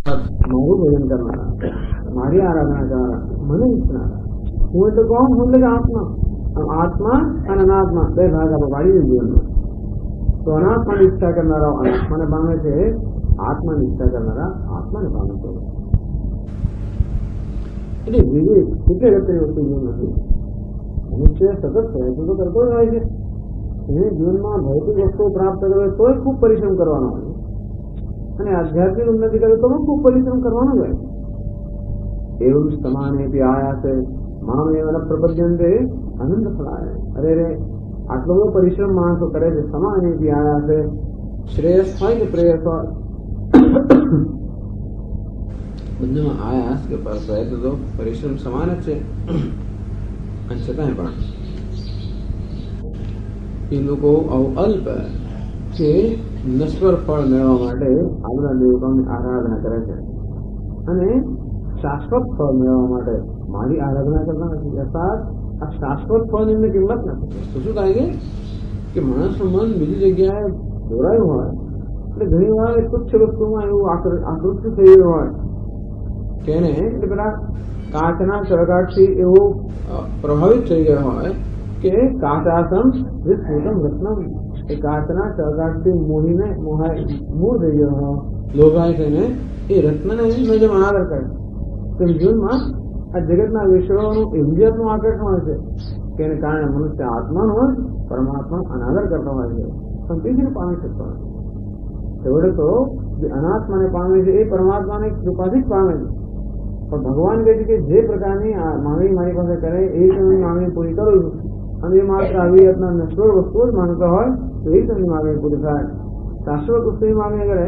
મારું ભજન કરનારા, મારી આરાધના કરનારા, મને ઈચ્છનારા. હું એટલે કોણ? હું એટલે આત્મા. આત્મા અને અનાત્મા બે ભાગ આપણે પાડીએ જીવનમાં. તો અનાત્માની ઈચ્છા કરનારા અનાત્માને પામે છે, આત્માની ઈચ્છા કરનારા આત્માને પામે છે. એટલે વિવેક એટલે અગત્યની વસ્તુ જીવન નથી. મનુષ્ય સતત પ્રયત્ન તો કરતો જ હોય છે. એને જીવનમાં ભૌતિક વસ્તુઓ પ્રાપ્ત કરવો તો ખૂબ પરિશ્રમ કરવાનો હોય, અને આધ્યાત્મિક ઉન્નતિ કરે તો પણ ખૂબ પરિશ્રમ કરવાનો જ હોય. એવું સમાને આયાસે મામેવ પ્રપદ્યંતે આનંદ ફળાય. અરે રે, આટલો બધો પરિશ્રમ માણસો કરે છે, સમાને આયાસે શ્રેયસ હોય કે પ્રેયસ હોય, બંનેમાં આયાસ કે પ્રયત્ન તો પરિશ્રમ સમાન જ છે. અને છતાંય પણ એ લોકો અલ્પ કે નશ્વર ફળ મેળવવા માટે આ બધા દેવતાઓની આરાધના કરે છે, અને શાશ્વત ફળ મેળવવા માટે મારી આરાધના કરતા નથી. અર્થાત આ શાશ્વત ફળની એમને કિંમત નથી. તો શું થાય છે કે માણસનું મન બીજી જગ્યાએ દોરાયું હોય એટલે ઘણી વાર તુચ્છ વસ્તુમાં એવું આકૃષ્ટ થઈ ગયું હોય કે એને એટલે પેલા કાચના ચળકાટથી એવું પ્રભાવિત થઈ ગયો હોય કે કાચાસમ વિસ્મૃતમ રત્નમ, એ કાચના ચળકાટથી મોહીને મૂળ થઈ ગયો હોય, લોભાય થઈને એ રત્નને જેમ અનાદર કરે. તેમ જીવનમાં આ જગતના વિષયોનું ઇન્દ્રિયનું આકર્ષણ હોય છે કે એને કારણે મનુષ્ય આત્માનો હોય પરમાત્મા અનાદર કરતો હોય છે, પણ તેથી પામી શકતો નથી. છેવટે તો જે અનાત્માને પામે છે એ પરમાત્માને કૃપાથી જ પામે છે. પણ ભગવાન કહે છે કે જે પ્રકારની માંગણી મારી પાસે કરે એ તમે માંગણી પૂરી કરું છું, અને એ માત્ર આવી રીતના નશ્વર વસ્તુઓ જ માંગતા હોય તો એ તેમની માંગણી પૂરી થાય. શાશ્વત વસ્તુની માંગણી કરે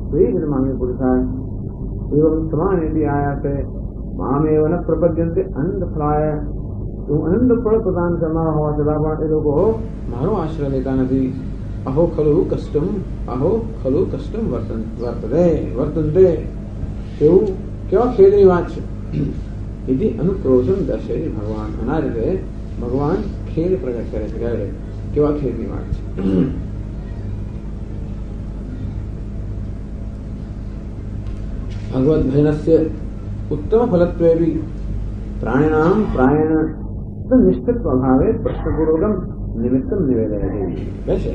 તો એ જ માંગણી પૂરી થાય. એવમ સમાન એથી આયા છે મામેવ ન પ્રપદ્યંતે અનંત ફળાય. હું અનંત ફળ પ્રદાન કરનારા હોવા છતાં પણ એ લોકો મારો આશ્રય લેતા નથી. અહો ખલુ કષ્ટમ વર્તન્તે. એવું કેવા ખેદની વાત છે. એથી અનુક્રોશન દર્શે ભગવાન. આના રીતે ભગવાન ખેદ પ્રગટ કરે છે. ક્યારે? કેવા ખેદની વાત છે. ભગવદ ભજનસ્ય ઉત્તમ ફલત્વેપી પ્રાણીનામ પ્રાયણ નિશ્ચિત અભાવે પ્રશ્નપૂર્વકમ નિમિત્તમ નિવેદયતે. કહે છે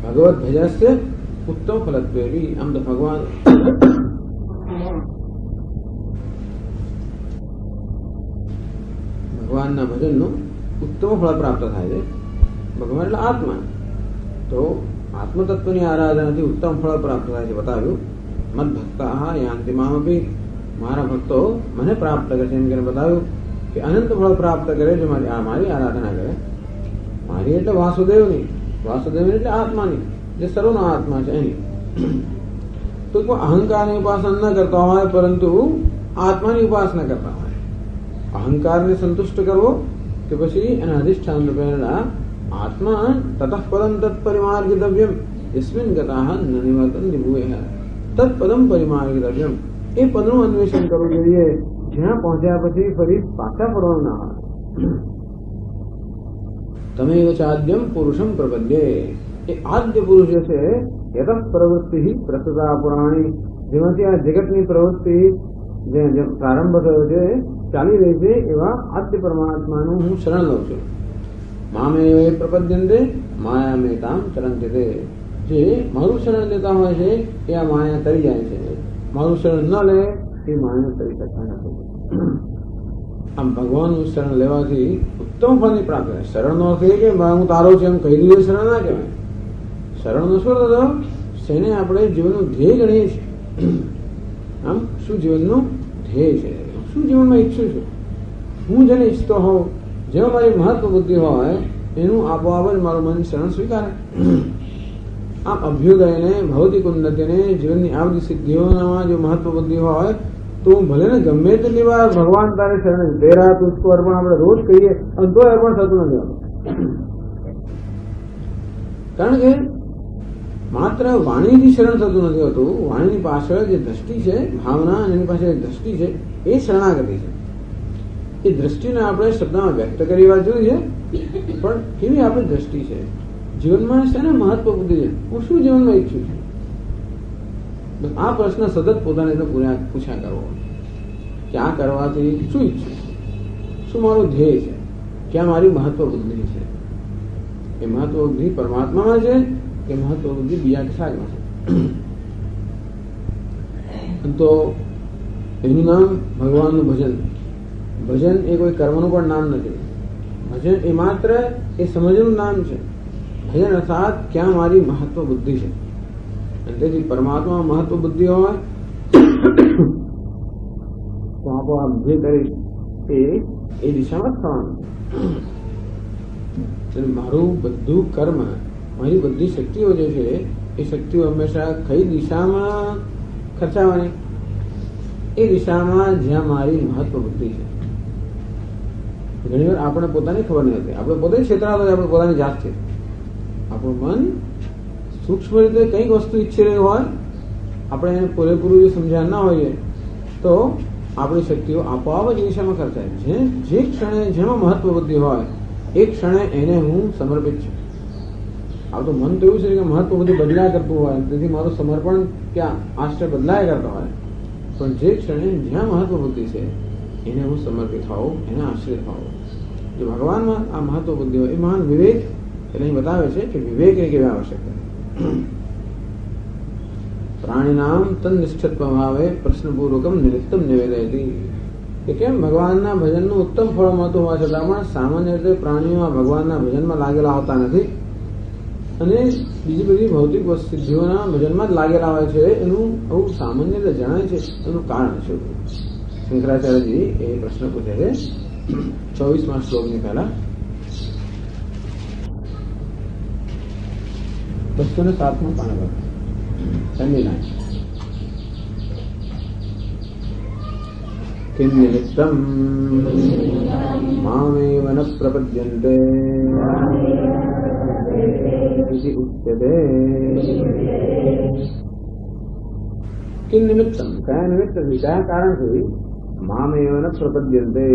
ભગવદ ભજનસ્ય ઉત્તમ ફલત્વેપી. આમ તો ભગવાનના ભજનનું ઉત્તમ ફળ પ્રાપ્ત થાય છે. ભગવાન એટલે આત્મા, તો આત્મતત્વની આરાધનાથી ઉત્તમ ફળ પ્રાપ્ત થાય છે. બતાવ્યું મદ ભક્તા યાન્તિ મામપી. મારા ભક્તો મને પ્રાપ્ત કરે છે એમ કરીને બતાવ્યું કે અનંત ફળ પ્રાપ્ત કરે છે મારી આરાધના કરે. મારી એટલે વાસુદેવની, વાસુદેવની એટલે આત્માની, જે સર્વનો આત્મા છે એની. તો અહંકારની ઉપાસના ન કરતા હોય પરંતુ આત્માની ઉપાસના કરતા હોય. અહંકારને સંતુષ્ટ કરવો કે પછી એના અધિષ્ઠાન રૂપેલા આત્મા તતઃ પદમ તત્પરિમાર્ગિતવ્યમ યસ્મિન ગતાઃ ન નિવર્તન્તિ ભૂયઃ તત્પદમ પરિમાર્ગિતવ્યમ. એ પદનું અન્વેષણ કરવું જોઈએ જ્યાં પહોંચ્યા પછી ફરી પાછા ફરવાનું ના હોય. તમેવ ચાદ્યમ પુરુષમ પ્રપદ્યે. એ આદ્ય પુરુષ જે છે યતઃ પ્રવૃત્તિ પ્રસુતા પુરાણી, જેમાંથી આ જગતની પ્રવૃત્તિ જે પ્રારંભ થયો છે ચાલી રહી છે એવા આદ્ય પરમાત્માનું હું શરણ લઉં છું. મામેવ પ્રપદ્યંતે માયામેતામ ચરંતે. જે મારું શરણ લેતા હોય છે એ આ માયા તરી જાય છે. મારું શરણ ન લે એ માયા તરી શકતા નથી. આમ ભગવાનનું શરણ લેવાથી ઉત્તમ ફળની પ્રાપ્તિ થાય. શરણનો અર્થ એ કે હું તારો છું એમ કહી દીધું શરણ ના કહેવાય. શરણનો શું હતો? શેને આપણે જીવનનું ધ્યેય ગણીએ છીએ. આમ શું જીવનનું ધ્યેય છે, શું જીવનમાં ઈચ્છું છું, હું જેને ઈચ્છતો હોઉં, જેમાં મારી મહત્વ બુદ્ધિ હોય એનું આપોઆપ જ મારું મન શરણ સ્વીકારે. આમ અભ્યુદયને, ભૌતિક ઉન્નતિને, જીવનની આ બધી સિદ્ધિઓમાં જો મહત્વ બુદ્ધિ હોય તો ભલે ને ગમે તેટલી વાર ભગવાન તારે શરણ તેરા તુષ્કો અર્પણ આપણે રોજ કહીએ અને તો અર્પણ થતું નથી હોતું. કારણ કે માત્ર વાણીથી શરણ થતું નથી હોતું. વાણીની પાછળ જે દ્રષ્ટિ છે, ભાવના, એની પાછળ દ્રષ્ટિ છે એ શરણાગતિ છે. એ દ્રષ્ટિને આપણે શબ્દમાં વ્યક્ત કરી વાત જોઈએ છે, પણ કેવી આપણી દ્રષ્ટિ છે જીવનમાં છે ને મહત્વ બુદ્ધિ છે. હું શું જીવનમાં ઈચ્છું છું? બસ આ પ્રશ્ન સતત પોતાને પૂછ્યા કરવો, ક્યાં કરવાથી શું ઈચ્છું છું, શું મારું ધ્યેય છે, ક્યાં મારી મહત્વ બુદ્ધિ છે. એ મહત્વ બુદ્ધિ પરમાત્મામાં છે કે મહત્વ બુદ્ધિ બીજા કશાકમાં છે. તો એનું નામ ભગવાનનું ભજન. ભજન એ કોઈ કર્મનું પણ નામ નથી. ભજન એ માત્ર એ સમજનું નામ છે. ભજન અર્થાત ક્યાં મારી મહત્વ બુદ્ધિ છે. અને તેથી પરમાત્મા મહત્વ બુદ્ધિ હોય તો આપોઆપ જે કરીશ એ દિશામાં જ થવાનું. મારું બધું કર્મ, મારી બધી શક્તિઓ જે છે એ શક્તિઓ હંમેશા કઈ દિશામાં ખર્ચાવાની? એ દિશામાં જ્યાં મારી મહત્વ બુદ્ધિ છે. ઘણી વાર આપણે પોતાની ખબર નહીં હતી, આપણે પોતે છેતરાતા હોય આપણે પોતાની જાતથી. આપણું મન સૂક્ષ્મ રીતે કંઈક વસ્તુ ઈચ્છી રહ્યું હોય, આપણે એને પૂરેપૂરું સમજ્યા ના હોઈએ તો આપણી શક્તિઓ આપોઆપ જ દિશામાં ખર્ચાય. જે ક્ષણે જેમાં મહત્વ બુદ્ધિ હોય એ ક્ષણે એને હું સમર્પિત છું. આ તો મન તો એવું છે કે મહત્વ બુદ્ધિ બદલાયા કરતું હોય, તેથી મારું સમર્પણ ક્યાં આશ્રય બદલાયા કરતો હોય. પણ જે ક્ષણે જ્યાં મહત્વ બુદ્ધિ છે એને હું સમર્પિત થાઉં, એને આશ્રય થાઉં. જો ભગવાનમાં આ મહત્વ બુદ્ધિ હોય એ મહાન વિવેક એટલે અહીં બતાવે છે કે વિવેક એ કેવી આવશ્યકતા. પ્રાણીનામ તન્નિષ્ઠત્વ ભાવે પ્રશ્નપૂર્વકમ નિમિત્તમ નિવેદયતિ. કે કેમ ભગવાનના ભજનનું ઉત્તમ ફળ મળતું હોવા છતાં પણ સામાન્ય રીતે પ્રાણીઓ ભગવાનના ભજનમાં લાગેલા હોતા નથી અને બીજી બધી ભૌતિક સિદ્ધિઓના ભજનમાં જ લાગેલા હોય છે. એનું આવું સામાન્ય રીતે જણાય છે. એનું કારણ શું? શંકરાચાર્યજી એ પ્રશ્ન પૂછે છે 24મા શ્લોકની પહેલા 207મા પાના પર પહેલી લાઈન. કિમ નિમિત્તમ મામેવ ન પ્રપદ્યન્તે ઇતિ ઉચ્યતે. કિમ નિમિત્તમ, કયા નિમિત્તથી, કયા કારણથી મામેવ ન પ્રપદ્યન્તે,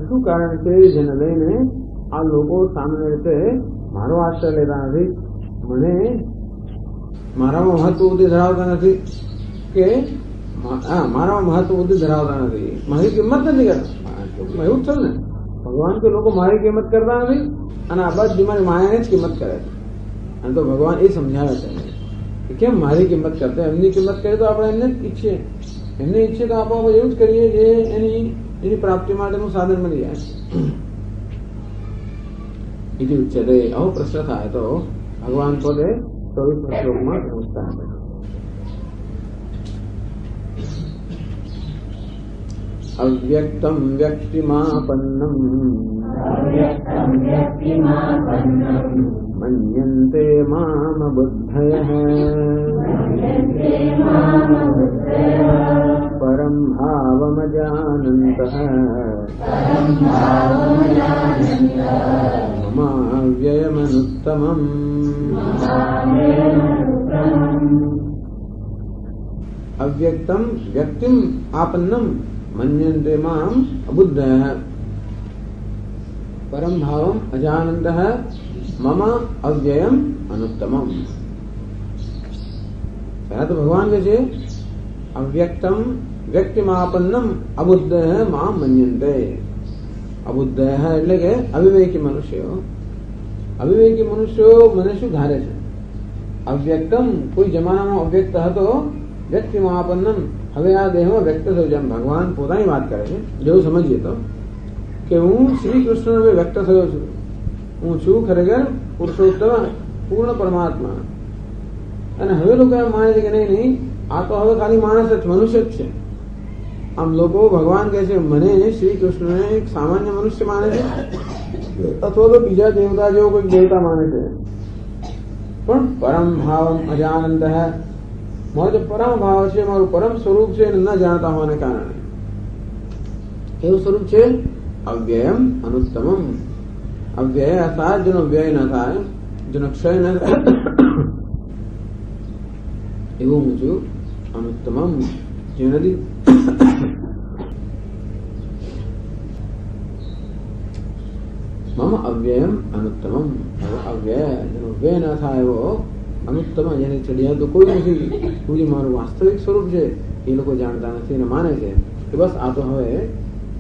શું કારણ છે જેને લઈને આ લોકો સામાન્ય રીતે મારો આશ્રય લેતા નથી, મને મારામાં મહત્વ બુદ્ધિ ધરાવતા નથી, કે મારામાં મહત્વ બુદ્ધિ ધરાવતા નથી, મારી કિંમત નથી કરતા. એવું જ છે ને, ભગવાન તો લોકો મારી કિંમત કરતા નથી અને આ બધી મારી માયાની જ કિંમત કરે છે. અને તો ભગવાન એ સમજાવે છે કે કેમ મારી કિંમત કરતા, એમની કિંમત કરીએ તો આપણે એમને જ ઈચ્છીએ, એમને ઈચ્છીએ તો આપણે એવું જ કરીએ જે એની પ્રાપ્તિ માટેનું સાધન બની જાય. ઇતિ ઉચ્યતે. આવો પ્રશ્ન થાય તો ભગવાન પોતે 24મા શ્લોકમાં સમજતા હતા. અવ્યક્તમ વ્યક્તિમાપન્નમ મન્યન્તે મામ બુદ્ધયઃ પરમ ભાવમજાનन्तઃ મમાવ્યયમનુત્તમम्. અવ્યક્તમ વ્યક્તિમ આપન્નમ મન્યન્તે મામ અબુદ્ધયઃ પરમ ભાવમ અજાનन्तઃ મમ અવ્યયમ અનુત્તમમ. પહેલા તો ભગવાન કહે છે અવ્યક્તમ વ્યક્તિમાપન્નમ અબુદ્ધયઃ મામ મન્યન્તે. અબુદ્ધયઃ એટલે કે અવિવેકી મનુષ્યો. અવિવેકી મનુષ્યો મને શું ધારે છે? અવ્યક્તમ, કોઈ જમાનામાં અવ્યક્ત હતો, વ્યક્તિમાપન્નમ, હવે આ દેહમાં વ્યક્ત થયું. જેમ ભગવાન પોતાની વાત કરે છે, જેવું સમજીએ તો કે હું શ્રી કૃષ્ણ વ્યક્ત થયો છું, હું છું ખરેખર પુરુષોત્તમ પૂર્ણ પરમાત્મા. અને હવે લોકો એમ માને છે કે નહીં, આ તો હવે ખાલી માણસ જ, મનુષ્ય જ છે. આમ લોકો ભગવાન કહે છે મને શ્રી કૃષ્ણને એક સામાન્ય મનુષ્ય માને છે અથવા તો બીજા દેવતા જેવો કોઈ દેવતા માને છે. પણ પરમ ભાવમ અજાનંત, મારો જે પરમ ભાવ છે, મારું પરમ સ્વરૂપ છે એને ન જાણતા હોવાને કારણે. એવું સ્વરૂપ છે અવ્યયમ અનુત્તમમ. અવ્યય અર્થાત જેનો વ્યય ન થાય, જેનો ક્ષય ન થાય, એવું હું છું. અનુત્તમમ, જે નથી મમ અવ્યયમ અનુત્તમમ. અવ્યય જેનો વ્યય ન થાય એવો અનુત્તમ જેને ચડિયા તો કોઈ નથી, તું જે મારું વાસ્તવિક સ્વરૂપ છે એ લોકો જાણતા નથી અને માને છે કે બસ આ તો હવે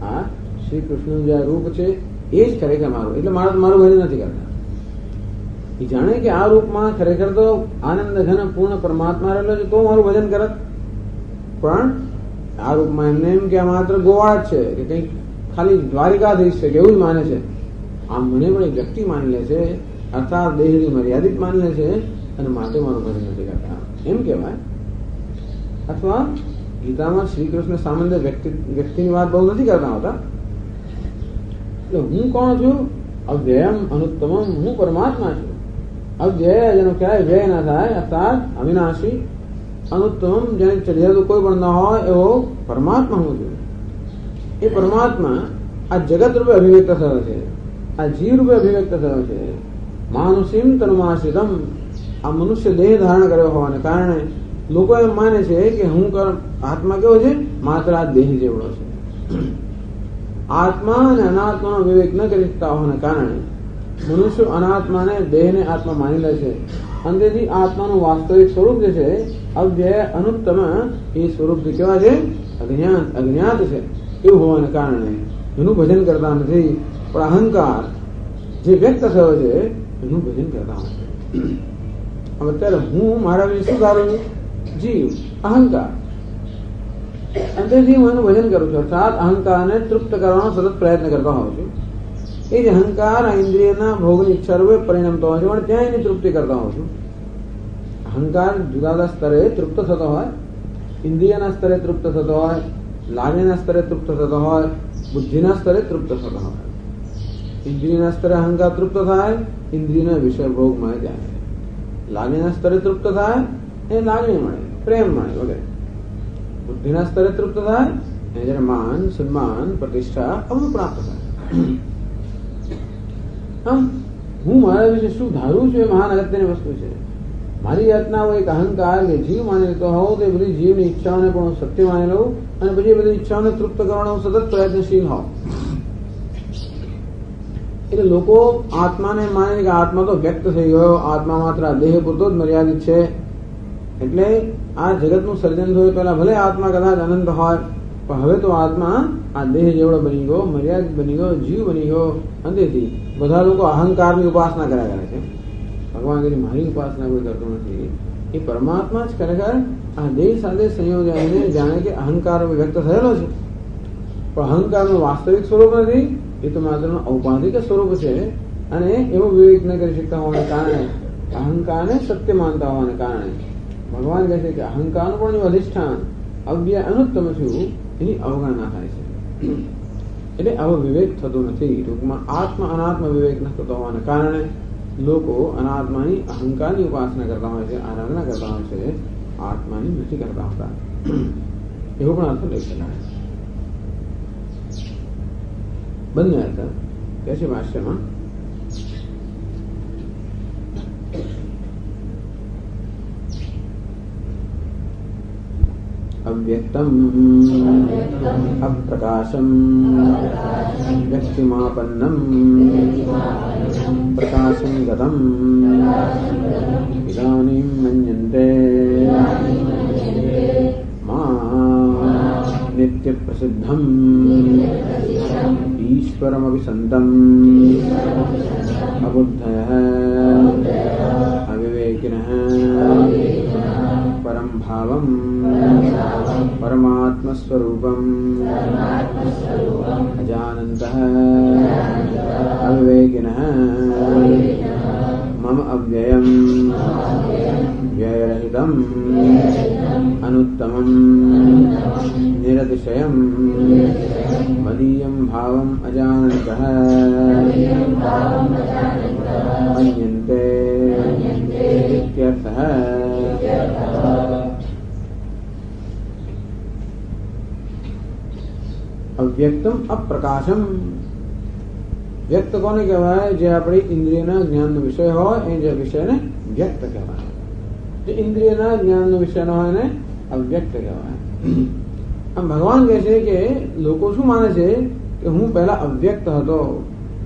આ શ્રી કૃષ્ણનું જે રૂપ છે એ જ ખરેખર મારું, એટલે મારું ભજન નથી કરતા. એ જાણે કે આ રૂપમાં ખરેખર તો આનંદ ઘન પૂર્ણ પરમાત્મા રહેલો છે તો મારું ભજન કરત, પણ આ રૂપમાં એમને એમ કે આ માત્ર ગોવાળ જ છે કે કંઈક ખાલી દ્વારિકાધીશ છે કે એવું જ માને છે. આમ મને પણ એક વ્યક્તિ માની લે છે, અર્થાત દેહની મર્યાદિત માની લે છે અને માટે મારું ભજન નથી કરતા એમ કહેવાય. અથવા ગીતામાં શ્રી કૃષ્ણ સામાન્ય વ્યક્તિની વાત બહુ નથી કરતા હોતા. એટલે હું કોણ છું? અવ્યયમ અનુત્તમમ, હું પરમાત્મા છું. અવ્યય જેનો કહેવાય વ્યય ના થાય, અર્થાત અવિનાશી. અનુત્તમમ જેને ચડિયાતું કોઈ પણ ન હોય એવો પરમાત્મા હું છું. એ પરમાત્મા આ જગત રૂપે અભિવ્યક્ત થયો છે, આ જીવ રૂપે અભિવ્યક્ત થયો છે. માનુષીમ તનુમાશ્રિતમ, આ મનુષ્ય દેહ ધારણ કર્યો હોવાને કારણે લોકો એમ માને છે કે હું આત્મા કેવો છે? માત્ર આ દેહ જેવડો છે. આત્મા અને અનાત્માનો વિવેક ન કરી શકતા હોવાને કારણે મનુષ્ય અનાત્માને દેહને આત્મા માની લે છે. અને તેથી આત્માનું વાસ્તવિક સ્વરૂપ જે છે અવ્યય અનુત્તમ એ સ્વરૂપ કેવા છે? અજ્ઞાત છે. એવું હોવાને કારણે એનું ભજન કરતા નથી, પણ અહંકાર જે વ્યક્ત થયો છે એનું ભજન કરતા હોય છે. અત્યારે હું મારા વિશે શું ધારું છું? જીવ, અહંકાર. અંતેથી હું એનું ભજન કરું છું, અર્થાત અહંકારને તૃપ્ત કરવાનો સતત પ્રયત્ન કરતો હોઉં છું. એ જ અહંકાર આ ઇન્દ્રિયના ભોગની ઈચ્છા રૂપે પરિણમતો હોય છે, પણ ત્યાં એની તૃપ્તિ કરતો હોઉં છું. અહંકાર જુદા જુદા સ્તરે તૃપ્ત થતો હોય, ઇન્દ્રિયના સ્તરે તૃપ્ત થતો હોય, લાગણીના સ્તરે તૃપ્ત થતો હોય, બુદ્ધિના સ્તરે તૃપ્ત થતો હોય. ઇન્દ્રિયના સ્તરે અહંકાર તૃપ્ત થાય, ઇન્દ્રિયના વિષય ભોગમાં જાય. લાગણીના સ્તરે તૃપ્ત થાય એ લાગણી મળે, પ્રેમ મળે વગેરે. બુદ્ધિના સ્તરે તૃપ્ત થાય એને જયારે માન, સન્માન, પ્રતિષ્ઠા અવનું પ્રાપ્ત થાય. આમ હું મારા વિશે શું ધારું છું એ મહાન અગત્યની વસ્તુ છે. મારી જાતના એક અહંકાર કે જીવ માની લેતો હોઉં તો એ બધી જીવની ઈચ્છાઓને પણ હું સત્ય માની લઉં અને પછી એ બધી ઈચ્છાઓને તૃપ્ત કરવાનો સતત પ્રયત્નશીલ હોઉં. એટલે લોકો આત્માને માને કે આત્મા તો વ્યક્ત થઈ ગયો, આત્મા માત્ર આ દેહ પૂરતો જ મર્યાદિત છે. એટલે આ જગતનું સર્જન થયું પહેલા ભલે આત્મા કદાચ અનંત હોય, પણ હવે તો આત્મા આ દેહ જેવડો બની ગયો, મર્યાદિત બની ગયો, જીવ બની ગયો. અંતેથી બધા લોકો અહંકારની ઉપાસના કર્યા કરે છે. ભગવાન કીધી મારી ઉપાસના કોઈ કરતો નથી. એ પરમાત્મા જ ખરેખર આ દેહ સાથે સંયોજાઈને જાણે કે અહંકાર વ્યક્ત થયેલો છે, પણ અહંકારનું વાસ્તવિક સ્વરૂપ નથી. એ તો માત્ર ઔપાધિક સ્વરૂપ છે. અને એવો વિવેક ન કરી શકતા હોવાને કારણે, અહંકારને સત્ય માનતા હોવાને કારણે ભગવાન કહે છે કે અહંકારનું પણ જો અધિષ્ઠાન અવ્યય અનુત્તમ છું એની અવગણના થાય છે. એટલે આવો વિવેક થતો નથી. ટૂંકમાં આત્મ અનાત્મ વિવેક ન થતો હોવાને કારણે લોકો અનાત્માની અહંકારની ઉપાસના કરતા હોય છે, આરાધના કરતા હોય છે, આત્માની નથી કરતા હોતા. એવો પણ અર્થ લઈ શકાય. બંને અર્થ કે છે ભાષ્યમાં. અવ્યક્તમ અપ્રકાશમ વ્યક્તિમાપન્નમ પ્રકાશમ ગતમ ઇદાનીમ મન્યન્તે મા નિત્ય પ્રસિદ્ધમ ઈશ્વરમપી સંતમ અબુદ્ધયઃ અવિવેકિનઃ પરમ ભાવમ પરમાત્મસ્વરૂપમ અજાનन्तઃ અવિવેકિનઃ મમ અવ્યયમ વ્યયરહિતમ અનુત્તમમ નિરતિશયમ મદીયમ ભાવમ અજાનन्तઃ મન્યન્તે ઇત્યર્થઃ. અવ્યક્તમ અપ્રકાશમ. વ્યક્ત કોને કહેવાય? જે આપણી ઇન્દ્રિયના જ્ઞાનનો વિષય હોય એ જે વિષયને વ્યક્ત કહેવાય. જે ઇન્દ્રિયના જ્ઞાનનો વિષય ન હોય એને અવ્યક્ત કહેવાય. આમ ભગવાન કહે છે કે લોકો શું માને છે કે હું પહેલા અવ્યક્ત હતો,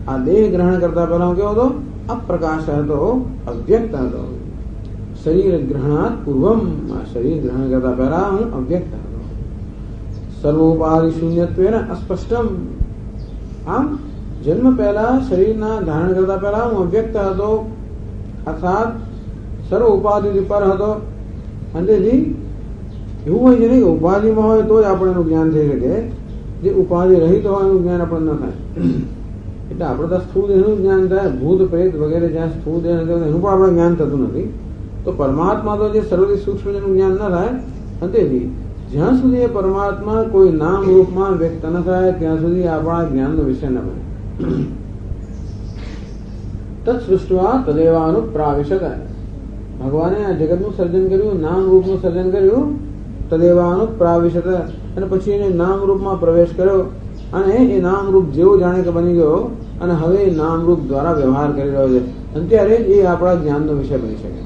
આ દેહ ગ્રહણ કરતા પહેલા હું કેવો હતો? અપ્રકાશ હતો, અવ્યક્ત હતો. शरीर ग्रहणात् पूर्वम, शरीर ग्रहण करता पहला हूँ अव्यक्त सर्वोपाधि शून्यत्वेन अस्पष्टम। આમ જન્મ પહેલા શરીરના ધારણ કરતા પહેલા હું અવ્યક્ત હતો, અર્થાત સર્વ ઉપાધિથી પર હતો. અંતેથી એવું હોય છે ને કે ઉપાધિમાં હોય તો જ આપણે એનું જ્ઞાન થઈ શકે, જે ઉપાધિ રહિત હોય એનું જ્ઞાન આપણને ન થાય. એટલે આપણે તો સ્થૂળ દેહનું જ્ઞાન થાય, ભૂત પ્રેત વગેરે જ્યાં સ્થૂળ દેહ નથી એનું પણ આપણે જ્ઞાન થતું નથી. તો પરમાત્મા તો જે સર્વથી સૂક્ષ્મ જેનું જ્ઞાન ન થાય. અંતેથી જ્યાં સુધી એ પરમાત્મા કોઈ નામ રૂપમાં વ્યક્ત ન થાય ત્યાં સુધી આપણા જ્ઞાનનો વિષય ન બને. તત્સૃષ્ટવા તદેવાનુપ્રાવિશત, ભગવાને આ જગતનું સર્જન કર્યું, નામ રૂપનું સર્જન કર્યું. તદેવાનુપ્રાવિશત, અને પછી એને નામ રૂપમાં પ્રવેશ કર્યો અને એ નામ રૂપ જેવો જાણે કે બની ગયો અને હવે એ નામ રૂપ દ્વારા વ્યવહાર કરી રહ્યો છે. અને ત્યારે એ આપણા જ્ઞાનનો વિષય બની શકે.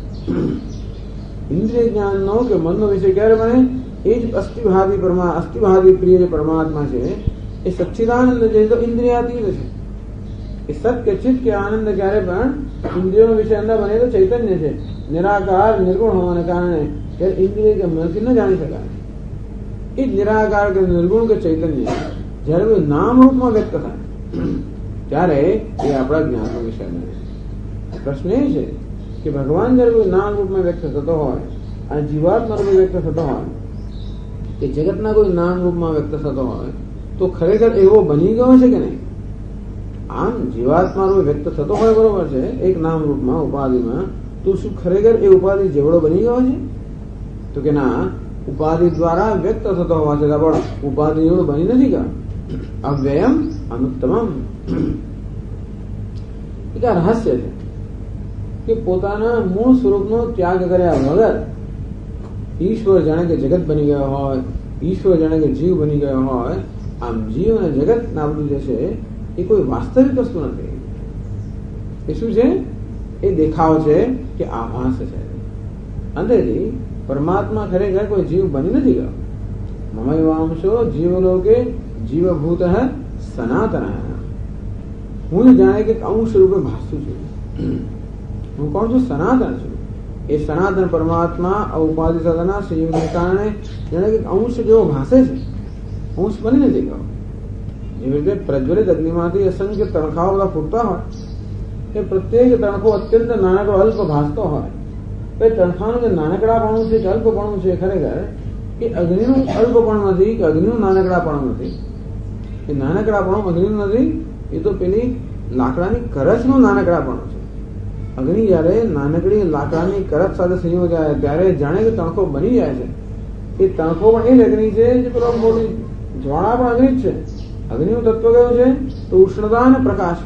ઇન્દ્રિય જ્ઞાનનો કે મનનો વિષય ક્યારે બને? એ જ અસ્થિભાવી પ્રિય જે પરમાત્મા છે એ સચ્ચિદાનંદ છે, તો ઇન્દ્રિયાતીત છે. એ સત્ય ચિત્ત કે આનંદ ક્યારે પણ ઇન્દ્રિયોનો વિષય ન બને તો ચૈતન્ય છે, નિરાકાર નિર્ગુણ હોવાને કારણે ઇન્દ્રિય કે મનથી ન જાણી શકાય. એ જ નિરાકાર કે નિર્ગુણ કે ચૈતન્ય જયારે કોઈ નામ રૂપમાં વ્યક્ત થાય ત્યારે એ આપણા જ્ઞાનનો વિષય બને. પ્રશ્ન એ છે કે ભગવાન જયારે કોઈ નામ રૂપમાં વ્યક્ત થતો હોય અને જીવાત્મા રૂપે વ્યક્ત થતો હોય, એ જગતના કોઈ નામ રૂપમાં વ્યક્ત થતો હોય તો ખરેખર એવો બની ગયો છે કે નહીં? આમ જીવાત્મા રૂપે વ્યક્ત થતો હોય બરોબર છે એક નામ રૂપમાં ઉપાધિમાં, તો શું ખરેખર એ ઉપાધિ જેવડો બની ગયો છે? તો કે ના, ઉપાધિ દ્વારા વ્યક્ત થતો હોવા છતાં પણ ઉપાધિ જેવડો બની નથી ગયો. અવ્યયમ અનુત્તમમ, એક આ રહસ્ય છે કે પોતાના મૂળ સ્વરૂપનો ત્યાગ કર્યા વગર ઈશ્વર જાણે કે જગત બની ગયો હોય, ઈશ્વર જાણે કે જીવ બની ગયો હોય. આમ જીવ અને જગત ના બધું જે છે એ કોઈ વાસ્તવિક વસ્તુ નથી. એ શું છે? એ દેખાવ છે કે આભાસ છે. અંતેથી પરમાત્મા ખરેખર કોઈ જીવ બની નથી ગયો. મમૈવાંશો જીવલોકે જીવભૂત સનાતન, હું જાણે કે અંશ રૂપે ભાસું છું. હું કોણ છું? સનાતન છું. એ સનાતન પરમાત્મા ઉપાધિ સાધના સંયોગને કારણે જાણે કે અંશ જેવો ભાસે છે, અંશ બની નથી ગયો. જેવી રીતે પ્રજ્વલિત અગ્નિમાંથી અસંખ્ય તણખાઓ બધા ફૂટતા હોય, એ પ્રત્યેક તણખો અત્યંત નાનકડો અલ્પ ભાસતો હોય. એ તણખાનું જે નાનકડાપણું છે કે અલ્પપણું છે, ખરેખર એ અગ્નિનું અલ્પપણું નથી કે અગ્નિનું નાનકડાપણું નથી. એ નાનકડાપણું અગ્નિનું નથી, એ તો પેલી લાકડાની કરચનું નાનકડાપણું છે. અગ્નિ જયારે નાનકડી લાકડાની કરચ સાથે સંયોગ જાય ત્યારે જાણે કે તણખો બની જાય છે. એ તણખો પણ એ જ અગ્નિ છે, જે પેલો મોટી જ્વાળા પણ અગ્નિ જ છે. અગ્નિનું તત્વ કયું છે? તો ઉષ્ણતા અને પ્રકાશ.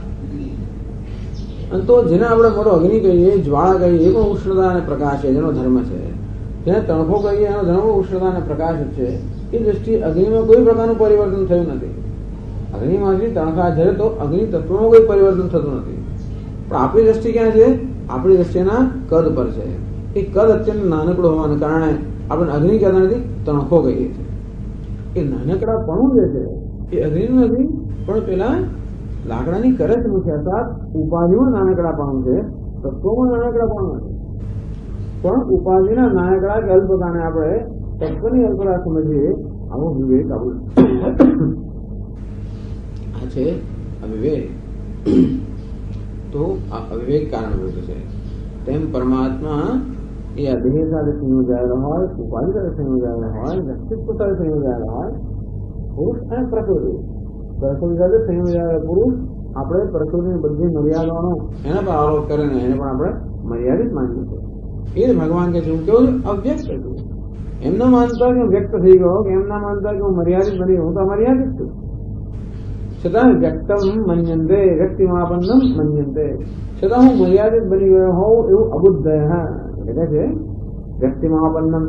અને તો જેને આપણે મોટો અગ્નિ કહીએ, જ્વાળા કહીએ, એ પણ ઉષ્ણતા અને પ્રકાશ છે, જેનો ધર્મ છે. જેને તણખો કહીએ એનો ધર્મ ઉષ્ણતા અને પ્રકાશ જ છે. એ દ્રષ્ટિએ અગ્નિમાં કોઈ પ્રકારનું પરિવર્તન થયું નથી. અગ્નિમાંથી તણખા જરે તો અગ્નિ તત્વમાં કોઈ પરિવર્તન થતું નથી. પણ આપણી દ્રષ્ટિ ક્યાં છે? આપણી દ્રષ્ટિના કદ પર છે. એ કદ અત્યંત નાનકડું હોવાને કારણે આપણે અગ્નિ કહેતા નથી, તણખો કહીએ છીએ. એ નાનકડાપણું જે છે એ અગ્નિનું નથી, પણ પેલા લાકડાની કરચનું છે. અર્થાત ઉપાધિમાં નાનકડાપણું છે, તત્વમાં નાનકડાપણું નથી. પણ ઉપાધિના નાનકડા કે અલ્પતાને આપણે તત્વની અલ્પતા સમજીએ, આવો વિવેક આવું આ છે અવિવેક. તો આ અવિવેક કારણભૂત છે. તેમ પરમાત્મા એ આ દેહ સાથે સંયોજાયેલો હોય, ઉપાધિ સાથે સંયોજાયેલો હોય, વ્યક્તિત્વ સાથે સંયોજાયેલો હોય. પુરુષ અને પ્રકૃતિ, પ્રકૃતિ સાથે સંયોજાયેલો પુરુષ આપણે પ્રકૃતિની બધી મર્યાદાઓનો એના પર આરોપ કરીને એને પણ આપણે મર્યાદિત માનીએ છીએ. એ જ ભગવાન કે છે હું કેવું છું? અવ્યક્ત છું. એમ ના માનતા કે હું વ્યક્ત થઈ ગયો, કે એમ ના માનતા કે હું મર્યાદિત બની ગયો. હું તો મર્યાદિત છું, છતાં વ્યક્તમ મન્યંતે, વ્યક્તિમાપન્નમ મન્યંતે, છતાં હું મર્યાદિત બની ગયો હોઉં એવું અબુદ્ધ એટલે છે. વ્યક્તિમાપન્નમ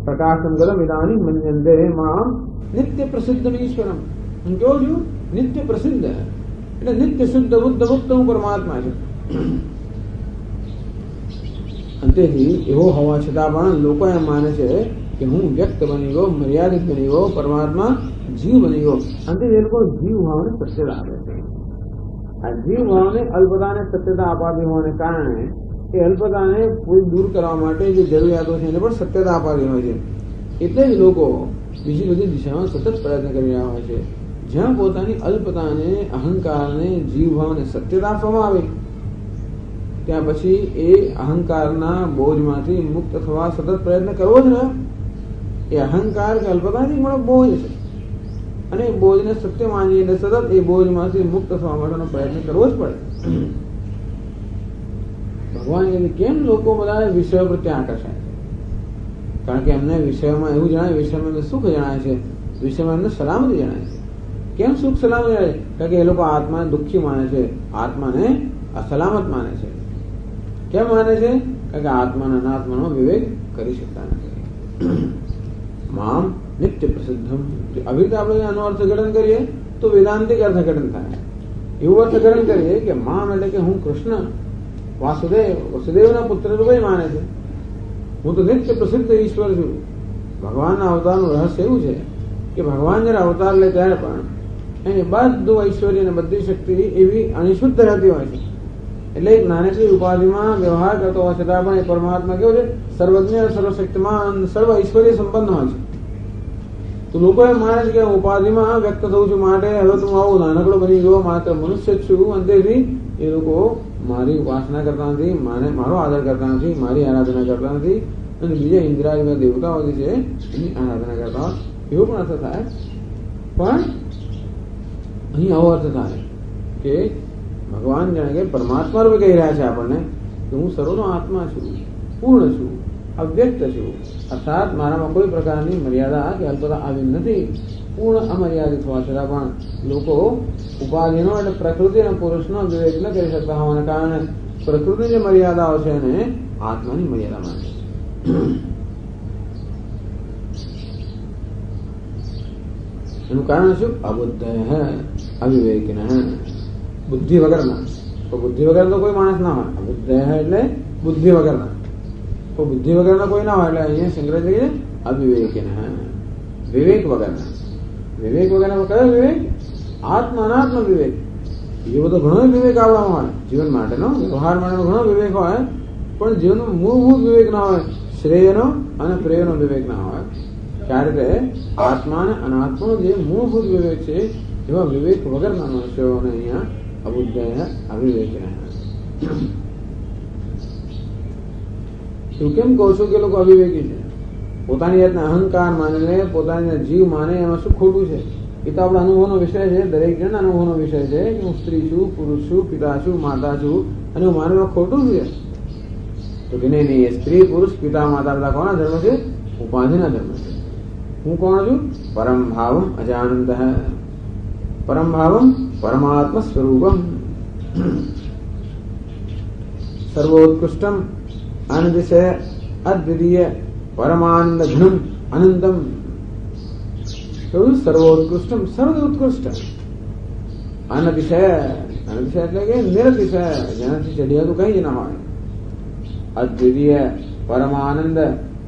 પ્રકાશમ ગલમ ઇદાની મન્યંતે મામ નિત્ય પ્રસિદ્ધ ઈશ્વરમ. હું કેવું છું? નિત્ય પ્રસિદ્ધ, એટલે નિત્ય શુદ્ધ બુદ્ધ મુક્ત હું પરમાત્મા છું. અંતેથી એવો હોવા છતાં પણ લોકો એમ માને છે કે હું વ્યક્ત બની ગયો, મર્યાદિત બની ગયો, પરમાત્મા જીવ બની ગયો. અંતે એ લોકો જીવ ભાવને સત્યતા આપે છે. આ જીવ ભાવને અલ્પતાને સત્યતા અપાવી હોવાને કારણે એ અલ્પતાને પૂરી દૂર કરવા માટે જે જરૂરિયાતો છે એને પણ સત્યતા અપાવી હોય છે. એટલે જ લોકો બીજી બધી દિશામાં સતત પ્રયત્ન કરી રહ્યા હોય છે. જ્યાં પોતાની અલ્પતાને, અહંકારને, જીવભાવને સત્યતા આપવામાં આવે ત્યાં પછી એ અહંકારના બોજમાંથી મુક્ત થવા સતત પ્રયત્ન કરવો જ રહ્યો. એ અહંકાર કે અલ્પતાથી મળે બોજ છે અને એ બોજને સત્ય માનીને સતત એ બોજમાંથી મુક્ત થવા માટેનો પ્રયત્ન કરવો જ પડે. ભગવાન કહે કેમ લોકો બધા વિષયો પ્રત્યે આકર્ષાય છે? કારણ કે એમને વિષયમાં એવું જણાય, વિષયમાં એમને સુખ જણાય છે, વિષયમાં એમને સલામતી જણાય છે. કેમ સુખ સલામત જણાય? કારણ કે એ લોકો આત્માને દુઃખી માને છે, આત્માને અસલામત માને છે. કેમ માને છે? કારણ કે આત્માના અનાત્માનો વિવેક કરી શકતા નથી. મામ નિત્ય પ્રસિદ્ધમ. આવી રીતે આપણે આનો અર્થઘટન કરીએ તો વેદાંતિક અર્થઘટન થાય. એવું અર્થઘટન કરીએ કે મામ એટલે કે હું કૃષ્ણ વાસુદેવ, વસુદેવના પુત્ર રૂપે માને છે. હું તો નિત્ય પ્રસિદ્ધ ઈશ્વર છું. ભગવાનના અવતારનું રહસ્ય એવું છે કે ભગવાન જયારે અવતાર લે ત્યારે પણ એની બધું ઐશ્વર્ય અને બધી શક્તિ એવી અનિશુદ્ધ રહેતી હોય છે. એટલે એક નાનકડી ઉપાધિમાં વ્યવહાર કરતો હોય છતાં પણ એ પરમાત્મા કેવો છે? સર્વજ્ઞ, સર્વશક્તિમાન, સર્વ ઐશ્વર્ય સંપન્ન હોય છે. તો લોકો એમ માને છે કે ઉપાધિમાં વ્યક્ત થવું છું માટે હવે તું આવું નાનકડો બની ગયો, માત્ર મનુષ્ય જ છું. અંતેથી એ લોકો મારી ઉપાસના કરતા નથી, મારો આદર કરતા નથી, મારી આરાધના કરતા નથી અને બીજા ઇન્દ્રિય દેવતાઓ જે છે એની આરાધના કરતા હોય એવો પણ અર્થ થાય. પણ અહીં આવો અર્થ થાય કે ભગવાન જાણે કે પરમાત્મા રૂપે કહી રહ્યા છે આપણને કે હું સર્વનો આત્મા છું, પૂર્ણ છું, અવ્યક્ત છું. અર્થાત મારામાં કોઈ પ્રકારની મર્યાદા કે અલ્પતા આવી નથી. પૂર્ણ અમર્યાદિત હોવા છતાં પણ લોકો ઉપાધિનો એટલે પ્રકૃતિ અને પુરુષનો વિવેક ન કરી શકતા હોવાને કારણે પ્રકૃતિની જે મર્યાદાઓ છે એને આત્માની મર્યાદા માને છે. એનું કારણ શું? અબુદ્ધ અવિવેકિન, બુદ્ધિ વગરના. તો બુદ્ધિ વગર તો કોઈ માણસ ના હોય. અબુદ્ધ એટલે બુદ્ધિ વગરના. તો બુદ્ધિ વગરના કોઈ ના હોય એટલે અહીંયા સંગ્રહ લઈએ અવિવેકિન, વિવેક વગરના. વિવેક વગરના કયો વિવેક? આત્મ અનાત્મ વિવેક. એ બધો ઘણો વિવેક આવવાનો હોય જીવન માટેનો, વ્યવહાર માટેનો ઘણો વિવેક હોય, પણ જીવનનો મૂળભૂત વિવેક ના હોય. શ્રેયનો અને પ્રેયનો વિવેક ના હોય. ત્યારે આત્મા અને અનાત્માનો જે મૂળભૂત વિવેક છે એવા વિવેક વગરના મનુષ્યોને અહીંયા અબુદ્ધ અવિવેક. તું કેમ કહું છું કે લોકો અવિવેકી છે? પોતાની જાતના અહંકાર માને, પોતાની જીવ માને, એમાં શું ખોટું છે? એ તો આપણા અનુભવનો વિષય છે, દરેક જણ અનુભવનો વિષય છે કે હું સ્ત્રી છું, પુરુષ છું, પિતા છું, માતા છું અને હું માનવામાં ખોટું છે. તો કે નહીં, એ સ્ત્રી, પુરુષ, પિતા, માતા બધા કોના ધર્મ છે? ઉપાધિના ધર્મ છે. હું કોણ છું? પરમ ભાવમ અજાનંદ, પરમ ભાવમ પરમાત્મ સ્વરૂપમ, સર્વોત્કૃષ્ટમ અનતિશય અદ્વિતીય પરમાનંદ ઘનમ અનંતમ. સર્વોત્કૃષ્ટમ, સર્વ ઉત્કૃષ્ટ. અનતિશય, અનતિશય એટલે કે નિરતિશય, જેનાથી ચડિયાતું કઈ જ ના હોય. અદ્વિતીય પરમાનંદ,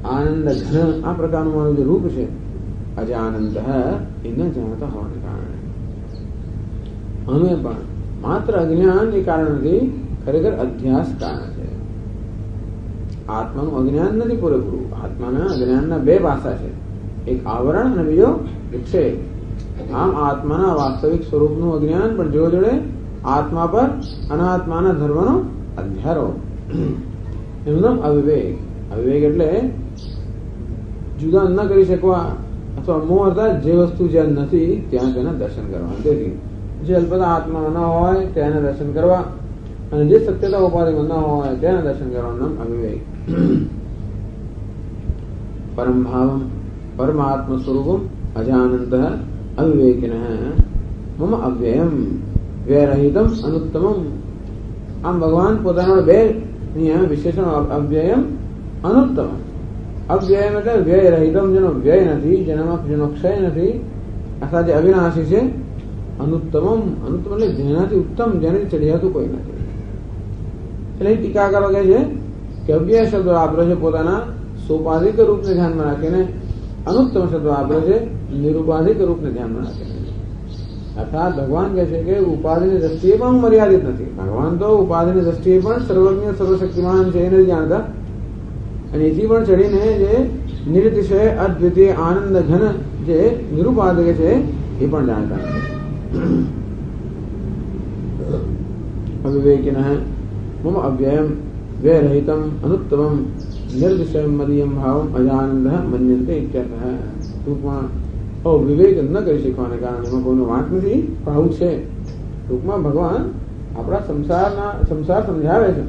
આનંદ ઘન, આ પ્રકારનું મારું જે રૂપ છે અજાનંદ, એ ન જાણતા હોવાને કારણે અમે પણ માત્ર અજ્ઞાન એ કારણથી ખરેખર અધ્યાસ કારણ છે. આત્માનું અજ્ઞાન નથી પૂરેપૂરું. આત્માના અજ્ઞાનના બે પાસા છે, એક આવરણ અને બીજો વિક્ષેપ. આમ આત્માના વાસ્તવિક સ્વરૂપનું અજ્ઞાન, પણ જોડે જોડે આત્મા પર અનાત્માના ધર્મનો અધ્યારો. એમનો અવિવેક. અવિવેક એટલે જુદા ન કરી શકવા અથવા મોહ, અર્થાત જે વસ્તુ જ્યાં નથી ત્યાં તેના દર્શન કરવા. તેથી જે અલ્પતા આત્મામાં ન હોય તેના દર્શન કરવા અને જે સત્યતા ઉપાધિમાં ન હોય તેના દર્શન કરવાનું નામ અવિવેક. પરમ ભાવમ પરમાત્મ સ્વરૂપમ અજાનંત અવિવેકિન મમ અવ્યયમ વ્યયરહિતમ અનુત્તમમ. આમ ભગવાન પોતાના બે વિશેષણ, અવ્યયમ, અનુત્તમ. અવ્યયમ એટલે વ્યય રહિતમ, જેનો વ્યય નથી, જેનો ક્ષય નથી, અથવા જે અવિનાશી છે. અનુત્તમમ, અનુત્તમ એટલે જેનાથી ઉત્તમ, જેનાથી ચડિયાતું કોઈ નથી. એટલે ટીકાકારો કહે છે કે અવ્યય શબ્દ વાપરે છે પોતાના સોપાધિક રૂપને ધ્યાનમાં રાખીને, અનુત્તમ શબ્દ વાપરે છે નિરુપાધિક રૂપને ધ્યાનમાં રાખીને. અર્થાત ભગવાન કહે છે કે ઉપાધિની દ્રષ્ટિએ પણ હું મર્યાદિત નથી. ભગવાન તો ઉપાધિની દ્રષ્ટિએ પણ સર્વજ્ઞ સર્વશક્તિમાન છે એને જ જાણતા, અને એથી પણ ચડીને જે નિરતિશય અદ્વિતીય આનંદ ઘન જે નિરુપાધિક છે એ પણ જાણતા નથી. અવિવેકિનઃ મમ અવ્યયમ વ્યયરહિતમ અનુત્તમમ નિર્દિશયમ મદીયમ ભાવમ અજાનંદ મન્યંતે ઇત્યર્થઃ. ટૂંકમાં વિવેક ન કરી શીખવાને કારણે એમાં કોઈનો વાંક નથી, પણ આવું છે. ટૂંકમાં ભગવાન આપણા સંસાર સમજાવે છે.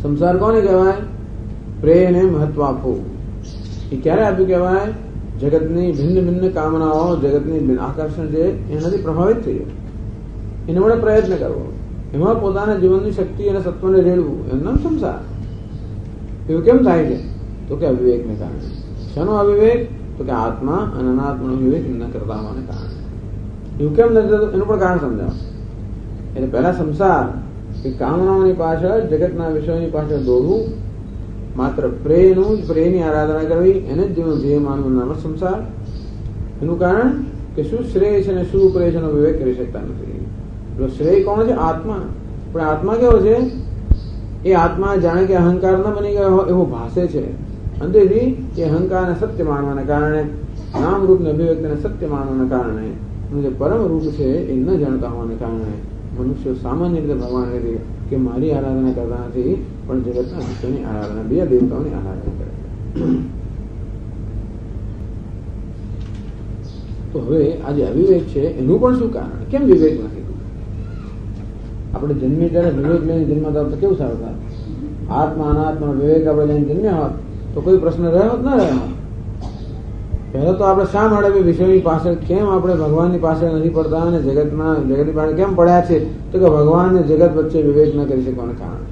સંસાર કોને કહેવાય? પ્રેમને મહત્વ આપવું. એ ક્યારે આપ્યું કહેવાય? જગતની ભિન્ન ભિન્ન કામનાઓ, જગતની આકર્ષણ છે એનાથી પ્રભાવિત થઈ જાય, એના વડે પ્રયત્ન કરવો, એમાં પોતાના જીવનની શક્તિ અને સત્વને રેડવું, એનું નામ સંસાર. એવું કેમ થાય છે? તો કે અવિવેકને કારણે. શાનો અવિવેક? તો કે આત્મા અને અનાત્માનો વિવેક ન કરતા હોવાને કારણે. એવું કેમ નથી થતું એનું પણ કારણ સમજાવો. એટલે પહેલા સંસાર એ કામનાઓની પાછળ, જગતના વિષયોની પાછળ દોડવું, માત્ર પ્રેની આરાધના કરવી, એને જ જેનું ધ્યેય માનવું નામ સંસાર. એનું કારણ કે શું શ્રેય છે અને શું ઉપરેય છે એનો વિવેક કરી શકતા નથી. એટલે શ્રેય કોણ છે? આત્મા. પણ આત્મા કેવો છે? એ આત્મા જાણે કે અહંકાર ન બની ગયો એવો ભાષે છે. અંતેથી એ અહંકારને સત્ય માનવાને કારણે, નામ રૂપને અભિવ્યક્તિને સત્ય માનવાને કારણે, જે પરમ રૂપ છે એ ન જાણતા હોવાને કારણે મનુષ્યો સામાન્ય રીતે ભગવાન કહે કે મારી આરાધના કરતા નથી, પણ જગતના વિશ્વની આરાધના, બે દેવતાઓની આરાધના કરે. તો હવે આ જે અવિવેક છે એનું પણ શું કારણ? કેમ વિવેક નથી? આપણે જન્મીએ ત્યારે વિવેક લઈને જન્મતા તો કેવું સારું થાય? આત્મા અનાત્મા વિવેક આપણે લઈને જન્મ્યા હોત તો કોઈ પ્રશ્ન રહ્યો જ ન રહ્યો. પહેલા તો આપણે શા માટે વિષયની પાછળ કેમ આપણે ભગવાનની પાછળ નથી પડતા અને જગતની પાછળ કેમ પડ્યા છે? તો કે ભગવાન અને જગત વચ્ચે વિવેક ન કરી શકવાને કારણે.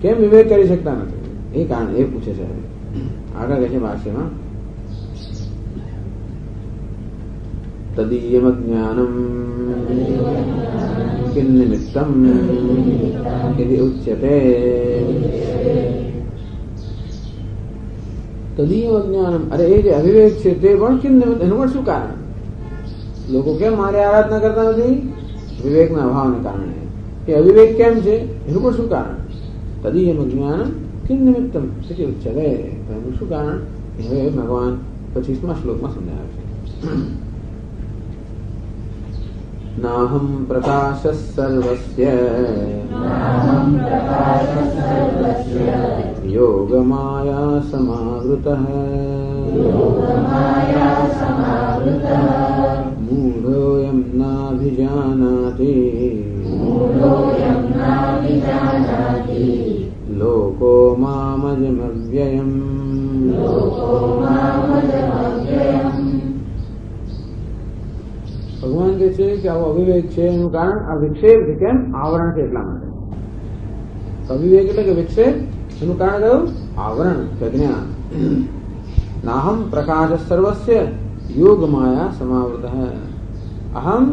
કેમ વિવેક કરી શકતા નથી? એ કારણ એ પૂછે છે. આગળ કહે છે ભાષ્યમાં, તદીયમ જ્ઞાનમ કિન્નિમિત્તમ યદિ ઉચ્યતે. તદીય અજ્ઞાનમ, અરે એ જે અવિવેક છે તે પણ કિન્નિમિત્ત, એનું પણ શું કારણ? લોકો કેમ મારી આરાધના કરતા નથી? વિવેકના અભાવને કારણે. એ અવિવેક કેમ છે એનું પણ શું કારણ? તદીય અજ્ઞાનમ કિન્નિમિત્તમ યદિ ઉચ્યતે. એનું શું કારણ? હવે ભગવાન 25મા શ્લોકમાં સમજાવે છે. નાહમ પ્રકાશ સર્વસ્ય યોગમાયા સમાવૃતઃ મૂઢોયં નાભિજાનાતિ લોકો મામજમવ્યયમ. ભગવાન કહે છે કે આવો અવિવેક છે એનું કારણ આ વિક્ષેપ છે. કેમ? આવરણ છે એટલા માટે. અવિવેક એટલે કે વિક્ષેપ, એનું કારણ કયું? આવરણ, પ્રજ્ઞા. નાહમ પ્રકાશ સર્વસ્ય યોગ માયા સમાવૃત. અહમ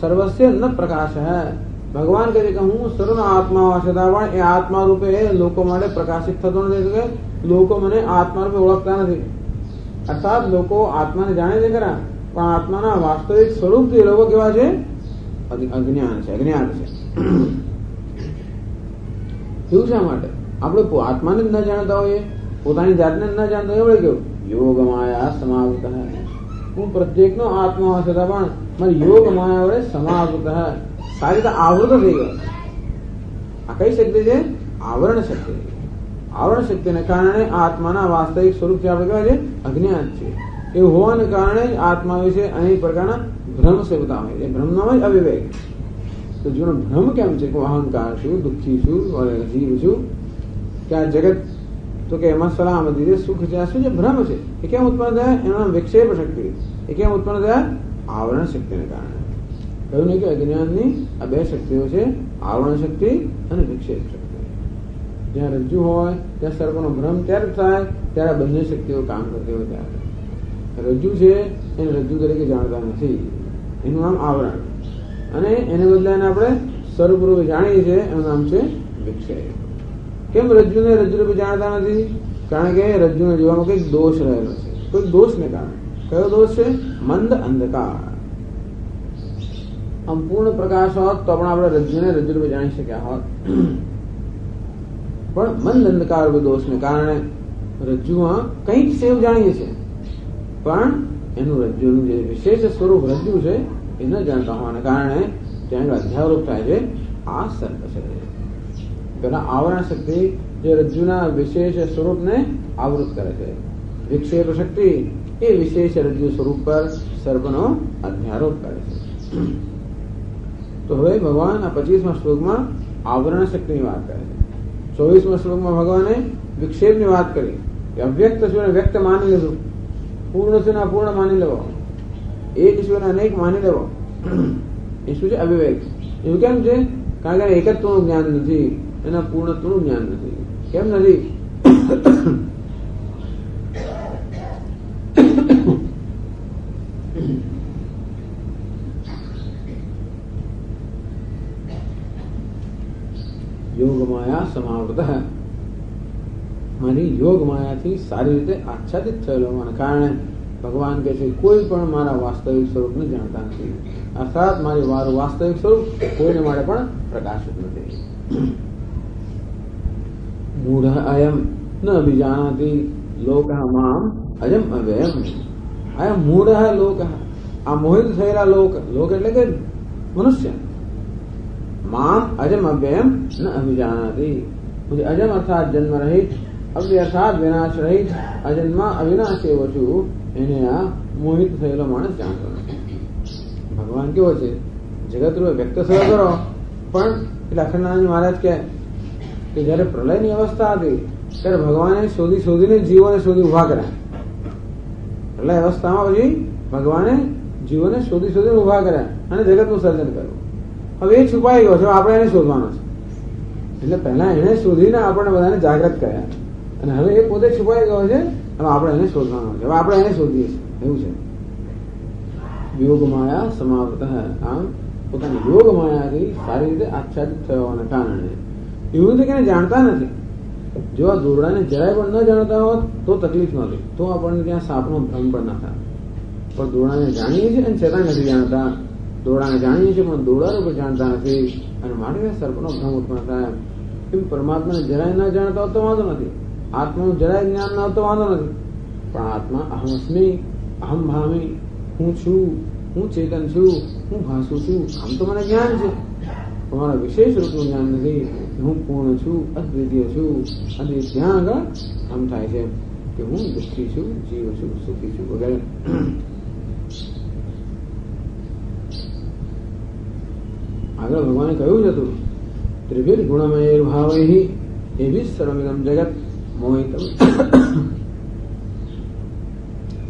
સર્વસ્ય ન પ્રકાશ. ભગવાન કહે છે કે હું સર્વનો આત્મા છતાં પણ એ આત્મા રૂપે લોકો માટે પ્રકાશિત થતો નથી. લોકો મને આત્મા રૂપે ઓળખતા નથી. અર્થાત લોકો આત્માને જાણે છે ખરા, પણ આત્માના વાસ્તવિક સ્વરૂપથી લોકો કેવા છે? અજ્ઞાન છે, અજ્ઞાત છે. એવું શા માટે? આપણે આત્માને જ ન જાણતા હોઈએ, પોતાની જાતને જ ન જાણતા હોય. કેવું? યોગ માયા સમાવૃત. હું પ્રત્યેકનો આત્મા છતાં પણ મારી યોગ માયા વડે સમાવૃત, સારી રીતે આવૃત થઈ ગયો. આ કઈ શક્તિ છે? આવરણ શક્તિ. આવરણ શક્તિને કારણે આત્માના વાસ્તવિક સ્વરૂપથી આપણે કહેવાય છે અજ્ઞાત છે. એવું હોવાને કારણે આત્મા વિશે અનેક પ્રકારના ભ્રમ સેવતા હોય છે. ભ્રમનો જ અવિવેક. તો જેનો ભ્રમ કેમ છે? અહંકાર છું, દુઃખી છું, જીવ છું, કે આ જગત તો કે એમાં સલામતી છે, સુખ છે, આ શું છે? ભ્રમ છે. એ કેમ ઉત્પન્ન થયા? એનો વિક્ષેપ શક્તિ. એ કેમ ઉત્પન્ન થયા? આવરણ શક્તિને કારણે. કહ્યું નહીં કે અજ્ઞાનની આ બે શક્તિઓ છે, આવરણ શક્તિ અને વિક્ષેપ શક્તિ. જ્યાં રજ્જુ હોય ત્યાં સર્પનો ભ્રમ ત્યારે થાય, ત્યારે બંને શક્તિઓ કામ કરતી હોય. ત્યારે રજ્જુ છે એને રજ્જુ તરીકે જાણતા નથી, એનું નામ આવરણ. અને એને બદલે આપણે સ્વરૂપરૂપે જાણીએ છીએ, એનું નામ છે વિક્ષેપ. કેમ રજ્જુને રજ્જુરૂપે જાણતા નથી? કારણ કે રજ્જુને જોવામાં કંઈક દોષ રહેલો છે. કોઈ દોષને કારણે. કયો દોષ છે? મંદ અંધકાર. આમ પૂર્ણ પ્રકાશ હોત તો પણ આપણે રજ્જુને રજ્જુરૂપે જાણી શક્યા હોત, પણ મંદ અંધકાર દોષને કારણે રજ્જુમાં કંઈક છે એવું જાણીએ છીએ, પણ એનું રજ્જુનું જે વિશેષ સ્વરૂપ રજ્જુ છે એ ન જાણતા હોવાને કારણે ત્યાં અધ્યારોપ થાય છે આ સર્પ છે. પેલા આવરણ શક્તિ જે રજ્જુના વિશેષ સ્વરૂપને આવૃત કરે છે, વિક્ષેપ શક્તિ એ વિશેષ રજ્જુ સ્વરૂપ પર સર્પનો અધ્યારોપ કરે છે. તો હવે ભગવાન આ 25મા શ્લોકમાં આવરણ શક્તિની વાત કરે છે. 24મા શ્લોકમાં ભગવાને વિક્ષેપની વાત કરી કે અવ્યક્ત છે વ્યક્ત માની લીધું, પૂર્ણ છે ને અપૂર્ણ માની લેવો, એક ઈશ્વરને અનેક માની લેવો, એ શું છે? અવિવેક. એવું કેમ છે? કારણ કે એકત્વનું જ્ઞાન નથી, એના પૂર્ણત્વનું જ્ઞાન નથી. કેમ નથી? યોગ માયા સમાવૃત, મારી યોગ માયાથી સારી રીતે આચ્છાદિત થયેલો હોવાને કારણે ભગવાન કહે છે કોઈ પણ મારા વાસ્તવિક સ્વરૂપને જાણતા નથી, અર્થાત મારું વાસ્તવિક સ્વરૂપ કોઈને માટે પણ પ્રકાશિત નથી. મૂઢ અયમ ન અભિજાનાતિ લોક મામ અજમ અવ્યયમ. અયમ મૂઢ લોક, આ મોહિત થયેલા લોક એટલે કે મનુષ્ય, माम अजम अव्ययम न अभिजानाति, मुझे अजम अर्थात जन्म रहित, अव्यय अर्थात विनाश रहित, अजन्मा अविनाशी एवं છું એને આ મોહિત થયેલો માણસ જાણતો નથી. ભગવાન કેવો છે? જગત રૂપે વ્યક્ત થયો કરો, પણ એટલે અખંડાનંદ મહારાજ કહે કે જયારે પ્રલયની અવસ્થા હતી ત્યારે ભગવાને શોધીને જીવોને શોધી ઉભા કર્યા. પ્રલય અવસ્થામાં પછી ભગવાને જીવોને શોધીને ઉભા કર્યા અને જગતનું સર્જન કર્યું. હવે એ છુપાઈ ગયો છે, આપણે એને શોધવાનો છે. એટલે પહેલા એને શોધીને આપણને બધાને જાગૃત કર્યા અને હવે એ પોતે છુપાઈ ગયો છે, હવે આપણે એને શોધવાનો છે. હવે આપણે એને શોધીએ છીએ, એવું છે. યોગ માયા સમાવૃત, આમ પોતાની યોગ માયાથી સારી રીતે આચ્છાદિત થવાના કારણે એવું નથી કે એને જાણતા નથી. જો આ દોરડાને જરાય પણ ન જાણતા હોત તો તકલીફ નહોતી, તો આપણને ત્યાં સાપનો ભ્રમ પણ ના થાય. પણ દોરડાને જાણીએ છીએ અને છતાં નથી જાણતા. દોરડાને જાણીએ છીએ પણ દોરડા ઉપર જાણતા નથી અને માટે સર્પનો ભ્રમ ઉત્પન્ન થાય. એમ પરમાત્માને જરાય ન જાણતા હોત તો વાંધો નથી, આત્માનું જરાય જ્ઞાન ન હોત તો વાંધો નથી. પણ આત્મા અહમસ્મી, અહમ ભામી, હું છું, હું ચેતન છું, હું ભાસું છું, આમ તો મને જ્ઞાન છે. તમારા વિશેષ રૂપનું જ્ઞાન નથી, હું પૂર્ણ છું, અદ્વિતીય છું. અને ત્યાં આગળ આમ થાય છે કે હું દુઃખી છું, જીવ છું, સુખી છું વગેરે. આગળ ભગવાને કહ્યું જ હતું ત્રિવિધ ગુણમય ભાવૈ એવી સર્વમિદમ જગત મોહિતમ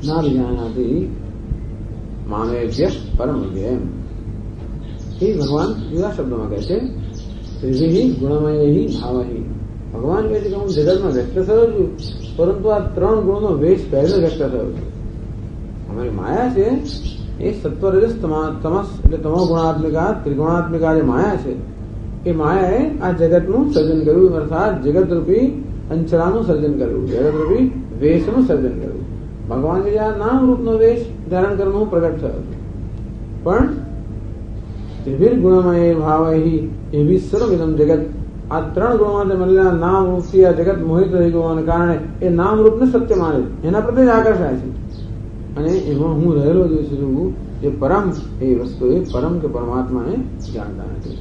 ના વિજાનાતિ મામેભ્ય પરમ વ્યયમ. એ ભગવાન જુદા શબ્દોમાં કહે છે ત્રિવિધ ગુણમય ભાવૈ. ભગવાન કહે છે કે હું જગતમાં વ્યક્ત થયો છું, પરંતુ આ 3 ગુણનો વેશ પહેલો વ્યક્ત થયો છું. અમારી માયા છે એ સત્વ રજસ તમસ એટલે તમો ગુણાત્મિકા ત્રિગુણાત્મિકા જે માયા છે એ માયાએ આ જગતનું સર્જન કર્યું, અર્થાત જગતરૂપી અંચળાનું સર્જન કર્યું, જગતરૂપી વેશનું સર્જન કર્યું. ભગવાન જે આ નામ રૂપનો વેશ ધારણ કરવાનું પ્રગટ થયો છે. પણ ત્રિવિધ ગુણમય ભાવૈ એવી સર્વમિદમ જગત, આ 3 ગુણોમાંથી મળેલા નામ રૂપથી આ જગત મોહિત રહી ગવાને કારણે એ નામ રૂપને સત્ય માને, એના પ્રત્યે જ આકર્ષાય છે. અને એમાં હું રહેલો જે છું જે પરમ, એ વસ્તુ એ પરમ કે પરમાત્માને જાણતા નથી.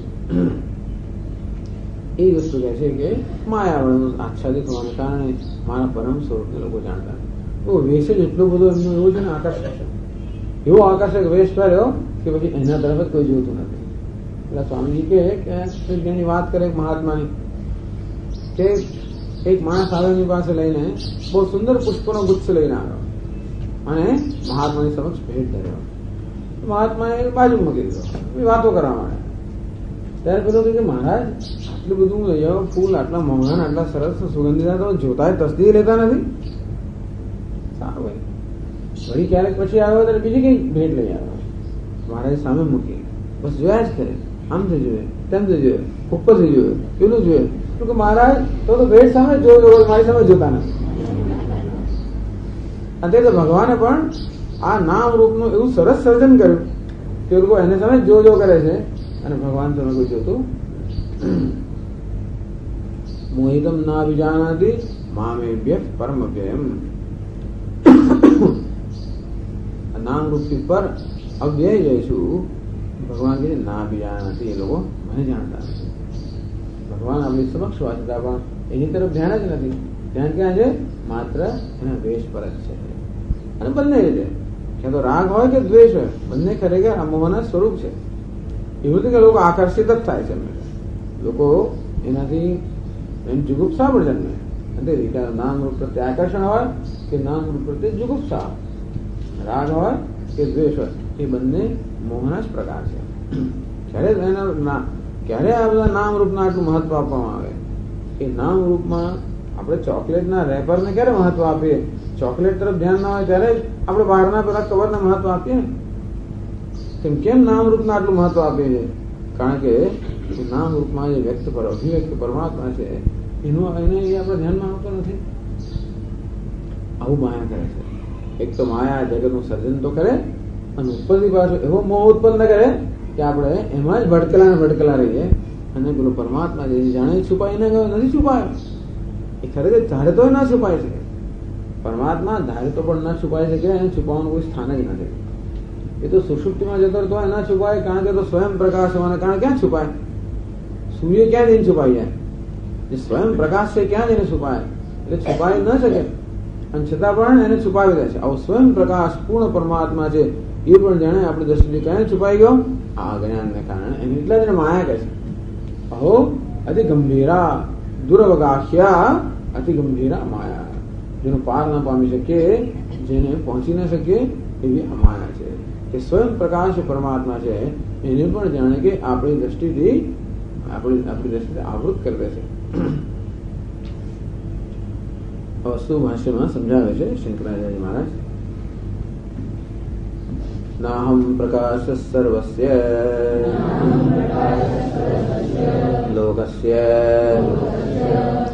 એ વસ્તુ કહે છે કે માયાવળનું આચ્છાદિત હોવાને કારણે મારા પરમ સ્વરૂપને લોકો જાણતા નથી. તો વેશ જ એટલો બધો એમનો એવો છે ને આકર્ષક છે, એવો આકર્ષક વેશ કર્યો કે પછી એના તરફ જ કોઈ જોતું નથી. એટલે સ્વામીજી કે જેની વાત કરે મહાત્માની કે એક માણસ આવે એની પાસે લઈને બહુ સુંદર પુષ્પનો ગુચ્છ લઈને આવ્યો અને મહાત્માની સમક્ષ ભેટ ધર્યો. મહાત્માએ બાજુ મૂકી દીધો, વાતો કરવા માંડ્યા. ત્યારે પેલો કે મહારાજ આટલું બધું લઈ આવો, ફૂલ આટલા મોંઘા આટલા સરસ સુગંધીદાર, તો જોતા તસ્દી લેતા નથી. સારું ભાઈ, વળી ક્યારેક પછી આવ્યો ત્યારે બીજી કઈ ભેટ લઈ આવ્યો. મહારાજ સામે મૂકી, બસ જોયા જ કરે, આમથી જોયે, તેમથી જોયે, ઉપરથી જોયે, પેલું જોયે. કે મહારાજ તો ભેટ સામે જોયો, મારી સામે જોતા નથી. અને તો ભગવાને પણ આ નામ રૂપનું એવું સરસ સર્જન કર્યું તે લોકો એને સામે જો કરે છે અને ભગવાન તમે કોઈ જોતું મોહિતમ ના વિજાનાતી મામેભ્ય પરમ વ્યયમ. નામ રૂપથી પર અવ્યય જઈશું. ભગવાન કે ના વિજાનાતી, એ લોકો મને જાણતા નથી. ભગવાન આપણી સમક્ષ વાંચતા પણ એની તરફ ધ્યાન જ નથી. ધ્યાન ક્યાં છે? માત્ર એના દ્વેષ પર જ છે. અને બંને રીતે ક્યાં તો રાગ હોય કે દ્વેષ હોય, બંને ખરેખર આ મોહના સ્વરૂપ છે. એવું નથી કે લોકો આકર્ષિત જ થાય છે. લોકો એનાથી એની જુગુપ્સા પણ જન્મે. નામ રૂપ પ્રત્યે આકર્ષણ હોય કે નામ રૂપ પ્રત્યે જુગુપ્સા, રાગ હોય કે દ્વેષ હોય, એ બંને મોહના જ પ્રકાર છે. ક્યારે આ બધા નામ રૂપના આટલું મહત્વ આપવામાં આવે? એ નામ રૂપમાં આપણે ચોકલેટના રેપરને ક્યારે મહત્વ આપીએ? ચોકલેટ તરફ ધ્યાન ના હોય ત્યારે આપણે બહારના પેલા કવરને મહત્વ આપીએ. કેમ નામ રૂપના આટલું મહત્વ આપીએ છીએ? કારણ કે નામ રૂપમાં જે અભિવ્યક્ત પરમાત્મા છે એને એ આપણે ધ્યાનમાં આવતો નથી. આવું માયા કરે છે. એક તો માયા જગતનું સર્જન તો કરે અને ઉપરથી પાછો એવો મોહ ઉત્પન્ન કરે કે આપણે એમાં જ ભટકેલા રહીએ. અને પેલો પરમાત્મા જે જાણે છુપાઈ ના ગયો, નથી છુપાયો. એ ખરેખર ધારે તો ના છુપાઈ શકે. પરમાત્મા ધારે તો પણ ના છુપાઈ શકે. એને છુપાવવાનું કોઈ સ્થાન જ નથી. એ તો સુષુપ્તિમાં જતો તો ના છુપાય, કારણ કે તો સ્વયં પ્રકાશ હોવાને કારણે ક્યાં છુપાય? સૂર્ય ક્યાં જઈને છુપાઈ જાય? જે સ્વયં પ્રકાશ છે ક્યાં જઈને છુપાય? એટલે છુપાઈ ન શકે. અને છતાં પણ એને છુપાવી દે છે. આવો સ્વયં પ્રકાશ પૂર્ણ પરમાત્મા છે, એ પણ જાણે આપણી દ્રષ્ટિથી ક્યાં છુપાઈ ગયો? આ જ્ઞાનને કારણે. એને એટલા જ માયા કહે છે. અહો અતિ ગંભીરા દુરવગાખ્યા અતિ ગંભીરા માયા. જેનો પાર ન પામી શકીએ, જેને પહોંચી ન શકીએ એવી આ માયા છે. કે સ્વયં પ્રકાશ પરમાત્મા છે, એને પણ જાણે કે આપણી દ્રષ્ટિથી આવૃત કરી દે છે. વસ્તુ ભાષ્યમાં સમજાવે છે શંકરાચાર્ય મહારાજ. નાહમ પ્રકાશ સર્વસ્ય લોકસ્ય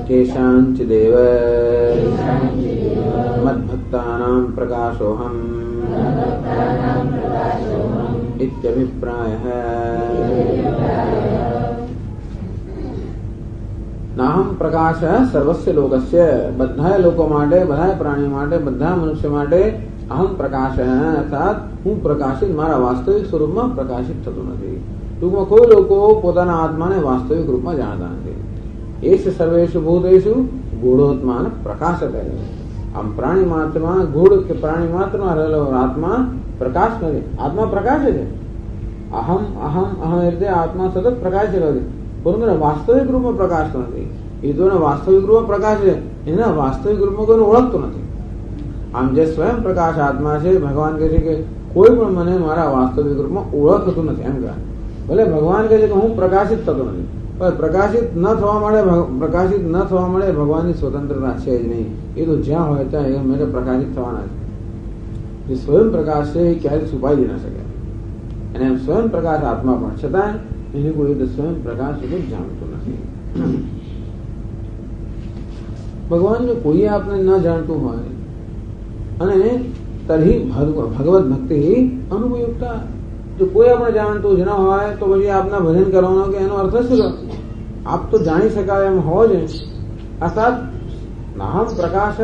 કેશાંચિદેવ મદ્ભક્તાનાં પ્રકાશોહમ ઇત્યભિપ્રાયઃ. નાહમ પ્રકાશ સર્વસ્ય લોકસ્ય, બધા લોકો માટે, બધા પ્રાણીઓ માટે, બધા મનુષ્ય માટે અહમ પ્રકાશ, અર્થાત હું પ્રકાશિત મારા વાસ્તવિક સ્વરૂપમાં પ્રકાશિત થતો નથી. ટૂંકમાં કોઈ લોકો પોતાના આત્માને વાસ્તવિક રૂપમાં જાણતા નથી. એસ સર્વેષુ ભૂતેષુ ગૂઢોત્માન પ્રકાશત. આમ પ્રાણી માત્રમાં ગૂઢ કે પ્રાણી માત્રમાં રહેલો આત્મા પ્રકાશ નથી. આત્મા પ્રકાશ છે. અહમ અહમ અહમ એ રીતે આત્મા સતત પ્રકાશ છે, પરંતુ વાસ્તવિક રૂપમાં પ્રકાશ નથી. એ તો વાસ્તવિક રૂપમાં પ્રકાશ છે, એના વાસ્તવિક રૂપમાં કોઈને ઓળખતો નથી. આમ જે સ્વયં પ્રકાશ આત્મા છે, ભગવાન કહે છે કે કોઈ પણ મને મારા વાસ્તવિક રૂપમાં ઓળખતું નથી. એમ કહે. ભલે ભગવાન કહે છે કે હું પ્રકાશિત થતો નથી, પણ પ્રકાશિત ન થવા મળે ભગવાનની સ્વતંત્રતા છે જ નહીં. એ તો જ્યાં હોય ત્યાં એ મેરે પ્રકાશિત થવાના છે. જે સ્વયં પ્રકાશ છે એ ક્યારેય છુપાઈ જ ના શકે. અને એમ સ્વયં પ્રકાશ આત્મા પણ, છતાં એને કોઈ સ્વયં પ્રકાશ સુધી જાણતું નથી. ભગવાન જો કોઈ આપને ન જાણતું હોય અને તરહી ભગવત ભક્તિ અનુપયુક્તા. જો કોઈ આપણે જાણતું જ ન હોય તો પછી આપના ભજન કરવાનો કે એનો અર્થ શું? આપ તો જાણી શકાય એમ હોવો જોઈએ. અર્થાત નાહમ પ્રકાશ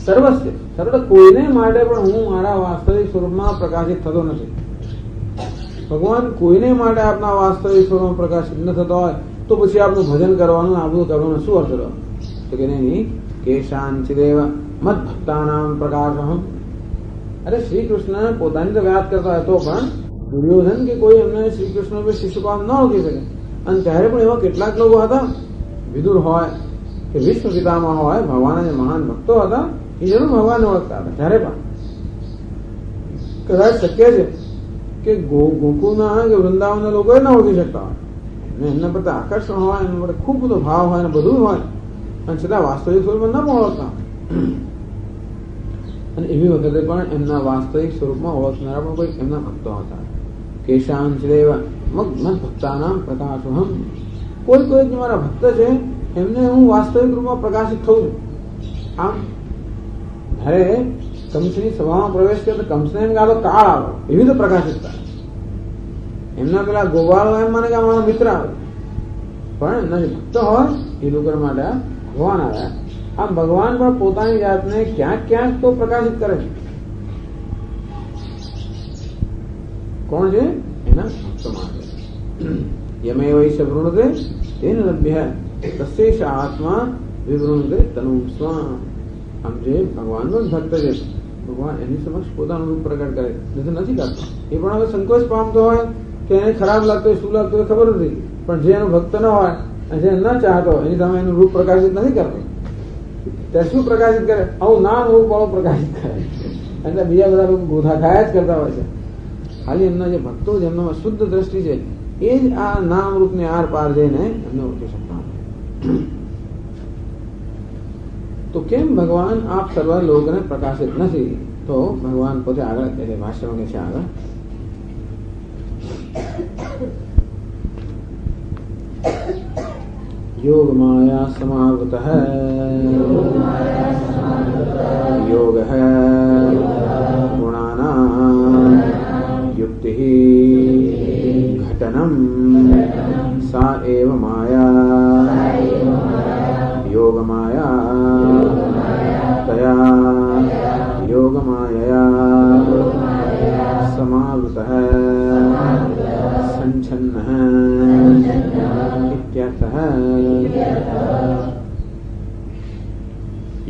સર્વસ્ય, સર્વ કોઈને માટે પણ હું મારા વાસ્તવિક સ્વરૂપમાં પ્રકાશિત થતો નથી. ભગવાન કોઈને માટે આપના વાસ્તવિક સ્વરૂપમાં પ્રકાશિત ન થતો હોય તો પછી આપનું ભજન કરવાનું, આ બધું કરવાનું શું અર્થ રહ્યો? તો કે નહીં, કેશાંચિદેવ મદ્ભક્તાનાં પ્રકાશહમ. અરે શ્રી કૃષ્ણ પોતાની તો વાત કરતા હતો, પણ દુર્યોધન કે કોઈ એમને શ્રી કૃષ્ણ પર શિશુપાલ ન ઓળખી શકે. અને ત્યારે પણ એવા કેટલાક લોકો હતા, વિદુર હોય કે વિશ્વ પિતામહ હોય, ભગવાનના જે મહાન ભક્તો હતા, એ જરૂર ભગવાનને ઓળખતા હતા. ત્યારે પણ કદાચ શક્ય છે કે ગોકુળના કે વૃંદાવનના લોકો ન ઓળખી શકતા હોય. એમના પ્રત્યે આકર્ષણ હોય, એમના પ્રત્યે ખૂબ બધો ભાવ હોય અને બધું હોય, અને છતાં વાસ્તવિક સ્વરૂપમાં ન પણ ઓળખતા. અને એવી વખતે પણ એમના વાસ્તવિક સ્વરૂપમાં ઓળખનારા પણ કોઈ એમના ભક્તો હતા. કેશાંચિદેવ મદ્ભક્તાનાં પ્રકાશોહમ. કોઈ જે મારા ભક્ત છે એમને હું વાસ્તવિક રૂપમાં પ્રકાશિત થઉં છું. આમ જ્યારે કંસની સભામાં પ્રવેશ કરે તો કંસને એમ કે આ તો કાળ આવે, એવી તો પ્રકાશિત થાય. એમના પેલા ગોવાળો એમ માને કે અમારો મિત્ર આવે, પણ એમના જે ભક્ત હોય એ લોકો માટે ભગવાન આવ્યા. આમ ભગવાન પણ પોતાની જાતને ક્યાંક ક્યાંક તો પ્રકાશિત કરે છે. કોણ છે? એના ભક્તો માટે. યમે વૈશ્ય વૃણતે તેન લભ્ય તસ્ય આત્મા વિવૃણતે તનુ સ્વા. આમ જે ભગવાનનો જ ભક્ત છે, ભગવાન એની સમક્ષ પોતાનું રૂપ પ્રગટ કરે, નથી કરતો. એ પણ હવે સંકોચ પામતો હોય કે એને ખરાબ લાગતો હોય, શું લાગતું હોય ખબર નથી, પણ જે એનો ભક્ત ન હોય અને જે ન ચાહતો એની સામે એનું રૂપ પ્રકાશિત નથી કરતો. ત્યારે શું પ્રકાશિત કરે? આવું નામ રૂપ વાળો પ્રકાશિત કરે. એટલે બીજા બધા લોકો ગોધા ખાયા જ કરતા હોય છે. ખાલી એમના જે ભક્તો છે, એમનામાં શુદ્ધ દ્રષ્ટિ છે, એ જ આ નામ રૂપને આર પાર જઈને એમને ઓળખી શકતા. તો કેમ ભગવાન આપ સર્વ લોકોને પ્રકાશિત નથી? તો ભગવાન પોતે આગળ કહે છે, ભાષ્યમાં કહે છે આગળ, योग माया समावृत है योग है गुणानां युक्ति घटनम सा एव माया योग माया तया योग मायया समावृत है संच्छन्न है इत्यर्थः.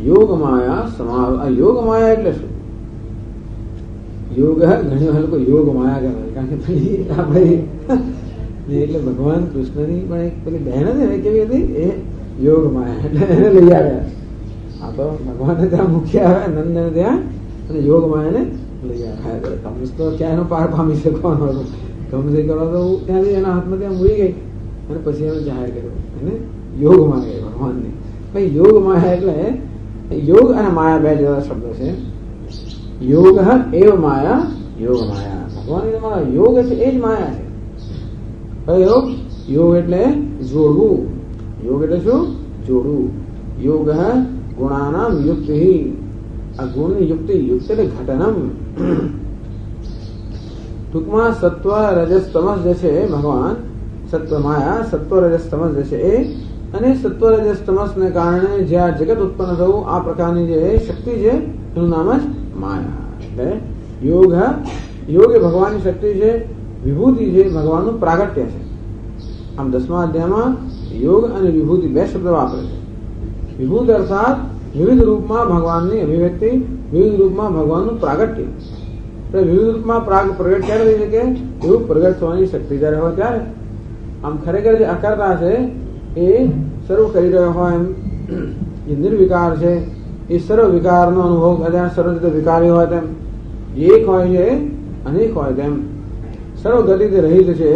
યોગ માયા સમાવ. આ યોગ માયા એટલે શું? યોગ ઘણી વાર લોકો યોગ માયા કહેવાય, કારણ કે આપણે એટલે ભગવાન કૃષ્ણની પણ એક પેલી બહેન હતી ને, કેવી હતી એ યોગ માયા, એટલે એને લઈ આવ્યા. આ તો ભગવાનને ત્યાં મૂક્યા આવે, નંદને ત્યાં, અને યોગ માયાને લઈ આવ્યા. તમે તો ક્યાં એનો પાર પામી શકવાનો હતો, ગમે કરો તો ત્યાંથી એના હાથમાં ત્યાં મૂકી ગઈ અને પછી એને જાહેર કર્યો, એને યોગ માયા ભગવાનની. ભાઈ યોગ માયા એટલે યોગ અને માયા બે જુદા શબ્દો છે. યોગ એવ માયા, યોગ માયા. ભગવાનની તમારા યોગ છે એ જ માયા છે. કયો યોગ? એટલે જોડવું. યોગ એટલે શું? જોડવું. યોગ ગુણાનામ યુક્તિ. આ ગુણની યુક્તિ. યુક્તિ એટલે ઘટનમ. ટૂંકમાં સત્વ રજસ તમસ જે છે ભગવાન, સત્વ માયા, સત્વ રજસ તમસ જે છે એ, અને સત્વ રજસ તમસ ને કારણે જે આ જગત ઉત્પન્ન થયું, આ પ્રકારની જે શક્તિ છે એનું નામ જ માયા. એટલે યોગ, યોગ એ ભગવાનની શક્તિ છે, વિભૂતિ છે ભગવાનનું પ્રાગટ્ય છે. આમ 10મા અધ્યાયમાં યોગ અને વિભૂતિ બે શબ્દ વાપરે છે. વિભૂતિ અર્થાત વિવિધ રૂપમાં ભગવાનની અભિવ્યક્તિ, વિવિધ રૂપમાં ભગવાનનું પ્રાગટ્ય. વિવિધ રૂપમાં પ્રગટ ક્યારે થઈ શકે? એવું પ્રગટ થવાની શક્તિ જયારે હોય ત્યારે. આમ ખરેખર જે અકર્તા છે એ સર્વ કરી રહ્યો હોય, એમ જે નિર્વિકાર છે એ સર્વ વિકારનો અનુભવ કરે, સર્વ રીતે વિકારી હોય તેમ, એક હોય છે અનેક હોય તેમ, સર્વ ગતિથી રહિત છે,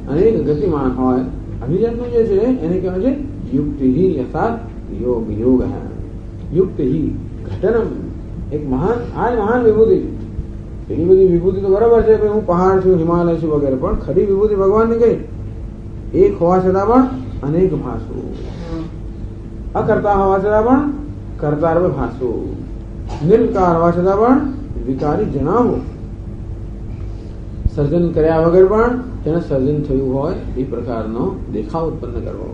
અનેક ગતિમાન હોય. અભિજાતનું જે છે એને કહેવાય છે યુક્તિ અર્થાત યોગ. યોગ યુક્તિ ઘટનમ. એક મહાન, આ મહાન વિભૂતિ છે. એની બધી વિભૂતિ તો બરાબર છે, હું પહાડ છું, હિમાલય છું વગેરે, પણ ખરી વિભૂતિ ભગવાનની કઈ? એક હોવા છતાં પણ અનેક ભાષું, અકર્તા હોવા છતાં પણ કર્તા રૂપે ભાષું, નિર્વિકાર હોવા છતાં પણ વિકારી જણાવવું, સર્જન કર્યા વગર પણ જેને સર્જન થયું હોય એ પ્રકારનો દેખાવ ઉત્પન્ન કરવો.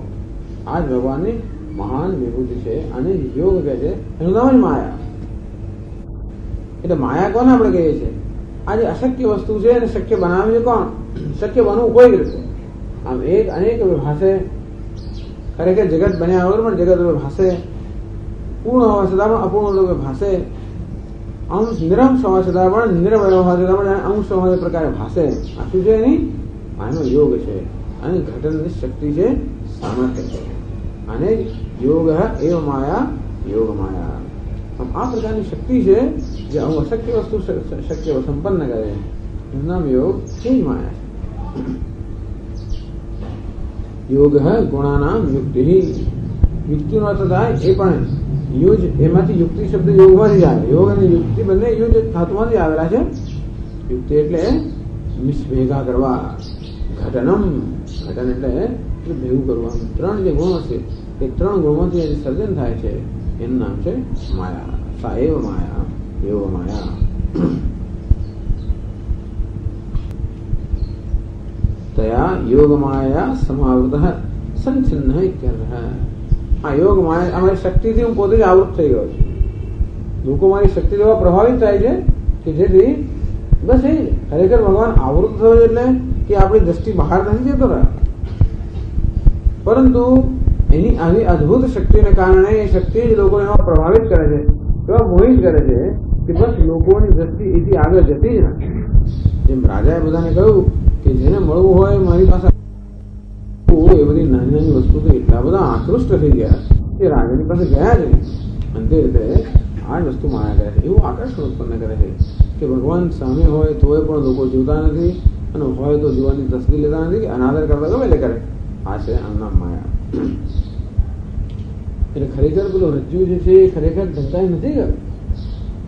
આ જ ભગવાનની મહાન વિભૂતિ છે. અને યોગ કહે છે એનું નામ જ માયા. એટલે માયા કોને આપણે કહીએ છીએ? આ જે અશક્ય વસ્તુ છે એને શક્ય બનાવે છે કોણ? શક્ય બનવું કોઈ રીતે. આમ એક અનેક ભાષે, ખરેખર જગત બન્યા વગર પણ જગત ભાષે, પૂર્ણ હોવા છતાં પણ અપૂર્ણ રૂપે ભાષે, અંશ નિરંશ હોવા છતાં પણ નિર્વય હોવા છતાં પણ અંશ હોવા એ પ્રકારે ભાષે. આ શું છે? એની આનો યોગ છે. અને ઘટનની શક્તિ છે, સામર્થ્ય છે. અને યોગ એવ માયા, યોગ માયા. આ પ્રકારની શક્તિ છે જે અશક્ય વસ્તુ શક્ય સંપન્ન કરે, એનું નામ યોગ, એ જ માયા છે. યોગ ગુણાનામ યુક્તિ. યુક્તિનો અર્થ થાય એ પણ યુજ, એમાંથી યુક્તિ શબ્દ યોગમાંથી જ આવે. યોગ અને યુક્તિ બંને યુજ ધાતુમાંથી આવેલા છે. યુક્તિ એટલે ભેગા કરવા. ઘટનમ, ઘટન એટલે ભેગું કરવાનું. ત્રણ જે ગુણો છે એ ત્રણ ગુણોમાંથી જે સર્જન થાય છે એનું નામ છે માયા. સા એવ માયા, એવ માયા. योग माया समावृतः संचिन्न इत्यर्थ। योग माया અમારી શક્તિથી હું પોતે જ આવૃત થઈ ગયો છું. લોકો મારી શક્તિ દ્વારા પ્રભાવિત થાય છે કે જેથી બસ એ ખરેખર ભગવાન આવૃત થયો એટલે કે આપણી દ્રષ્ટિ બહાર નથી જતો રહ્યા, પરંતુ એની આવી અદભુત શક્તિને કારણે એ શક્તિ જ લોકોને એવા પ્રભાવિત કરે છે, એવા મોહિત કરે છે કે બસ લોકોની દ્રષ્ટિ એથી આગળ જતી જ નથી. જેમ રાજાએ બધાને કહ્યું કે જેને મળવું હોય મારી પાસે, એ બધી નાની નાની વસ્તુથી એટલા બધા આકૃષ્ટ થઈ ગયા એ રાજાની પાસે ગયા છે. અંતે રીતે આ જ વસ્તુ માયા કરે છે, એવું આકર્ષણ ઉત્પન્ન કરે છે કે ભગવાન સામે હોય તોય પણ લોકો જોતા નથી, અને હોય તો જોવાની તસદી લેતા નથી કે અનાદર કરતા ગમે તે કરે. આ છે આમ નામ માયા. એટલે ખરેખર પેલો રજ્જુ જે છે એ ખરેખર ઢંકાઈ નથી ગયું.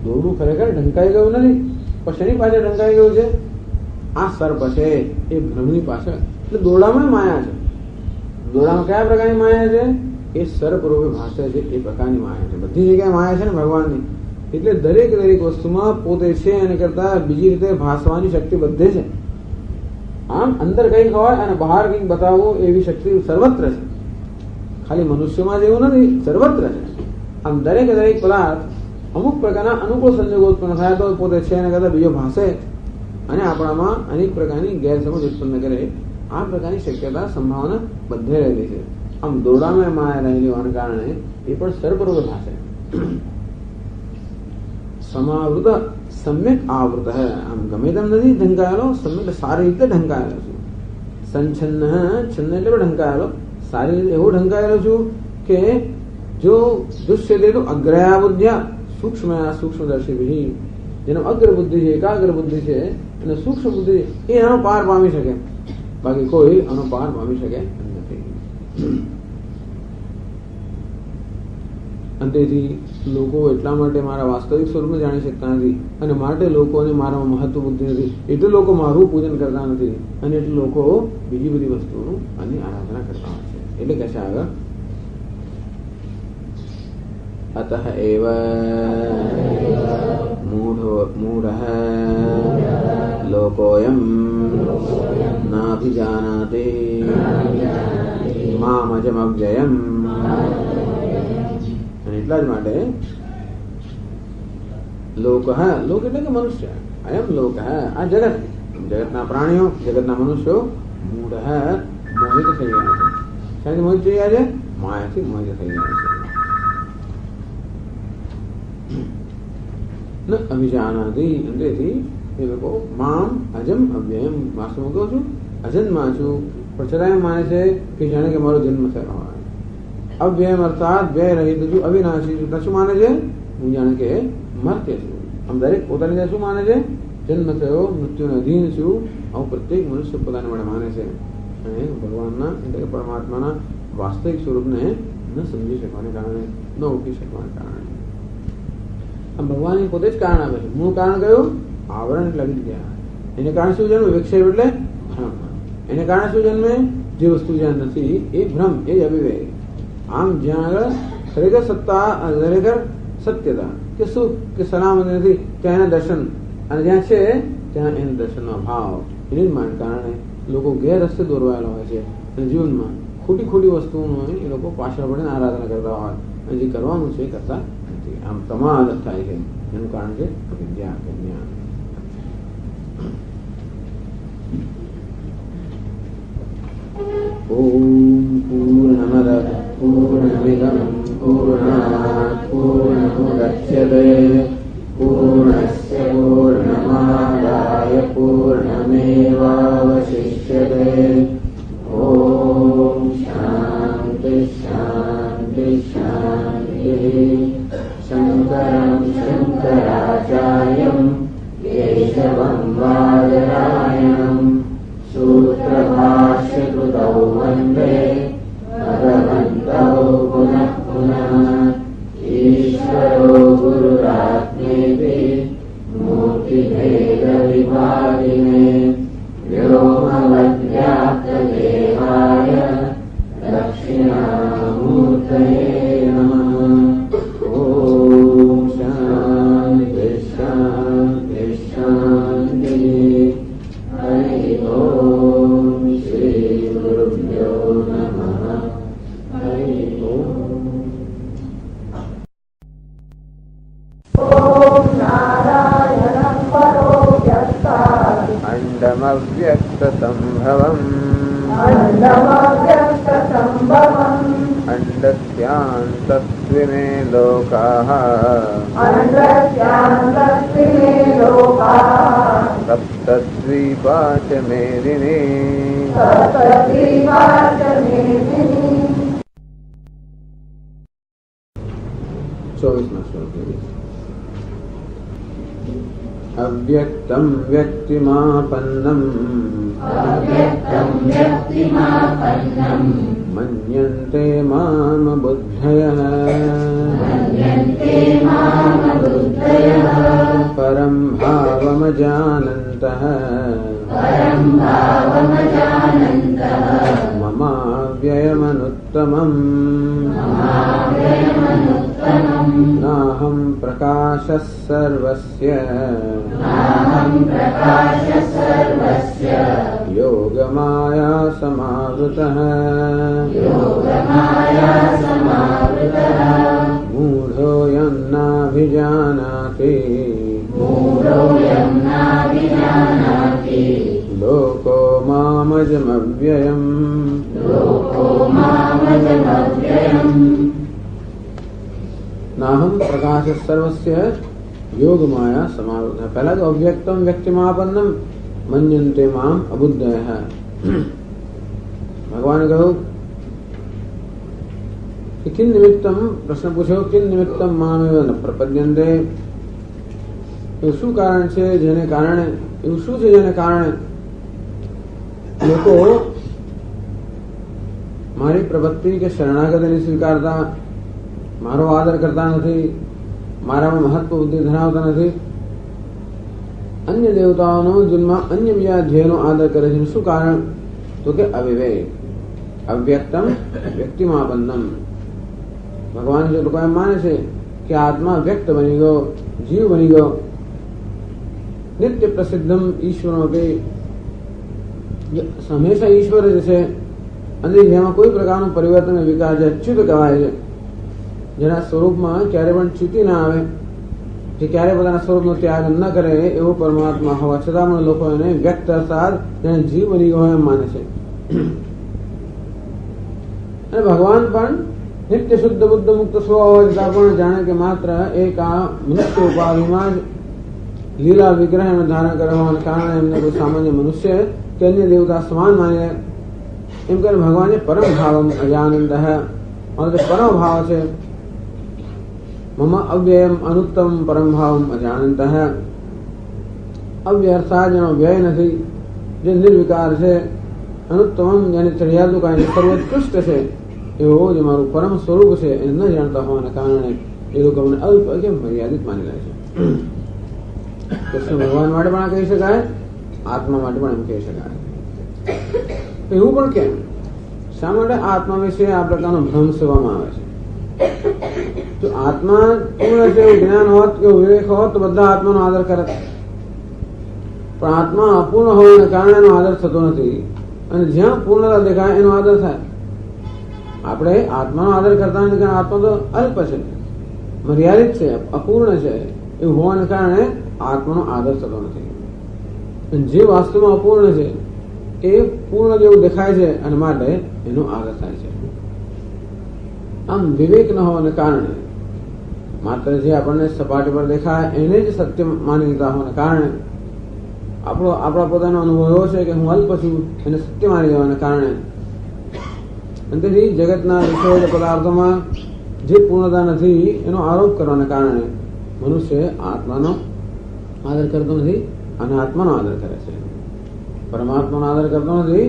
દોરડું ખરેખર ઢંકાઈ ગયું નથી, પણ શેની પાછળ ઢંકાઈ ગયું છે? આ સર્પ છે એ ભ્રમની પાછળ. એટલે દોરડામાં માયા છે. દોરડામાં કયા પ્રકારની માયા છે? એ સર્પ રૂપે ભાષે છે એ પ્રકારની માયા છે. બધી જગ્યાએ માયા છે ને ભગવાનની. એટલે દરેક વસ્તુમાં પોતે છે એને કરતા બીજી રીતે ભાસવાની શક્તિ બધે છે. આમ અંદર કંઈક હોય અને બહાર કંઈક બતાવવું એવી શક્તિ સર્વત્ર છે. ખાલી મનુષ્યમાં જ એવું નથી, સર્વત્ર છે. આમ દરેક પદાર્થ અમુક પ્રકારના અનુકૂળ સંજોગો ઉત્પન્ન થાય તો પોતે છે એને કરતા બીજો ભાષે અને આપણામાં અનેક પ્રકારની ગેરસમજ ઉત્પન્ન કરે. આ પ્રકારની શક્યતા સંભાવના બધે રહેલી છે. આમ દોરડામાં માયા રહેલી હોવાને કારણે એ પણ સર્વરૂપે ભાષે. સમાવૃત સમ્યક આવૃત. આમ ગમે તેમ નથી ઢંકાયેલો, સમ્યક સારી રીતે ઢંકાયેલો છું. સંછન્ન, છન્ન એટલે ઢંકાયેલો, સારી રીતે એવો ઢંકાયેલો છું કે જો દુષ્યતે તો અગ્રયા બુદ્ધ્યા સૂક્ષ્મદર્શી, જેનો અગ્ર બુદ્ધિ છે, એકાગ્ર બુદ્ધિ છે અને સૂક્ષ્મ બુદ્ધિ એ આનો પાર પામી શકે, બાકી કોઈ આનો પાર પામી શકે નથી. અંતેથી લોકો એટલા માટે મારા વાસ્તવિક સ્વરૂપને જાણી શકતા નથી, અને માટે લોકોને મારામાં મહત્વ બુદ્ધિ નથી, એટલે લોકો મારું પૂજન કરતા નથી, અને એટલે લોકો બીજી બધી વસ્તુઓનું આની આરાધના કરતા હોય છે. એટલે કહે છે આગળ, અતઃ એવ મૂઢઃ લોકોયમ નાભિજાનાતિ મામજમવ્યયમ. એટલા જ માટે લોક એટલે કે મનુષ્ય, અયમ લોક આ જગતના પ્રાણીઓ, જગતના મનુષ્યો મૂઢ મોહિત થઈ ગયા છે. શાથી મોહિત થઈ ગયા છે? માયાથી મોહિત થઈ ગયા છે. ન અભિજાનાતિ, અંતેથી એ લોકો મામ અજમ અવ્યયમ, વાસ્તવમાં કહું છું અજન્મા છું, પણ છતાં એમ માને છે કે જાણે કે મારો જન્મ થયો હોય. અવ્યયમ અર્થાત વ્યય રહિત છું, અવિનાશી છું. શું માને છે? હું જાણે કે મર્ત્ય છું. આમ દરેક પોતાની શું માને છે? જન્મ થયો, મૃત્યુને અધીન છું. આવું પ્રત્યેક મનુષ્ય પોતાને માટે માને છે, અને ભગવાનના એટલે કે પરમાત્માના વાસ્તવિક સ્વરૂપને ન સમજી શકવાને કારણે, ન ઓળખી શકવાને કારણે. આમ ભગવાન પોતે જ કારણ આપે છે. મૂળ કારણ કયું? આવરણ એટલે અવિદ્યા. એને કારણે શું જન્મે? વિક્ષેપ એટલે ભ્રમ. એને કારણે શું જન્મે? જે વસ્તુ જ્યાં નથી એ ભ્રમ, એ જ અવિવેક. આમ જ્યાં આગળ ખરેખર સત્તા, ખરેખર સત્યતા કે સુખ કે સલામતી નથી ત્યાં એના દર્શન, અને જ્યાં છે ત્યાં એના દર્શનનો અભાવ. એને જ કારણે લોકો ગેરરસ્તે દોરવાયેલા હોય છે, અને જીવનમાં ખોટી વસ્તુઓનો એ લોકો પાછળ પડીને આરાધના કરતા હોય, અને જે કરવાનું છે એ કરતા નથી. આમ પ્રમાદ થાય છે. એનું કારણ છે અવિદ્યા કે જ્ઞાન. ઓમ પૂર્ણમદ પૂર્ણમિદં પૂર્ણાત પૂર્ણમુદચ્યતે પૂર્ણસ્ય પૂર્ણમાદાય પૂર્ણમેવાવશિષ્યતે. ઓમ શાંતિ શાંતિ શાંતિ. શંકરં શંકરાચાર્યં કેશવં બાદરાયણં सूत्रभाष्यकृतौ वन्दे भगवन्तौ पुनः पुनः. ईश्वरो गुरुरात्मेति मूर्तिभेदविभागिने व्योमवद्व्याप्तदेहाय दक्षिणामूर्तये नमः. ॐ शान्ति शान्ति शान्तिः. हरि ओम श्री अंडमव्यक्तसंभवम् अंडस्यान्तस्त्विमे लोकाः सप्तद्वीपा च मेदिनी 24वां श्लोक अव्यक्तं व्यक्तिमापन्नं मन्यन्ते मामबुद्धयः परं भावमजानन्तः ममाव्ययमनुत्तमम् नाहं प्रकाशः सर्वस्य योगमाया समावृतः मूढोऽयं नाभिजानाति लोको मामजमव्ययम् नाहं प्रकाश सर्वस्य योग माया समावृत। पहला तो अव्यक्तम व्यक्तिमापन्नम मन्यन्ते माम अबुद्धयः। भगवान कहो कि किन निमित्तम, प्रश्न पूछो किन निमित्तम मामेव न प्रपद्यन्ते, શું કારણ છે જેને કારણે, એવું શું છે જેને કારણે લોકો મારી પ્રવૃત્તિ કે શરણાગતિ નહીં સ્વીકારતા, મારો આદર કરતા નથી, મારામાં મહત્વ બુદ્ધિ ધરાવતા નથી, અન્ય દેવતાઓનો જન્મ અન્ય બીજા ધ્યેયનો આદર કરે છે. શું કારણ? તો કે અવિવેક. અવ્યક્તમ વ્યક્તિમાપન્નમ. ભગવાન જે લોકો એમ માને છે કે આત્મા વ્યક્ત બની ગયો, જીવ બની ગયો, નિત્ય પ્રસિદ્ધમ ઈશ્વરો હંમેશા ઈશ્વર જ છે અને જેમાં કોઈ પ્રકારનું પરિવર્તન વિકાર છે, અચ્યુત કહેવાય છે, જેના સ્વરૂપમાં ક્યારે પણ ચ્યુતિ ના આવે, જે ક્યારે પોતાના સ્વરૂપનો ત્યાગ ન કરે એવો પરમાત્મા હોવા છતાં પણ લોકો એને વ્યક્ત અર્થાત જેને જીવ બની ગયો એમ માને છે. અને ભગવાન પણ નિત્ય શુદ્ધ બુદ્ધ મુક્ત સ્વ હોવા છતાં પણ જાણે કે માત્ર એક આ મનુષ્ય ઉપાધિમાં જ લીલા વિગ્રહ ધારણ કરવા હોવાને કારણે એમને કોઈ સામાન્ય મનુષ્ય કે અન્ય દેવતા સમાન માની લે. એમ કરીને ભગવાને પરમ ભાવમ અજાનંદ મારો જે પરમ ભાવ છે, મમ અવ્યયમ અનુત્તમ પરમ ભાવમ અજાનંત. અવ્યય અર્થાત જેનો વ્યય નથી, જે નિર્વિકાર છે, અનુત્તમ જેને ચડિયાતું કાંઈ સર્વોત્કૃષ્ટ છે એવો જે મારું પરમ સ્વરૂપ છે એને ન જાણતા હોવાના કારણે એ લોકો મને અલ્પ કે મર્યાદિત માની લે છે. કૃષ્ણ ભગવાન માટે પણ કહી શકાય, આત્મા માટે પણ એમ કહી શકાય. એવું પણ કેમ? શા માટે આત્મા વિશે આ પ્રકારનો ભ્રમ સેવામાં આવે છે? જો આત્મા પૂર્ણ છે એવું જ્ઞાન હોત કે વિવેક હોત તો બધા આત્માનો આદર કરે, પણ આત્મા અપૂર્ણ હોવાને કારણે એનો આદર થતો નથી અને જ્યાં પૂર્ણતા દેખાય એનો આદર થાય. આપણે આત્માનો આદર કરતા નથી કારણ આત્મા તો અલ્પ છે, મર્યાદિત છે, અપૂર્ણ છે એવું હોવાને કારણે આત્માનો આદર થતો નથી. જે વાસ્તવમાં અપૂર્ણ છે એ પૂર્ણ જેવું દેખાય છે અને માટે એનો આદર થાય છે. આમ વિવેક ન હોવાને કારણે માત્ર જે આપણને સપાટી પર દેખાય એને જ સત્ય માની લીધા હોવાને કારણે આપણા પોતાનો અનુભવ એવો છે કે હું અલ્પ છું એને સત્ય માની લેવાના કારણે અને તેથી જગતના વિષયો પદાર્થોમાં જે પૂર્ણતા નથી એનો આરોપ કરવાના કારણે મનુષ્ય આત્માનો આદર કરતો નથી અને આત્માનો આદર કરે છે. પરમાત્માનો આદર કરતો નથી,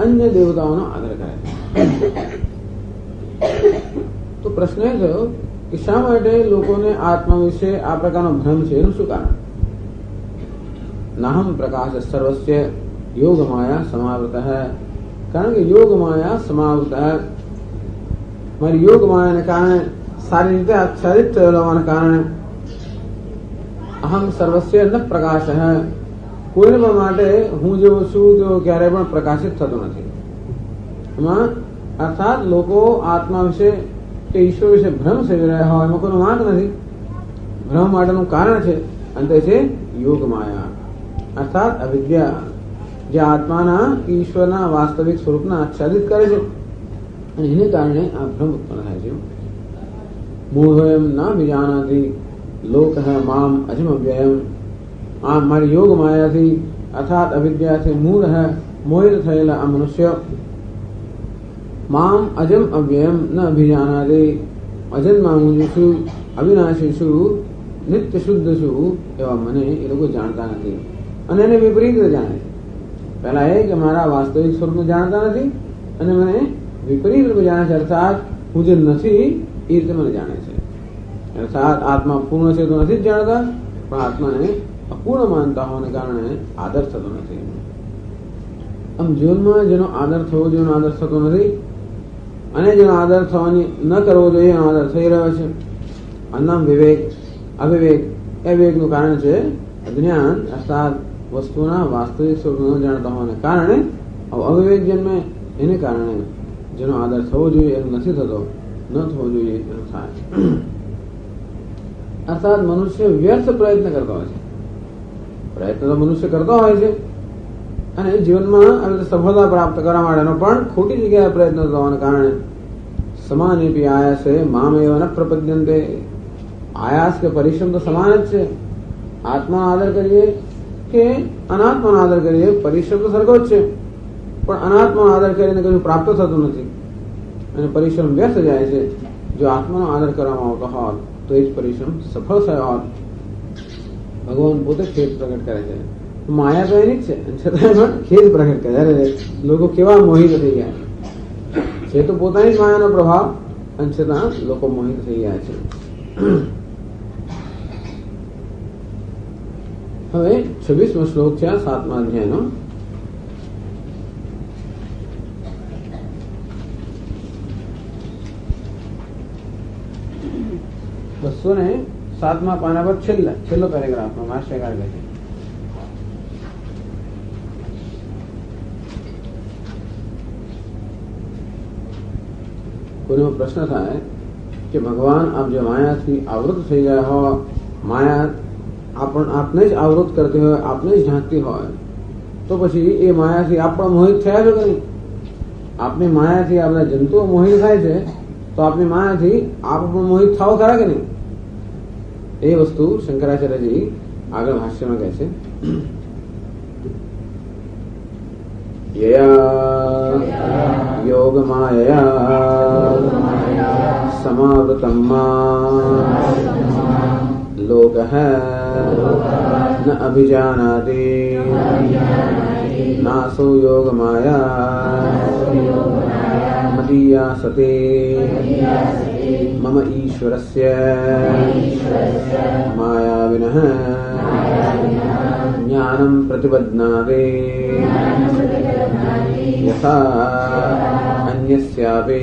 અન્ય દેવતાઓનો આદર કરે છે. તો પ્રશ્ન એ થયો કે શા માટે લોકોને આત્મા વિશે આ પ્રકારનો ભ્રમ છે, એનું શું કારણ? નાહમ પ્રકાશ સર્વસ્ય યોગ માયા સમાવૃત. કારણ કે યોગ માયા સમાવૃત, મારી યોગ માયાને કારણે સારી રીતે આચ્છાદિત થયેલો હોવાના કારણે અહમ સર્વસ્ય ન પ્રકાશ. કોઈને પણ માટે હું જેવો છું તેવો ક્યારેય પણ પ્રકાશિત થતો નથી. એમાં અર્થાત લોકો આત્મા વિશે કે ઈશ્વર વિશે ભ્રમ સેવી રહ્યા હોય એમાં કોઈનો વાંક નથી. ભ્રમ માટેનું કારણ છે અને તે છે યોગ માયા. અર્થાત અવિદ્યા જે આત્માના ઈશ્વરના વાસ્તવિક સ્વરૂપના આચ્છાદિત કરે છે અને એને કારણે આ ભ્રમ ઉત્પન્ન થાય છે. મૂઢોયમ ના વિજાનાતિ લોક મામ અજમ અવ્યયમ. આ મારી યોગ માયાથી અર્થાત અવિદ્યાથી મૂઢ મોહિત થયેલા આ મનુષ્ય મામ અજમ અવ્યયમ ન અભિજાનાતિ, અજન્મા હું જે છું, અવિનાશી છું, નિત્ય શુદ્ધ છું એવા મને એ લોકો જાણતા નથી અને એને વિપરીત જાણે છે. પહેલા એ કે મારા વાસ્તવિક સ્વરૂપને જાણતા નથી અને મને વિપરીત રૂપે જાણે છે, અર્થાત હું જે નથી એ રીતે મને જાણે છે. અર્થાત આત્મા પૂર્ણ છે તો નથી જ જાણતા, પણ આત્માને અપૂર્ણ માનતા હોવાને કારણે આદર થતો નથી. આમ જીવનમાં જેનો આદર થવો જોઈએ એનો આદર થતો નથી અને જેનો આદર થવાની ન કરવો જોઈએ એનો આદર થઈ રહ્યો છે. આનું વિવેક અવિવેક. એ વિવેકનું કારણ છે અજ્ઞાન, અર્થાત વસ્તુના વાસ્તવિક સ્વરૂપ ન જાણતા હોવાને કારણે અવિવેક જન્મે. એને કારણે જેનો આદર થવો જોઈએ એનો નથી થતો, ન થવો જોઈએ એનો થાય. અર્થાત મનુષ્ય વ્યર્થ પ્રયત્ન કરતો હોય છે. પ્રયત્ન તો મનુષ્ય કરતો હોય છે અને જીવનમાં આવી સફળતા પ્રાપ્ત કરવા માટેનો પણ ખોટી જગ્યાએ પ્રયત્ન થવાને કારણે સમાનેપી આયાસે મામ એવ ન પ્રપદ્યંતે. આયાસ કે પરિશ્રમ તો સમાન જ છે. આત્માનો આદર કરીએ કે અનાત્માનો આદર કરીએ, પરિશ્રમ તો સરખો જ છે, પણ અનાત્માનો આદર કરીને કશું પ્રાપ્ત થતું નથી અને પરિશ્રમ વ્યર્થ જાય છે. જો આત્માનો આદર કરવામાં આવતો હોત તો એ જ પરિશ્રમ સફળ થયો હોત. ભગવાન પોતે ખેદ પ્રગટ કરે છે. માયા તો એની જ છે, છતાં પણ ખેદ પ્રગટ કરે. અરે લોકો કેવા મોહિત થઈ ગયા છે તો પોતાની જ માયાનો પ્રભાવ, અને છતાં લોકો મોહિત થઈ ગયા છે. હવે 26મો શ્લોક છે આ 7મા અધ્યાયનો. બસો ને 7મા પાના પર છેલ્લો પેરેગ્રાફમાં ભાષ્યકાર કહે છે, કોઈનો પ્રશ્ન થાય કે ભગવાન આપ જે માયાથી આવૃત થઈ ગયા હો, માયા આપને જ આવૃત કરતી હોય, આપને જ ઢાંકતી હોય, તો પછી એ માયાથી આપ પણ મોહિત થયા છો કે નહીં? આપની માયાથી આ બધા જંતુઓ મોહિત થાય છે તો આપની માયાથી આપ પણ મોહિત થાવ ખરા કે નહીં? એ વસ્તુ શંકરાચાર્યજી આગળ ભાષ્યમાં કહે છે. યયા યોગ માયયા સમાવૃતમ લોકઃ ન અભિજાનાતિ નાસો યોગ માયા મદીયા સતે મમ ઈશ્વરસ્ય માયાવિનઃ જ્ઞાનમ પ્રતિબધ્નાતે યથા અન્યસ્યાપિ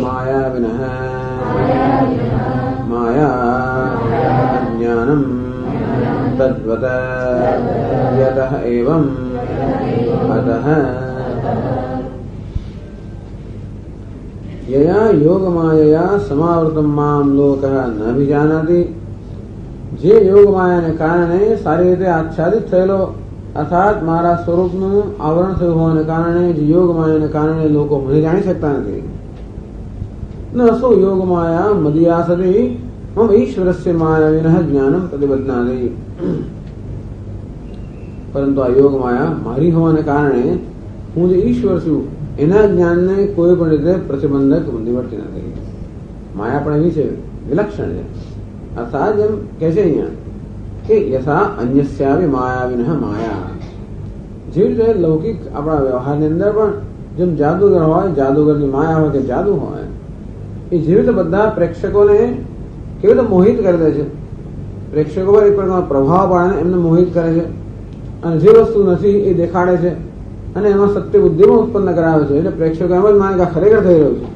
માયાવિનઃ માયા અજ્ઞાનમ તદ્વત યતઃ એવં અતઃ યયા યોગ માયયા સમાવૃતમ મામ લોકઃ ન અભિજાનાતિ. જે યોગ માયાને કારણે સારી રીતે આચ્છાદિત થયેલો, અર્થાત મારા સ્વરૂપનું આવરણ થયું હોવાને કારણે જે યોગ માયાને કારણે લોકો મને જાણી શકતા નથી. ન અસો યોગ માયા મદિયાસતિ મમ ઈશ્વરસ્ય માયાવિનઃ જ્ઞાનમ પ્રતિબધ્નાતિ. પરંતુ આ યોગ માયા મારી હોવાને કારણે હું જે ઈશ્વર છું એના જ્ઞાનને કોઈ પણ રીતે પ્રતિબંધક નિવડતી નથી. માયા પણ એવી છે, વિલક્ષણ છે. અર્થાત જેમ કહે છે અહીંયા કે યથા અન્યસ્યાપિ માયાવિનઃ માયા. જેવી રીતે લૌકિક આપણા વ્યવહારની અંદર પણ જેમ જાદુગર હોય, જાદુગરની માયા હોય કે જાદુ હોય, એ જેવી રીતે બધા પ્રેક્ષકોને કેવી રીતે મોહિત કરી દે છે, પ્રેક્ષકો પર એક પ્રકારનો પ્રભાવ પાડીને એમને મોહિત કરે છે અને જે વસ્તુ નથી એ દેખાડે છે અને એમાં સત્ય બુદ્ધિમાં ઉત્પન્ન કરાવે છે. એટલે પ્રેક્ષકો એમ જ માને કે ખરેખર થઈ રહ્યું છે.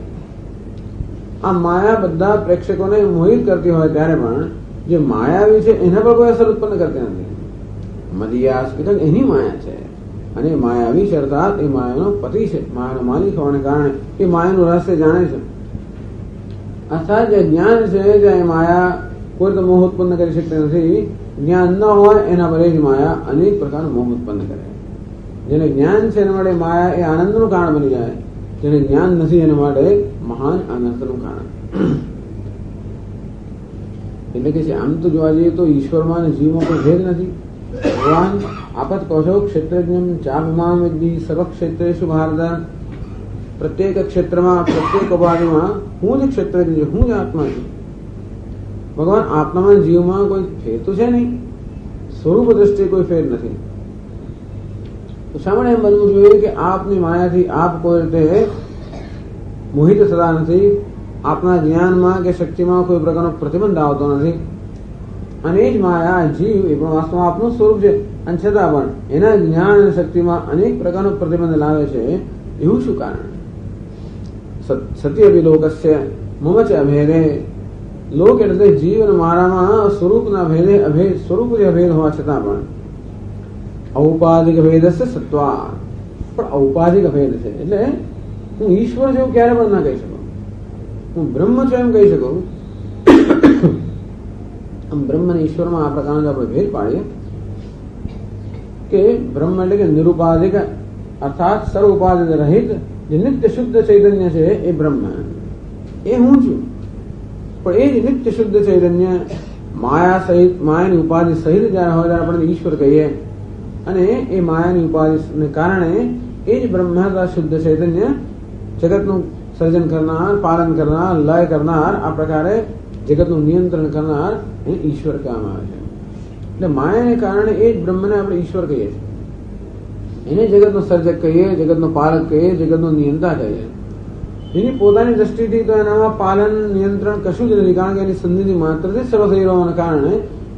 આ માયા બધા પ્રેક્ષકોને મોહિત કરતી હોય ત્યારે પણ જે માયાવી છે એના પર કોઈ અસર ઉત્પન્ન કરતી નથી. મદિયાસ એટલે એની માયા છે અને માયાવી છે, અર્થાત એ માયાનો પતિ છે, માયાનો માલિક હોવાને કારણે એ માયાનું રહસ્ય જાણે છે. અર્થાત જે જ્ઞાન છે, જે માયા કોઈ તો મોહ ઉત્પન્ન કરી શકતી નથી. જ્ઞાન ન હોય એના વડે જ માયા અનેક પ્રકારનું મોહ ઉત્પન્ન કરે. જેને જ્ઞાન છે એના માટે માયા એ આનંદનું કારણ બની જાય. જેને જ્ઞાન નથી એના માટે મહાન અનર્થનું કારણ. એટલે કે આમ તો જોવા જઈએ તો ઈશ્વરમાં અને જીવમાં કોઈ ભેદ નથી. ભગવાન આપત કહો છો ક્ષેત્રજ્ઞમ ચાપમાન વિદ્ધિ સર્વ ક્ષેત્રેષુ ભારત. પ્રત્યેક ક્ષેત્રમાં પ્રત્યેક ઉપાધિમાં હું જ ક્ષેત્રજ્ઞ છું, હું જ આત્મા છું. ભગવાન આત્મામાં જીવમાં કોઈ ફેર તો છે નહીં. સ્વરૂપ દ્રષ્ટિએ કોઈ ફેર નથી. તો શા માટે એમ બનવું જોઈએ કે આપની માયાથી આપ કોઈ રીતે મોહિત થતા નથી. આપના જ્ઞાનમાં કે શક્તિમાં કોઈ પ્રકારનો પ્રતિબંધ આવતો નથી. અને એ જ માયા જીવ એ પણ વાસ્તવમાં આપનું સ્વરૂપ છે. અને છતાં પણ એના જ્ઞાન અને શક્તિમાં અનેક પ્રકારનો પ્રતિબંધ લાવે છે. એવું શું કારણ? સત્ય વિલોકસ્ય મમ ચ અભેદે. લોક એટલે જીવ અને મારામાં સ્વરૂપના ભેદે અભેદ, સ્વરૂપ જે અભેદ હોવા છતાં પણ ઔપાધિક ભેદસ્ય સત્વા. પણ ઔપાધિક ભેદ છે એટલે હું ઈશ્વર જેવું ક્યારે પણ ના કહી શકું. હું બ્રહ્મ છું એમ કહી શકું. બ્રહ્મ અને ઈશ્વરમાં આ પ્રકારનો આપણે ભેદ પાડીએ કે બ્રહ્મ એટલે કે નિરુપાધિક અર્થાત સર્વ ઉપાધિ રહિત જે નિત્ય શુદ્ધ ચૈતન્ય છે એ બ્રહ્મ, એ હું છું. પણ એ જ નિત્ય શુદ્ધ ચૈતન્ય માયા સહિત, માયાની ઉપાધિ સહિત જયારે હોય ત્યારે આપણે ઈશ્વર કહીએ. અને એ માયાની ઉપાધિને કારણે એ જ બ્રહ્મ શુદ્ધ ચૈતન્ય જગતનું સર્જન કરનાર, પાલન કરનાર, લય કરનાર, આ પ્રકારે જગતનું નિયંત્રણ કરનાર એ ઈશ્વર કહેવામાં આવે છે. એટલે માયાને કારણે એ જ બ્રહ્મને આપણે ઈશ્વર કહીએ છીએ. એને જગતનો સર્જક કહીએ, જગતનો પાલક કહીએ, જગતનો નિયંતા કહીએ. એની પોતાની દ્રષ્ટિથી તો એનામાં પાલન નિયંત્રણ કશું જ નથી. કારણ કે એની સંધિથી માત્રથી સર્વ થઈ રહેવાના કારણે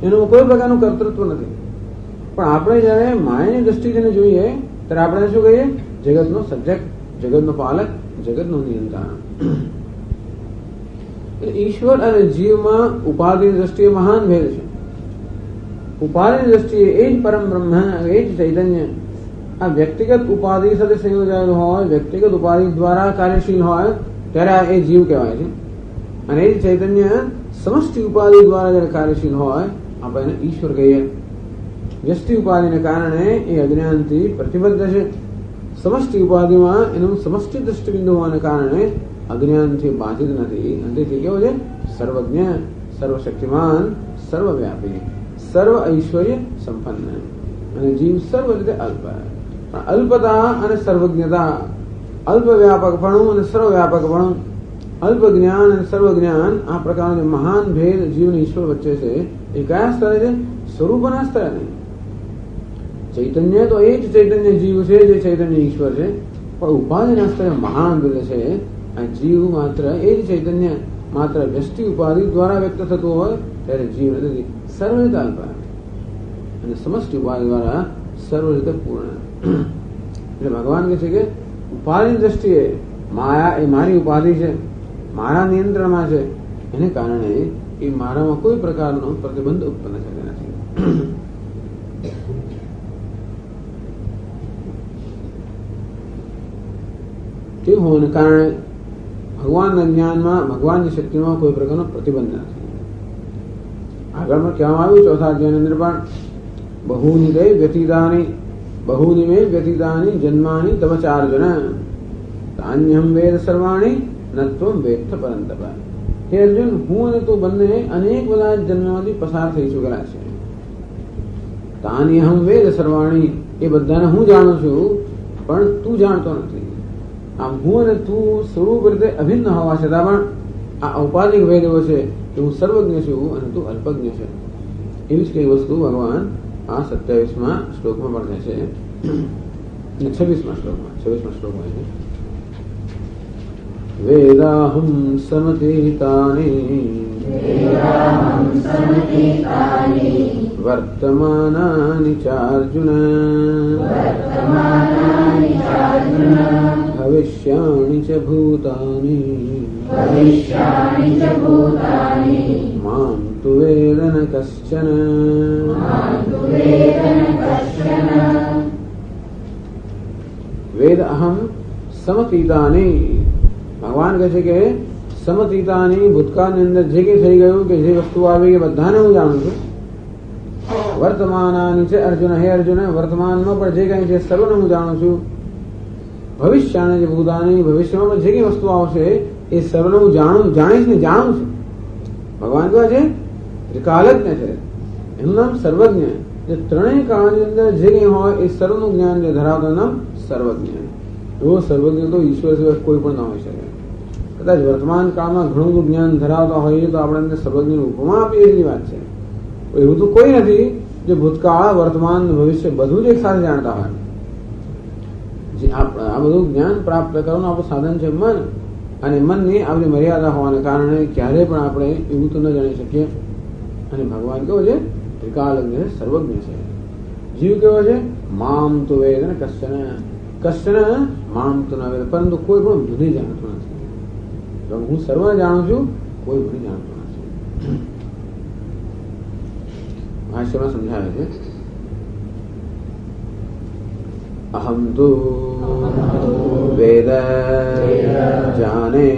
એનું કોઈ પ્રકારનું કર્તૃત્વ નથી. પણ આપણે જયારે માયાની દ્રષ્ટિથી જોઈએ ત્યારે આપણે શું કહીએ? જગતનો સર્જક, જગતનો પાલક, જગતનો નિયંતા. ઈશ્વર અને જીવમાં ઉપાધિની દ્રષ્ટિએ મહાન ભેદ છે. ઉપાધિની દ્રષ્ટિએ એ જ પરમ બ્રહ્મ, એ જ ચૈતન્ય આ વ્યક્તિગત ઉપાધિ સાથે સંયોજાયેલો હોય, વ્યક્તિગત ઉપાધિ દ્વારા કાર્યશીલ હોય ત્યારે એ જીવ કહેવાય છે. અને એ જ ચૈતન્ય સમષ્ટિ ઉપાધિ દ્વારા જયારે કાર્યશીલ હોય આપણે એને ઈશ્વર કહીએ. વ્યષ્ટિ ઉપાધિને કારણે એ અજ્ઞાનથી પ્રતિબદ્ધ છે. સમષ્ટિ ઉપાધિમાં એનું સમષ્ટિ દ્રષ્ટિબિંદુ હોવાને કારણે અજ્ઞાનથી બાધિત નથી. અને તેથી કેવો છે? સર્વજ્ઞ, સર્વશક્તિમાન, સર્વવ્યાપી, સર્વ ઐશ્વર્ય સંપન્ન. અને જીવ સર્વ રીતે અલ્પ. અલ્પતા અને સર્વજ્ઞતા, અલ્પ વ્યાપકપણું અને સર્વવ્યાપકપણું, અલ્પ જ્ઞાન અને સર્વ જ્ઞાન, આ પ્રકારનો મહાન ભેદ જીવ અને ઈશ્વર વચ્ચે છે. એ કયા સ્તરે છે? સ્વરૂપના સ્તરે નહીં. ચૈતન્ય તો એ જ ચૈતન્ય જીવ છે જે ચૈતન્ય ઈશ્વર છે. પણ ઉપાધિના સ્તરે મહાન ભેદ છે. આ જીવ માત્ર એ જ ચૈતન્ય માત્ર વ્યષ્ટિ ઉપાધિ દ્વારા વ્યક્ત થતું હોય ત્યારે જીવ નથી. સર્વ રીતે અલ્પ અને સમષ્ટિ ઉપાધિ દ્વારા સર્વ રીતે પૂર્ણ. એટલે ભગવાન કહે છે કે ઉપાધિની દ્રષ્ટિએ માયા એ મારી ઉપાધિ છે, મારા નિયંત્રણમાં છે. એને કારણે એ મારામાં કોઈ પ્રકારનો પ્રતિબંધ ઉત્પન્ન થતો નથી. તે હોવાને કારણે ભગવાનના જ્ઞાનમાં, ભગવાનની શક્તિમાં કોઈ પ્રકારનો પ્રતિબંધ નથી. આગળ પણ કહેવામાં આવ્યું ચોથા અધ્યાયની અંદર પણ બહુની દે વ્યતીતાની, બહુની મે વ્યતીતાની જન્માની તવ ચાર્જુન તાન્યહમ વેદ સર્વાણી નત્વમ વેત્થ પરંતપ. હે અર્જુન, હું અને તું બંને અનેક બધા જન્મમાંથી પસાર થઈ ચૂકેલા છે. તાન્યહમ વેદ સર્વાણી, એ બધાને હું જાણું છું પણ તું જાણતો નથી. આમ હું અને તું સ્વરૂપ રીતે અભિન્ન હોવા છતાં પણ આ ઔપાધિક ભેદ એવો છે કે હું સર્વજ્ઞ છું અને તું અલ્પજ્ઞ છે. એવી જ કઈ વસ્તુ ભગવાન આ 27મા શ્લોકમાં પણ કહે છે. 26મા શ્લોકમાં છે વેદાહમ સમતીતાની વર્તમાનાનિ ચાર્જુન ભવિષ્યાણિ ચ ભૂતાની મામ તુ વેદ ન કશ્ચન. વેદ અહમ સમતીતાની, ભગવાન કહે છે કે સમતીતાની ભૂતકાળની અંદર જે કંઈ થઈ ગયું કે જે વસ્તુ આવી એ બધાને હું જાણું છું. વર્તમાનાની છે અર્જુન, હે અર્જુન, વર્તમાનમાં પણ જે કંઈ છે સર્વને હું જાણું છું. ભવિષ્યની જે ભૂતાની, ભવિષ્યમાં પણ જે કંઈ વસ્તુ આવશે એ સર્વને હું જાણીશ ને જાણું છું. ભગવાન કહે છે ત્રિકાલજ્ઞ છે, એનું નામ સર્વજ્ઞ. જે ત્રણેય કાળની અંદર જે કંઈ હોય એ સર્વનું જ્ઞાન જે ધરાવતા નામ સર્વજ્ઞ. એવો સર્વજ્ઞ તો ઈશ્વર સિવાય કોઈ પણ ના હોઈ શકે. કદાચ વર્તમાન કાળમાં ઘણું બધું જ્ઞાન ધરાવતા હોઈએ તો આપણે અંદર સર્વજ્ઞની ઉપમા આપીએ એવી વાત છે. એવું તો કોઈ નથી જે ભૂતકાળ, વર્તમાન, ભવિષ્ય બધું જ એક સાથે જાણતા હોય. જે આ બધું જ્ઞાન પ્રાપ્ત કરવાનું આપણું સાધન છે મન, અને મનની આપણી મર્યાદા હોવાને કારણે ક્યારે પણ આપણે એવું તો ન જાણી શકીએ. અને ભગવાન કેવો છે ત્રિકાલજ્ઞ છે, સર્વજ્ઞ છે. જીવ કેવો છે મામ તો વેદ ને કશ્ચન મામ તો ન વેદ, પરંતુ કોઈ પણ મને જાણતું નથી. હું સર્વને જાણું છું, કોઈ મને જાણતું નથી. ભાષ્યમાં સમજાવે છે અહમ તો વેદ જાને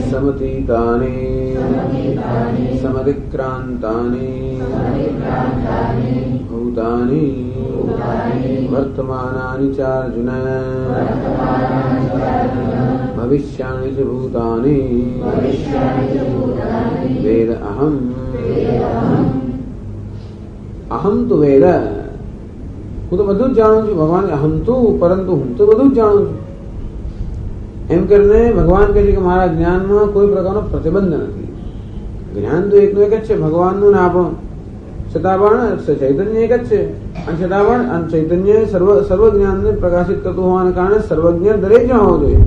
સમતીતાને સમતિક્રાંતાને ભૂતાની વર્તમાનાની ચાર્જુન ભવિષ્યાની ચ ભૂતાની વેદ અહમ. અહમ તો વેદ, હું તો બધું જ જાણું છું. ભગવાન અહમ તો, પરંતુ હું તો બધું જ જાણું છું એમ કરીને ભગવાન કહે છે કે મારા જ્ઞાનમાં કોઈ પ્રકારનો પ્રતિબંધ નથી. જ્ઞાન તો એકનું એક જ છે, ભગવાનનું ને આપણું. છતાં પણ ચૈતન્ય એક જ છે, અને છતાં પણ ચૈતન્ય સર્વ જ્ઞાનને પ્રકાશિત કરતું હોવાને કારણે સર્વજ્ઞ દરેક જણ હોવો જોઈએ.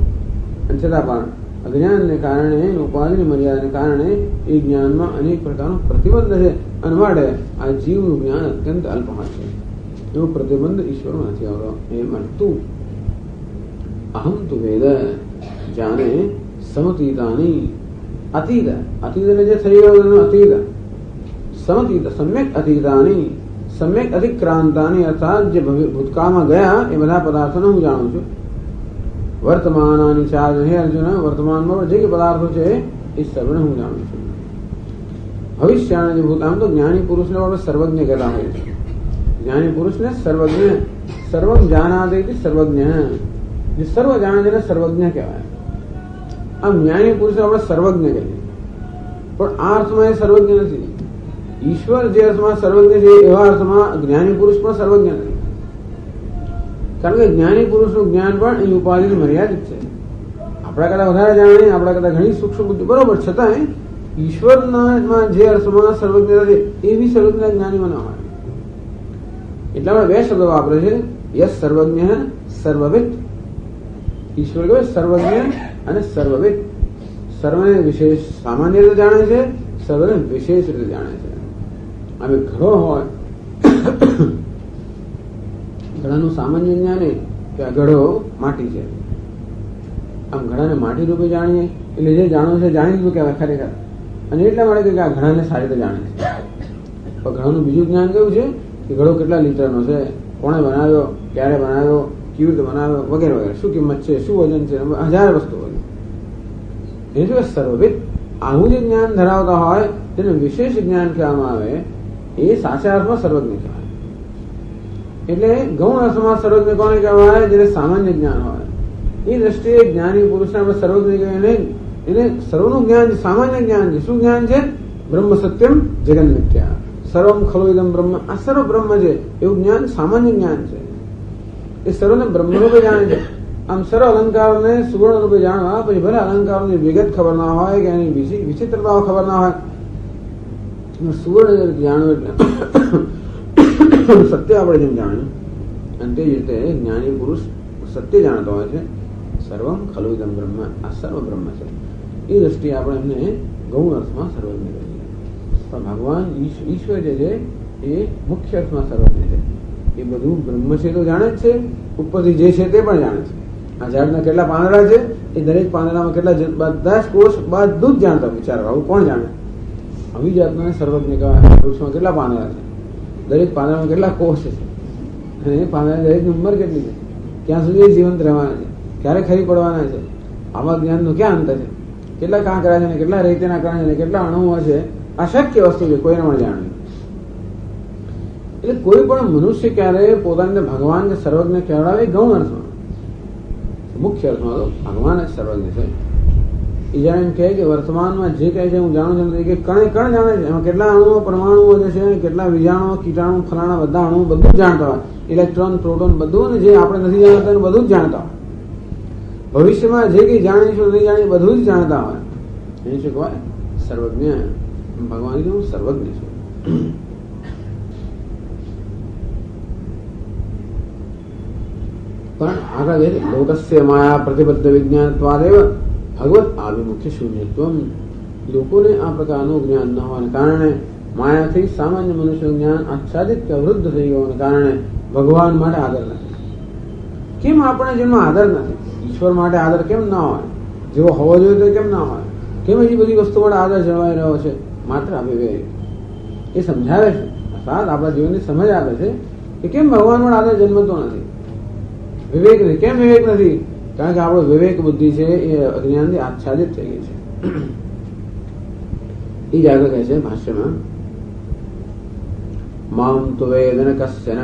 અને છતાં પણ અજ્ઞાનને કારણે, ઉપાધિની મર્યાદાને કારણે એ જ્ઞાનમાં અનેક પ્રકારનો પ્રતિબંધ છે. અને માટે આ જીવનું જ્ઞાન અત્યંત અલ્પ છે. એવો પ્રતિબંધ ઈશ્વરમાં નથી આવતો. એ મળતું અહમ તુ વેદ જાણે સમતીતાની અતીત, અતીતને જે થઈ ગયું એનું અતીત, સમતીત સમ્યક અતીતાની સમ્યક અતિક્રાંતાની, અર્થાત જે ભૂતકાળમાં ગયા એ બધા પદાર્થોને હું જાણું છું. વર્તમાનાની ચાર, હે અર્જુન, વર્તમાનમાં જે પદાર્થો છે એ સર્વને હું જાણું છું. ભવિષ્યના જે ભૂત, આમ તો જ્ઞાની પુરુષને આપણે સર્વજ્ઞ કહેતા હોઈએ છીએ. જ્ઞાની પુરુષને સર્વજ્ઞ, સર્વમ જાનાદે સર્વજ્ઞ, જે સર્વ જાણે છે એને સર્વજ્ઞ કહેવાય. આમ જ્ઞાની પુરુષને આપણે સર્વજ્ઞ કહીએ, પણ આ અર્થમાં એ સર્વજ્ઞ નથી. ઈશ્વર જે અર્થમાં સર્વજ્ઞ છે એવા અર્થમાં જ્ઞાની પુરુષ પણ સર્વજ્ઞ નથી. કારણ કે જ્ઞાની પુરુષનું જ્ઞાન પણ એ ઉપાધિ મર્યાદિત છે. આપણા કરતા વધારે જાણે, આપણા કરતા ઘણી સૂક્ષ્મ બુદ્ધિ, બરોબર, છતાંય ઈશ્વરના જે અર્થમાં સર્વજ્ઞતા છે એવી સર્વજ્ઞતા જ્ઞાનીમાં ન હોય. એટલા માટે બે શબ્દો વાપરે છે, યસ સર્વજ્ઞ સર્વવિદ. ઈશ્વર કહેવાય સર્વજ્ઞ અને સર્વવિદ. સર્વને વિશેષ સામાન્ય રીતે જાણે છે, સર્વને વિશેષ રીતે જાણે છે. હવે ઘડો હોય, ઘડાનું સામાન્ય જ્ઞાન એ કે આ ઘડો માટી છે. આમ ઘડાને માટી રૂપે જાણીએ એટલે જે જાણવું છે જાણી લીધું કહેવાય ખરેખર. અને એટલા માટે કે આ ઘડાને સારી રીતે જાણે છે. પણ ઘડાનું બીજું જ્ઞાન કેવું છે કે ઘડો કેટલા લીટરનો છે, કોણે બનાવ્યો, ક્યારે બનાવ્યો, કેવી રીતે બનાવ્યો, વગેરે વગેરે, શું કિંમત છે, શું વજન છે, હજાર વસ્તુઓ. એ શું સર્વવિદ. આવું જે જ્ઞાન ધરાવતા હોય તેને વિશેષ જ્ઞાન કહેવામાં આવે, એ સાચા અર્થમાં સર્વજ્ઞ કહેવાય. એટલે ગૌણ અર્થમાં સર્વજ્ઞ કોને કહેવાય? જેને સામાન્ય જ્ઞાન હોય. એ દ્રષ્ટિએ જ્ઞાની પુરુષને આપણે સર્વજ્ઞ કહીએ નહીં. એને સર્વનું જ્ઞાન છે, સામાન્ય જ્ઞાન છે. શું જ્ઞાન છે? બ્રહ્મ સત્યમ જગન મિથ્યા, સર્વમ ખલુ ઇદમ બ્રહ્મ. આ સર્વ બ્રહ્મ છે એવું જ્ઞાન સામાન્ય જ્ઞાન છે. એ સર્વને બ્રહ્મ રૂપે જાણે છે. આમ સર્વ અલંકારોને સુવર્ણ રૂપે જાણવા, પછી ભલે અલંકારોની વિગત ખબર ના હોય કે એની વિચિત્રતાઓ ખબર ના હોય, સુવર્ણ જાણવું એટલે સત્ય આપણે જેમ જાણ્યું, અને તે જ રીતે જ્ઞાની પુરુષ સત્ય જાણતો હોય છે. સર્વમ ખલુ ઇદમ બ્રહ્મ, આ સર્વ બ્રહ્મ છે. એ દ્રષ્ટિએ આપણે એમને ગૌણ અર્થમાં સર્વજ્ઞ કહીએ. પણ ભગવાન ઈશ્વર જે છે એ મુખ્ય અર્થમાં સર્વજ્ઞ છે. એ બધું બ્રહ્મ છે તો જાણે જ છે, ઉપરથી જે છે તે પણ જાણે છે. આ ઝાડના કેટલા પાંદડા છે એ દરેક પાંદડામાં કેટલા, બધા જ કોષ બધું જ જાણતા. વિચારો, આવું કોણ જાણે? આવી જાતના સર્વજ્ઞ કહેવાય. વૃક્ષમાં કેટલા પાંદડા છે, દરેક પાંદડામાં કેટલા કોષ છે, અને એ પાંદડા દરેકની ઉંમર કેટલી છે, ક્યાં સુધી જીવંત રહેવાના છે, ક્યારે ખરી પડવાના છે, આવા જ્ઞાનનો ક્યાં અંત છે? કેટલા કાંકરા છે ને કેટલા રેતીના કણ છે ને કેટલા અણુઓ છે, અશક્ય વસ્તુ છે, કોઈને પણ જાણવી. એટલે કોઈ પણ મનુષ્ય ક્યારે પોતાને ભગવાન કે સર્વજ્ઞ કહેવડાવે ગૌણ અર્થમાં, મુખ્ય અર્થમાં તો ભગવાન જ સર્વજ્ઞ છે. એ જાણે એમ કહે કે વર્તમાનમાં જે કહે છે હું જાણું છું, કે કણે કણ જાણે છે, એમાં કેટલા અણુઓ પરમાણુઓ જે છે, કેટલા બીજાણુઓ કીટાણુ ફલાણા બધા અણુઓ બધું જ જાણતા હોય, ઇલેક્ટ્રોન પ્રોટોન બધું, ને જે આપણે નથી જાણતા બધું જ જાણતા હોય. ભવિષ્યમાં જે કંઈ જાણીશું નહીં જાણીએ બધું જ જાણતા હોય. એ શું કહેવાય? સર્વજ્ઞ. ભગવાન હું સર્વજ્ઞ છું. પણ આગળ લોકસ્ય માયા પ્રતિબદ્ધ વિજ્ઞાનત્વાદેવ ભગવત આભિમુખ્ય શૂન્યત્વ. લોકોને આ પ્રકારનું જ્ઞાન ન હોવાને કારણે, માયાથી સામાન્ય મનુષ્યનું જ્ઞાન આચ્છાદિત કે અવરુદ્ધ થઈ ગયોને કારણે ભગવાન માટે આદર નથી. કેમ આપણે જેનો આદર નથી? ઈશ્વર માટે આદર કેમ ના હોય? જેવો હોવો જોઈએ તો કેમ ના હોય? કેમ હજી બધી વસ્તુ માટે આદર જળવાઈ રહ્યો છે? માત્ર અવિવેક. એ સમજાવે છે, અર્થાત આપણા જીવનની સમજ આપે છે કે કેમ ભગવાન માટે આદર જન્મતો નથી. વિવેક નથી. કેમ વિવેક નથી? કારણ કે આપણો વિવેક બુદ્ધિ છે એ અજ્ઞાનથી આચ્છાદિત થઈ ગઈ છે. એ જ આગળ કહે છે ભાષ્યમાં, મામ તુ વેદન કશ્ચન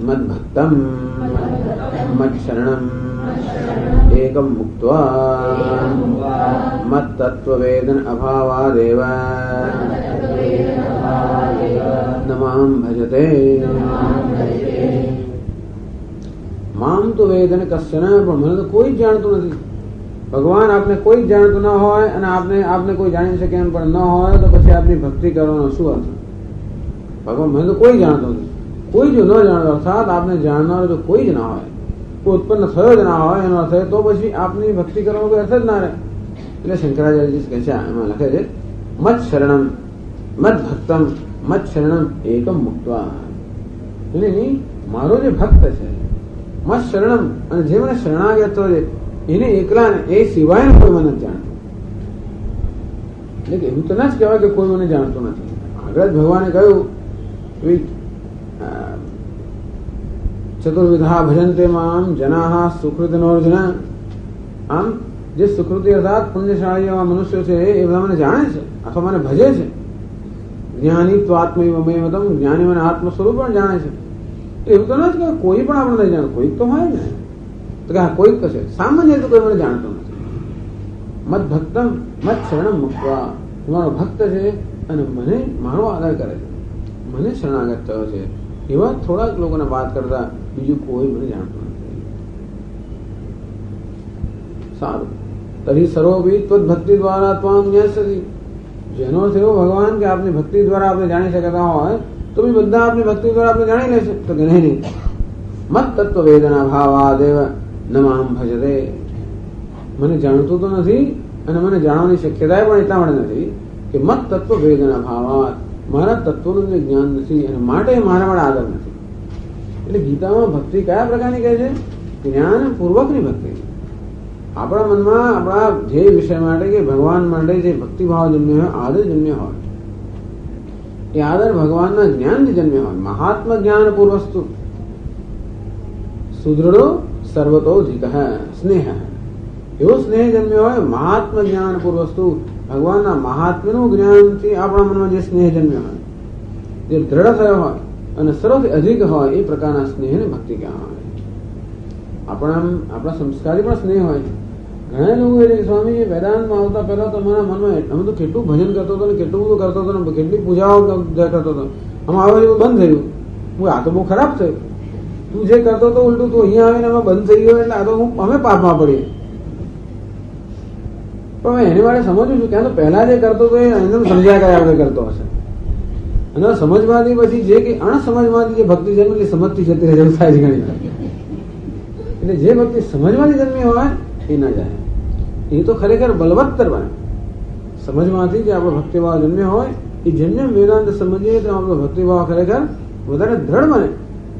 મદ્ભક્તમ મચ્શરણમ એકમ મુક્ત્વા મત્તત્વવેદન અભાવાદેવ ન મામ ભજતે. મામ તો વેદન કશ્ચન, પણ મને તો કોઈ જ જાણતું નથી. ભગવાન આપને કોઈ જ જાણતું ન હોય અને આપને કોઈ જાણી શકે એમ પણ ન હોય તો પછી આપની ભક્તિ કરવાનો શું અર્થ? ભગવાન મને તો કોઈ જાણતો નથી. કોઈ જો ન જાણતો, અર્થાત આપને જાણનારો જો કોઈ જ ના હોય, કોઈ ઉત્પન્ન થયો જ ના હોય, એનો અર્થ તો પછી આપની ભક્તિ કરવાનો કોઈ અર્થ જ ના રહે. એટલે શંકરાચાર્યજી કહે છે, એમાં લખે છે મત શરણમ મત ભક્તમ મત શરણમ એકમ મુક્ત્વા. એટલે મારો જે ભક્ત છે મત શરણમ, અને જે મને શરણાગત છે એને એકલાને, એ સિવાય કોઈ મને જાણતું. એટલે કે એવું તો ના જ કહેવાય કે કોઈ મને જાણતું નથી. આગળ જ ભગવાને કહ્યું ચતુર્વિધા ભજન્તે મામ જનાઃ સુકૃતિનોર્જુન. આમ જે સુકૃતિ અર્થાત પુણ્યશાળી એવા મનુષ્યો છે એ બધા મને જાણે છે અથવા મને ભજે છે. જ્ઞાની ત્વાત્મૈવ મયમતમ, જ્ઞાની મને આત્મ સ્વરૂપ પણ જાણે છે. એવું તો નથી કે કોઈ પણ આપણે નહીં જાણે, કોઈક તો હોય ને. તો કે કોઈક તો છે, સામાન્ય તો કોઈ મને જાણતો નથી. મત ભક્તમ મત શરણમ મુક્ત્વા, મારો ભક્ત છે અને મને મારો આદર કરે છે, મને શરણાગત થયો છે, એવા થોડાક લોકોને વાત કરતા બીજું કોઈ મને જાણતું નથી. સારું, તરી સર્વભી ત્વદ્ભક્તિ દ્વારા ત્વામ જ્ઞાસ્યતિ. જેનો અર્થ એવો ભગવાન કે આપની ભક્તિ દ્વારા આપણે જાણી શકતા હોય તો બી બધા આપની ભક્તિ દ્વારા આપણે જાણી લેશે. તો કે નહીં, મત તત્વ વેદના ભાવાદેવ ન મામ ભજતે. મને જાણતું તો નથી અને મને જાણવાની શક્યતા પણ એટલા માટે નથી કે મત તત્વ વેદના ભાવાત, મારા તત્વનું જે જ્ઞાન નથી અને માટે મારા માટે આદર નથી. એટલે ગીતામાં ભક્તિ કયા પ્રકારની કહે છે? જ્ઞાન પૂર્વકની ભક્તિ. આપણા મનમાં આપણા ધ્યેય વિષય માટે કે ભગવાન માટે જે ભક્તિભાવ જન્મ્યો હોય, આદર જન્મ્યો હોય, એ આદર ભગવાનના જ્ઞાનથી જન્મ્યો હોય. મહાત્મા જ્ઞાન પૂર્વસ્તુ સુદૃઢો સર્વતોધિક સ્નેહ. એવો સ્નેહ જન્મ્યો હોય મહાત્મા જ્ઞાન પૂર્વસ્તુ, ભગવાનના મહાત્મ્યનું જ્ઞાનથી આપણા મનમાં જે સ્નેહ જન્મ્યો હોય, જે દ્રઢ થયો હોય અને સર્વથી અધિક હોય, એ પ્રકારના સ્નેહને ભક્તિ કહેવાય. આપણા સંસ્કારી પણ સ્નેહ હોય છે. ઘણા લોકો એ સ્વામી વેદાંતમાં આવતા પહેલા તો મારા મનમાં અમે તો કેટલું ભજન કરતો હતો ને કેટલું બધું કરતો હતો ને કેટલી પૂજાઓ કરતો હતો, આમાં આવે એવું બંધ થયું. હું આ તો બહુ ખરાબ થયું. તું જે કરતો હતો ઉલટું તું અહીંયા આવીને અમે બંધ થઈ ગયો એટલે આ તો અમે પાપમાં પડીએ. પણ મેં એની માટે સમજું છું ત્યાં તો પહેલા જે કરતો હતો એ એને સમજ્યા કરે આપણે કરતો હશે. અને સમજવાથી પછી જે કે અણસમજવાથી જે ભક્તિ જન્મી એટલે સમજતી જતી રહે એવું થાય છે ઘણી વાર. એટલે જે ભક્તિ સમજવાથી જન્મી હોય એ ના જાય, એ તો ખરેખર બલવત્તર બને. સમજમાંથી જે આપણો ભક્તિભાવ જન્મ્યો હોય એ જેમ જેમ વેદાંત સમજીએ તો આપણો ભક્તિભાવ ખરેખર વધારે દ્રઢ બને.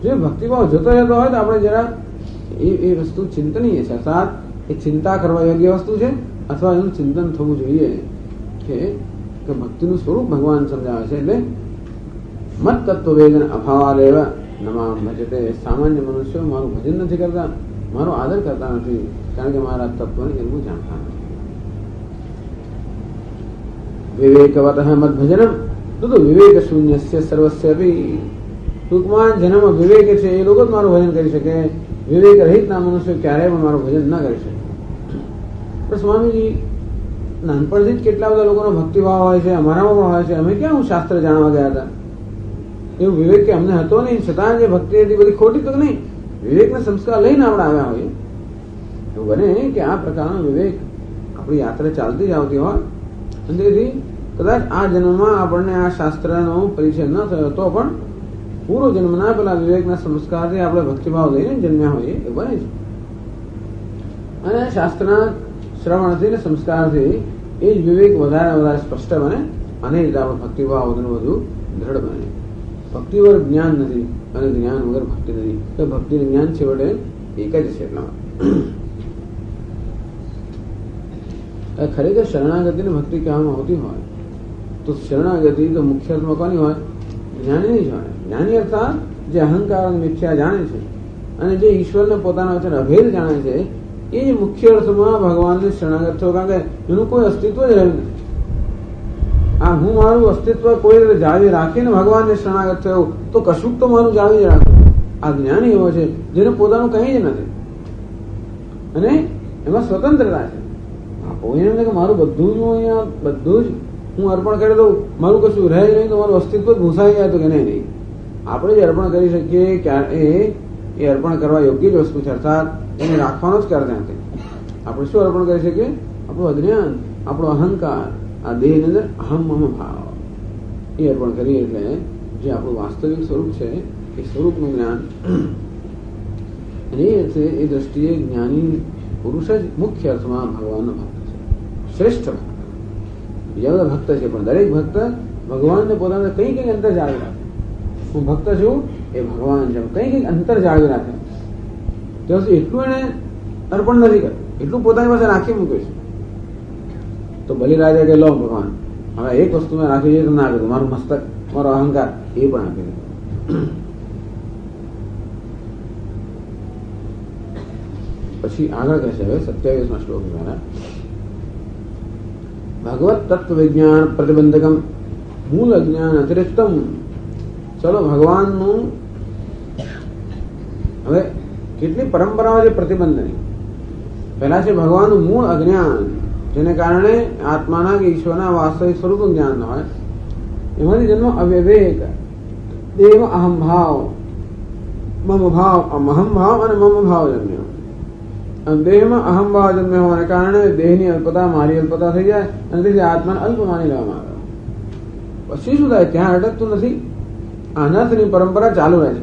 જો ભક્તિભાવ જતો રહેતો હોય તો આપણે જરા એ વસ્તુ ચિંતનીય છે, અર્થાત એ ચિંતા કરવા યોગ્ય વસ્તુ છે, અથવા એનું ચિંતન થવું જોઈએ કે ભક્તિનું સ્વરૂપ ભગવાન સમજાવે છે. એટલે મત તત્વ વેદન અભાવાદેવ ન મામ ભજતે. સામાન્ય મનુષ્યો મારું ભજન નથી કરતા, મારો આદર કરતા નથી, કારણ કે મારા તત્વને એનું જાણતા નથી. વિવેકવત મત ભજનમ તો વિવેક શૂન્ય સર્વસ્ય. ટૂંકમાં જેનામાં વિવેક છે એ લોકો જ મારું ભજન કરી શકે. વિવેક રહિત ના મનુષ્ય ક્યારેય પણ મારું ભજન ના કરી શકે. પણ સ્વામીજી, નાનપણથી જ કેટલા બધા લોકોનો ભક્તિભાવ હોય છે, અમારામાં પણ હોય છે. અમે ક્યાં હું શાસ્ત્ર જાણવા ગયા હતા? એવું વિવેક કે અમને હતો નહીં, છતાં જે ભક્તિ હતી બધી ખોટી તો નહીં. વિવેકના સંસ્કાર લઈને આપણે આવ્યા હોઈએ. એવું બને કે આ પ્રકારનો વિવેક આપણી યાત્રા ચાલતી જ આવતી હોય, અને તેથી કદાચ આ જન્મમાં આપણને આ શાસ્ત્રનો પરિચય ન થયો તો પણ પૂર્વ જન્મના પેલા વિવેકના સંસ્કારથી આપણે ભક્તિભાવ લઈને જન્મ્યા હોઈએ એ બને છે. અને શાસ્ત્રના શ્રવણથી ને સંસ્કારથી એ જ વિવેક વધારે વધારે સ્પષ્ટ બને, અને રીતે આપણે ભક્તિભાવ વધુ દ્રઢ બને. ભક્તિ વગર જ્ઞાન નથી, અને જ્ઞાન વગર ભક્તિ નથી. તો ભક્તિ જ્ઞાન છેવટે એક જ છે. એટલા ખરેખર શરણાગતિની ભક્તિ કહેવામાં આવતી હોય તો શરણાગતિ તો મુખ્ય અર્થમાં કોની હોય? જ્ઞાનીની જ હોય. જ્ઞાની અર્થાત જે અહંકાર અને મિથ્યા જાણે છે, અને જે ઈશ્વરને પોતાના વચ્ચે અભેદ જાણે છે, એ જ મુખ્ય અર્થમાં ભગવાનને શરણાગત થયો. કારણ કે એનું કોઈ અસ્તિત્વ જ રહ્યું નથી. આ હું મારું અસ્તિત્વ કોઈ રીતે જાળવી રાખીને ભગવાનને શરણાગત થયો તો કશુંક તો મારું જાળવી રાખવું. આ જ્ઞાની એવો છે જેને પોતાનું કંઈ જ નથી, અને એમાં સ્વતંત્રતા છે. એમ કે મારું બધું જ હું અહીંયા બધું જ હું અર્પણ કરી દઉં, મારું કશું રહે નહીં તો મારું અસ્તિત્વ જ ભૂસાઈ જાય તો કે નહીં. આપણે જે અર્પણ કરી શકીએ એ અર્પણ કરવા યોગ્ય જ વસ્તુ છે, અર્થાત એને રાખવાનો જ કરતા નથી. આપણે શું અર્પણ કરી શકીએ? આપણું અજ્ઞાન, આપણો અહંકાર, આ દેહની અંદર અહમ મમ ભાવ, એ અર્પણ કરીએ એટલે જે આપણું વાસ્તવિક સ્વરૂપ છે એ સ્વરૂપનું જ્ઞાન. અને એ દ્રષ્ટિએ જ્ઞાની પુરુષ જ મુખ્ય અર્થમાં ભગવાનનો ભક્ત છે, શ્રેષ્ઠ ભક્ત. બીજા બધા ભક્ત છે, પણ દરેક ભક્ત ભગવાનને પોતાને કંઈ કંઈક અંતર જાળવી રાખે. હું ભક્ત છું એ ભગવાન છે, કંઈ કંઈક અંતર જાળવી રાખે. ત્યાં સુધી એટલું એને અર્પણ નથી કરતું, એટલું પોતાની પાસે રાખી મૂકે છે. તો બલિરાજા કે લો ભગવાન, હવે એક વસ્તુ મેં રાખી છે તો ના કીધું, મારું મસ્તક, મારો અહંકાર એ પણ આપી દીધું. પછી આગળ કહે છે હવે 27મા શ્લોક દ્વારા ભગવત તત્વ વિજ્ઞાન પ્રતિબંધકમ મૂળ અજ્ઞાન અતિરિક્તમ. ચલો ભગવાનનું હવે કેટલી પરંપરાઓ છે પ્રતિબંધની. પહેલા છે ભગવાનનું મૂળ અજ્ઞાન, જેને કારણે આત્માના કે ઈશ્વરના વાસ્તવિક સ્વરૂપનું જ્ઞાન ન હોય. એમાંથી જન્મ અવિવેક, દેવ અહમ ભાવ, મમ ભાવ, અહમ ભાવ અને મમ ભાવ જન્મ્યો. દેહમાં અહમ ભાવ જન્મ્યો હોવાને કારણે દેહની અલ્પતા મારી અલ્પતા થઈ જાય, અને તેથી આત્માને અલ્પ માની લેવામાં આવે. પછી શું થાય? ત્યાં અટકતું નથી, અનર્થની પરંપરા ચાલુ રહે છે.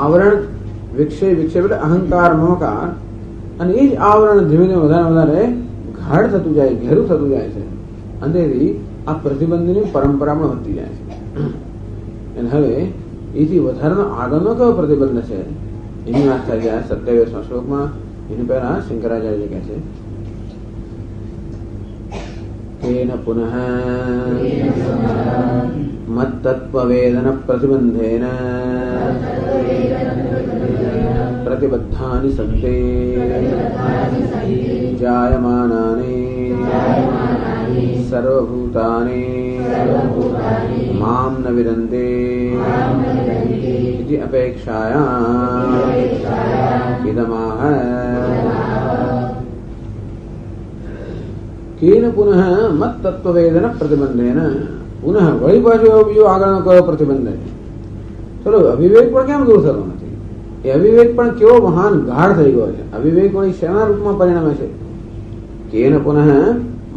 આવરણ વિક્ષેપ એટલે અહંકાર મમકાર, અને એ જ આવરણ ધીમે ધીમે વધારે ગાઢ થતું જાય, ઘેરું થતું જાય છે, અને તેથી આ પ્રતિબંધની પરંપરા પણ વધતી જાય છે. અને હવે એથી વધારાનો આગળનો કયો પ્રતિબંધ છે એની વાત થાય છે 27મા શ્લોકમાં. એની પહેલા શંકરાચાર્ય કહે છે તેન પુનઃ મત્તત્વવેદન પ્રતિબંધેન પ્રતિબદ્ધાનિ સંતે જાયમાનાની સર્વભૂતાનિ મામ ન વિદન્તે इति अपेक्षायाम् इदमाह केन पुनः मत तत्ववेदन प्रतिबंधेन. પુનઃ વળી પાછો બીજો આગળનો કયો પ્રતિબંધ છે? ચલો અવિવેક પણ કેમ દૂર થતો નથી? એ અવિવેક પણ કેવો મહાન ગાઢ થઈ ગયો છે. અવિવેક વળી શેના રૂપમાં પરિણમે છે? કેન પુનઃ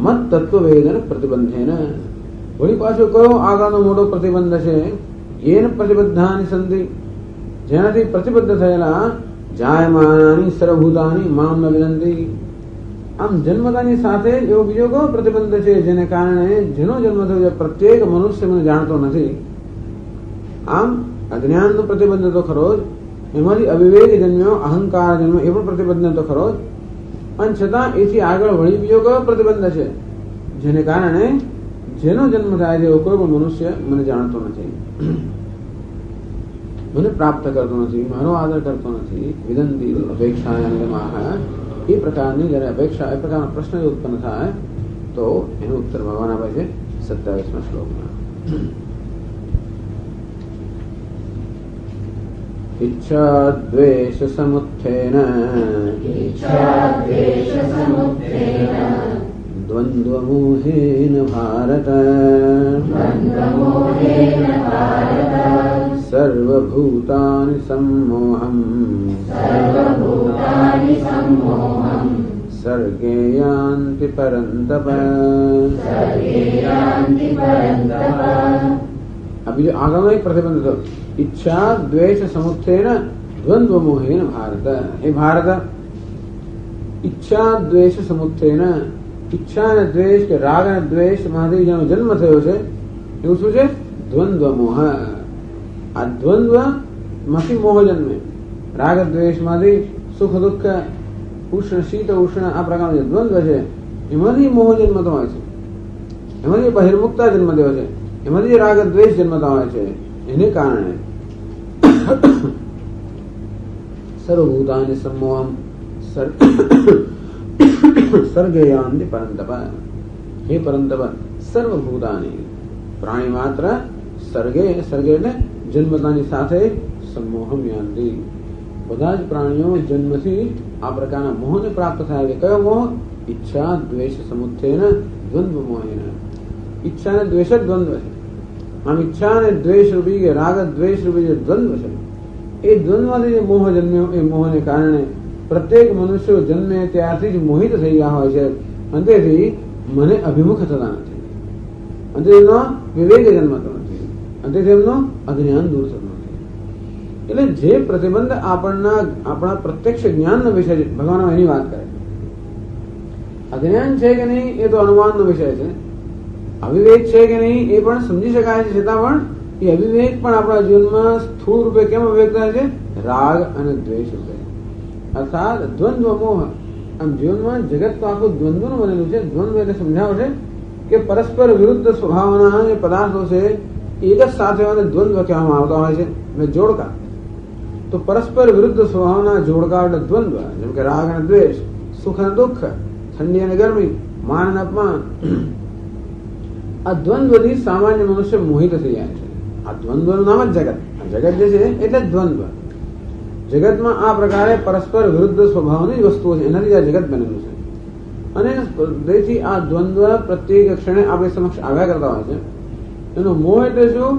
મત તત્વવેદન પ્રતિબંધેન. વળી પાછો કયો આગળનો મોટો પ્રતિબંધ છે? येन प्रतिबद्धानि संति, જેનાથી પ્રતિબદ્ધ થયેલા જાયમાનાની સર્વભૂતાની મામ ન વિનંતી. આમ જન્મતાની સાથે એવો બીજો કયો પ્રતિબંધ છે જેને કારણે જેનો જન્મ થયો છે પ્રત્યેક મનુષ્ય મને જાણતો નથી. આમ અજ્ઞાનનો પ્રતિબંધ તો ખરો જ, એમાંથી અવિવેક જન્મ્યો, અહંકાર જન્મ્યો, એ પણ પ્રતિબંધ તો ખરો જ. અને છતાં એથી આગળ વળી બીજો કયો પ્રતિબંધ છે જેને કારણે જેનો જન્મ થાય છે એવો કોઈ પણ મનુષ્ય મને જાણતો નથી. મને પ્રાપ્ત કરતો નથી, મારો આદર કરતો નથી. વિદંતી અપેક્ષાયાન ગમાહ. એ પ્રકારની જ્યારે અપેક્ષા, એ પ્રકારનો પ્રશ્ન ઉત્પન્ન થાય તો એનો ઉત્તર ભગવાન આપે છે 27મા શ્લોકમાં. ઈચ્છા દ્વેષ સમુત્થેન દ્વંદ્વ મોહેન ભારત સર્વભૂતાનિ सम्मोहम् सर्गे यान्ति परन्तप. अभी जो आगम एक प्रतिबंध तो इच्छा द्वेष समुत्थेन द्वंद्व मोहेन भारत. हे भारत, इच्छा द्वेष समुत्थेन, इच्छा અને દ્વેષ કે રાગ અને દ્વેષ માંથી જેનો જન્મ થયો છે એવું શું છે? દ્વંદ્વ મોહ. આ દ્વંદ્વ માંથી મોહ જન્મે. રાગ દ્વેષ માંથી સુખ દુઃખ, ઉષ્ણ શીત ઉષ્ણ આ પ્રકારનો જે દ્વંદ્વ છે એમાંથી મોહ જન્મતો હોય છે. એમાંથી બહિર્મુક્તા જન્મ થયો છે. એમાંથી રાગ દ્વેષ જન્મતા હોય છે. એને કારણે સર્વભૂતાનિ सम्मोहम् सर्गे यान्ति परन्तप. हे परन्तप, સર્વભૂતાનિ પ્રાણી માત્ર સર્ગે, સર્ગે એટલે જન્મતાની સાથે सम्मोहम् यान्ति. બધા જ પ્રાણીઓ જન્મથી આ પ્રકારના મોહને પ્રાપ્ત થાય છે. કયો મોહ? ઈચ્છા દ્વેષ સમુત્થેન દ્વંદ્વ મોહેન. ઈચ્છા અને દ્વેષ જ દ્વંદ્વ છે. આમ ઈચ્છા અને દ્વેષ રૂપી કે રાગ દ્વેષ રૂપી જે દ્વંદ્વ છે એ દ્વંદ્વમાંથી જે મોહ જન્મ્યો એ મોહને કારણે પ્રત્યેક મનુષ્યો જન્મે ત્યારથી જ મોહિત થઈ ગયા હોય છે. અંતેથી મને અભિમુખ થતા નથી, અંતે એમનો વિવેક જન્મતો નથી, અંતેથી એમનો અજ્ઞાન દૂર થતું નથી. એટલે જે પ્રતિબંધ આપણા પ્રત્યક્ષ જ્ઞાનનો વિષય છે, ભગવાન એની વાત કરે. અજ્ઞાન છે કે નહીં એ તો અનુમાનનો વિષય છે. અવિવેક છે કે નહીં એ પણ સમજી શકાય છે, છતાં પણ એ અવિવેક પણ આપણા જીવનમાં સ્થૂળ રૂપે કેમ અવિવેક થાય છે? રાગ અને દ્વેષ રૂપે. અર્થાત દ્વંદ્વ મોહ. આમ જીવનમાં જગત તો આખું દ્વંદ્વનું બનેલું છે. દ્વંદ્વ એટલે સમજાવ છે કે પરસ્પર વિરુદ્ધ સ્વભાવના જે પદાર્થો છે એક જ સાથે દ્વંદ્વ કહેવામાં આવતા હોય છે. અને જોડકા તો પરસ્પર વિરુદ્ધ સ્વભાવના જોડકા એટલે દ્વંદ્વ. જેમ કે રાગ અને દ્વેષ, સુખ અને દુઃખ, ઠંડી અને ગરમી, માન અને અપમાન. આ દ્વંદ્વથી સામાન્ય મનુષ્ય મોહિત થઈ જાય છે. આ દ્વંદ્વનું નામ જ જગત. જગત જે છે એટલે જ દ્વંદ્વ. જગતમાં આ પ્રકારે પરસ્પર વિરુદ્ધ સ્વભાવની જ વસ્તુઓ છે, એનાથી આ જગત બનેલું છે. અને તેથી આ દ્વંદ્વ પ્રત્યેક ક્ષણે આપણી સમક્ષ આવ્યા કરતા હોય છે. એનો મોહ એટલે શું?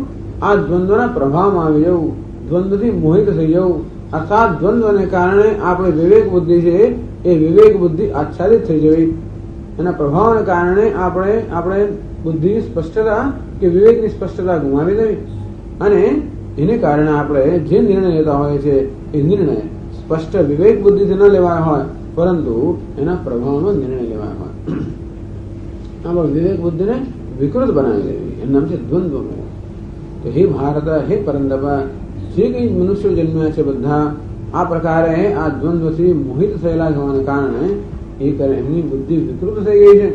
આ દ્વંદ્વના પ્રભાવમાં આવી જવું, દ્વંદ્વથી મોહિત થઈ જવું. અર્થાત દ્વંદ્વને કારણે આપણી વિવેક બુદ્ધિ છે એ વિવેક બુદ્ધિ આચ્છાદિત થઈ જવી. એના પ્રભાવને કારણે આપણે બુદ્ધિ સ્પષ્ટતા કે વિવેકની સ્પષ્ટતા ગુમાવી દેવી. અને એને કારણે આપણે જે નિર્ણય લેતા હોય છે એ નિર્ણય સ્પષ્ટ વિવેક બુદ્ધિથી ન લેવાય હોય, પરંતુ એના પ્રભાવનો નિર્ણય લેવાય હોય. આમાં વિવેક બુદ્ધિને વિકૃત બનાવી દેવી, એનું નામ છે દ્વંદ્વ મોહ. તો હે ભારત, હે પરંતપ, જે કંઈ મનુષ્યો જન્મ્યા છે બધા આ પ્રકારે આ દ્વંદ્વથી મોહિત થયેલા હોવાને કારણે એમની બુદ્ધિ વિકૃત થઈ ગઈ છે.